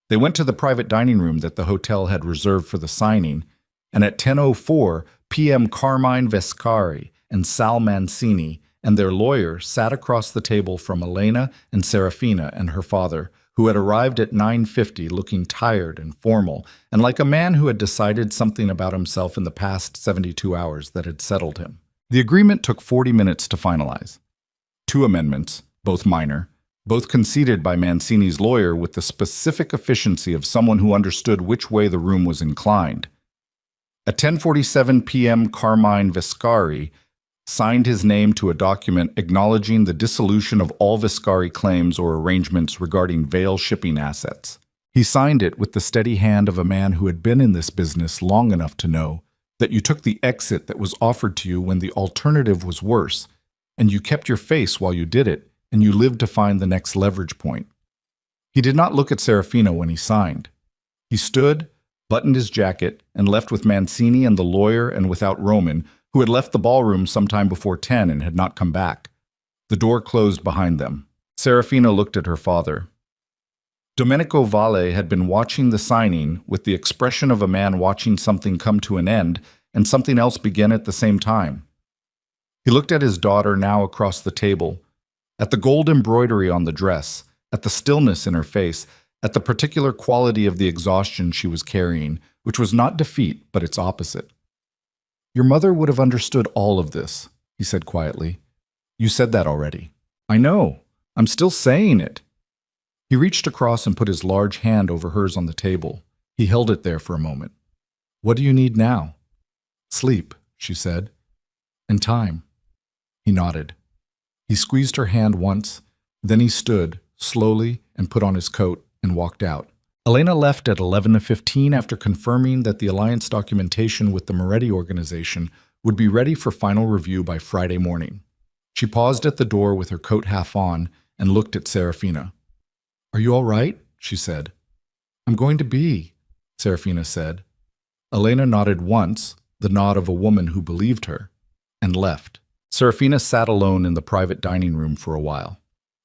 Speaker 1: They went to the private dining room that the hotel had reserved for the signing, and at 10:04 p.m. Carmine Vescari and Sal Mancini and their lawyer sat across the table from Elena and Serafina and her father, who had arrived at 9:50 looking tired and formal and like a man who had decided something about himself in the past 72 hours that had settled him. The agreement took 40 minutes to finalize. 2 amendments, both minor, both conceded by Mancini's lawyer with the specific efficiency of someone who understood which way the room was inclined. At 10:47 p.m., Carmine Vescari signed his name to a document acknowledging the dissolution of all Vescari claims or arrangements regarding Veil shipping assets. He signed it with the steady hand of a man who had been in this business long enough to know that you took the exit that was offered to you when the alternative was worse, and you kept your face while you did it, and you lived to find the next leverage point. He did not look at Serafina when he signed. He stood, buttoned his jacket, and left with Mancini and the lawyer and without Roman, who had left the ballroom sometime before 10 and had not come back. The door closed behind them. Serafina looked at her father. Domenico Valle had been watching the signing with the expression of a man watching something come to an end and something else begin at the same time. He looked at his daughter now across the table, at the gold embroidery on the dress, at the stillness in her face, at the particular quality of the exhaustion she was carrying, which was not defeat, but its opposite. "Your mother would have understood all of this," he said quietly. "You said that already." "I know. I'm still saying it." He reached across and put his large hand over hers on the table. He held it there for a moment. "What do you need now?" "Sleep," she said. "And time." He nodded. He squeezed her hand once, then he stood, slowly, and put on his coat and walked out. Elena left at 11:15 after confirming that the alliance documentation with the Moretti organization would be ready for final review by Friday morning. She paused at the door with her coat half on and looked at Serafina. "Are you all right?" she said. "I'm going to be," Serafina said. Elena nodded once, the nod of a woman who believed her, and left. Serafina sat alone in the private dining room for a while.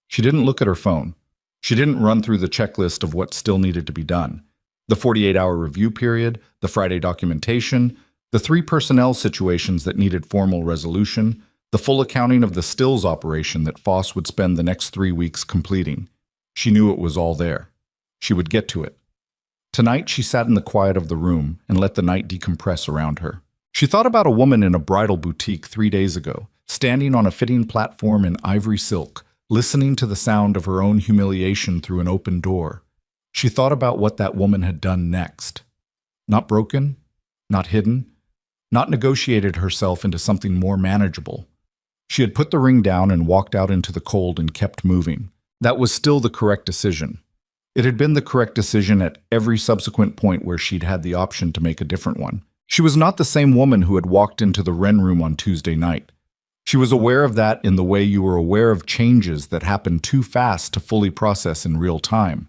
Speaker 1: She didn't look at her phone. She didn't run through the checklist of what still needed to be done. The 48-hour review period, the Friday documentation, the 3 personnel situations that needed formal resolution, the full accounting of the stills operation that Foss would spend the next 3 weeks completing. She knew it was all there. She would get to it. Tonight she sat in the quiet of the room and let the night decompress around her. She thought about a woman in a bridal boutique 3 days ago, standing on a fitting platform in ivory silk, listening to the sound of her own humiliation through an open door. She thought about what that woman had done next. Not broken, not hidden, not negotiated herself into something more manageable. She had put the ring down and walked out into the cold and kept moving. That was still the correct decision. It had been the correct decision at every subsequent point where she'd had the option to make a different one. She was not the same woman who had walked into the Wren room on Tuesday night. She was aware of that in the way you were aware of changes that happened too fast to fully process in real time.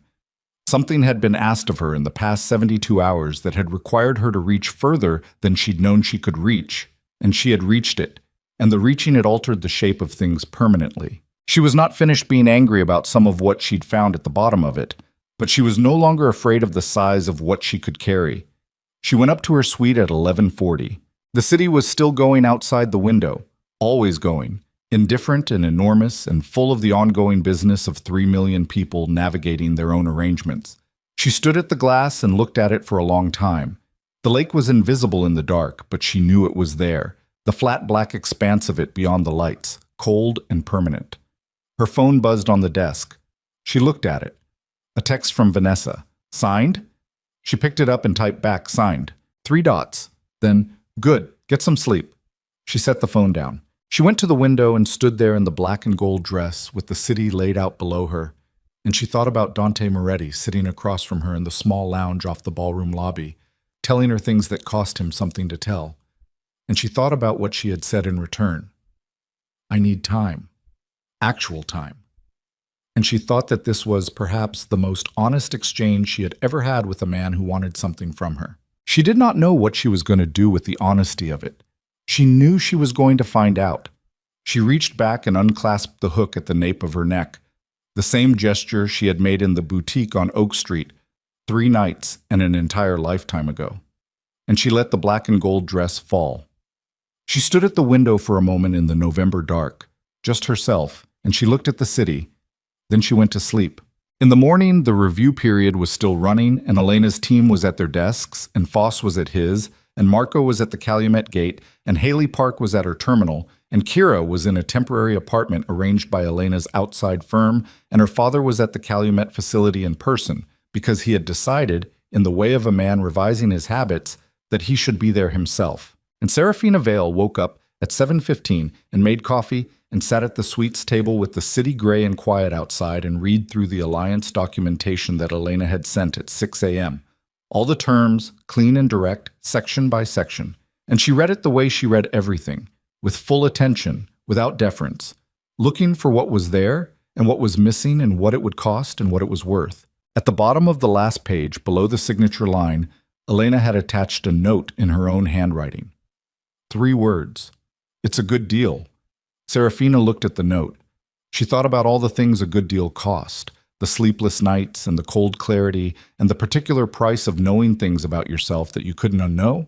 Speaker 1: Something had been asked of her in the past 72 hours that had required her to reach further than she'd known she could reach, and she had reached it, and the reaching had altered the shape of things permanently. She was not finished being angry about some of what she'd found at the bottom of it, but she was no longer afraid of the size of what she could carry. She went up to her suite at 11:40. The city was still going outside the window, always going, indifferent and enormous and full of the ongoing business of 3 million people navigating their own arrangements. She stood at the glass and looked at it for a long time. The lake was invisible in the dark, but she knew it was there, the flat black expanse of it beyond the lights, cold and permanent. Her phone buzzed on the desk. She looked at it. A text from Vanessa. Signed? She picked it up and typed back, signed. 3 dots. Then, good, get some sleep. She set the phone down. She went to the window and stood there in the black and gold dress with the city laid out below her, and she thought about Dante Moretti sitting across from her in the small lounge off the ballroom lobby, telling her things that cost him something to tell. And she thought about what she had said in return. I need time. Actual time. And she thought that this was perhaps the most honest exchange she had ever had with a man who wanted something from her. She did not know what she was going to do with the honesty of it. She knew she was going to find out. She reached back and unclasped the hook at the nape of her neck, the same gesture she had made in the boutique on Oak Street 3 nights and an entire lifetime ago. And she let the black and gold dress fall. She stood at the window for a moment in the November dark, just herself, and she looked at the city. Then she went to sleep. In the morning, the review period was still running, and Elena's team was at their desks, and Foss was at his, and Marco was at the Calumet Gate, and Haley Park was at her terminal, and Kira was in a temporary apartment arranged by Elena's outside firm, and her father was at the Calumet facility in person, because he had decided, in the way of a man revising his habits, that he should be there himself. And Serafina Vale woke up at 7:15 and made coffee and sat at the suites table with the city gray and quiet outside and read through the alliance documentation that Elena had sent at 6 a.m. All the terms, clean and direct, section by section. and she read it the way she read everything, with full attention, without deference, looking for what was there and what was missing and what it would cost and what it was worth. At the bottom of the last page, below the signature line, Elena had attached a note in her own handwriting. 3 words. It's a good deal. Serafina looked at the note. She thought about all the things a good deal cost, the sleepless nights and the cold clarity and the particular price of knowing things about yourself that you couldn't unknow,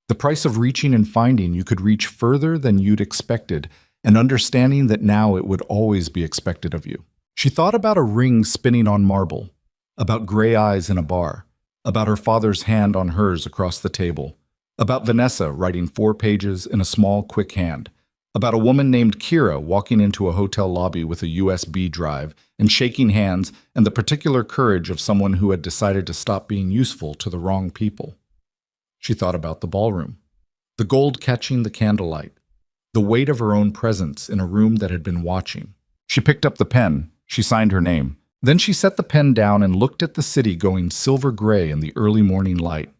Speaker 1: the price of reaching and finding you could reach further than you'd expected, and understanding that now it would always be expected of you. She thought about a ring spinning on marble, about gray eyes in a bar, about her father's hand on hers across the table, about Vanessa writing 4 pages in a small, quick hand, about a woman named Kira walking into a hotel lobby with a USB drive and shaking hands, and the particular courage of someone who had decided to stop being useful to the wrong people. She thought about the ballroom, the gold catching the candlelight, the weight of her own presence in a room that had been watching. She picked up the pen. She signed her name. Then she set the pen down and looked at the city going silver gray in the early morning light,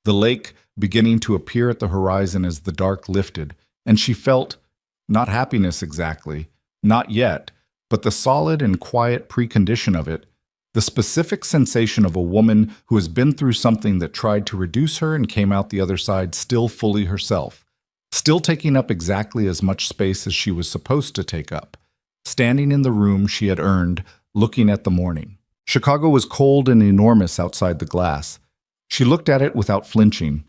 Speaker 1: the lake beginning to appear at the horizon as the dark lifted, and she felt, not happiness exactly, not yet, but the solid and quiet precondition of it, the specific sensation of a woman who has been through something that tried to reduce her and came out the other side still fully herself, still taking up exactly as much space as she was supposed to take up, standing in the room she had earned, looking at the morning. Chicago was cold and enormous outside the glass. She looked at it without flinching,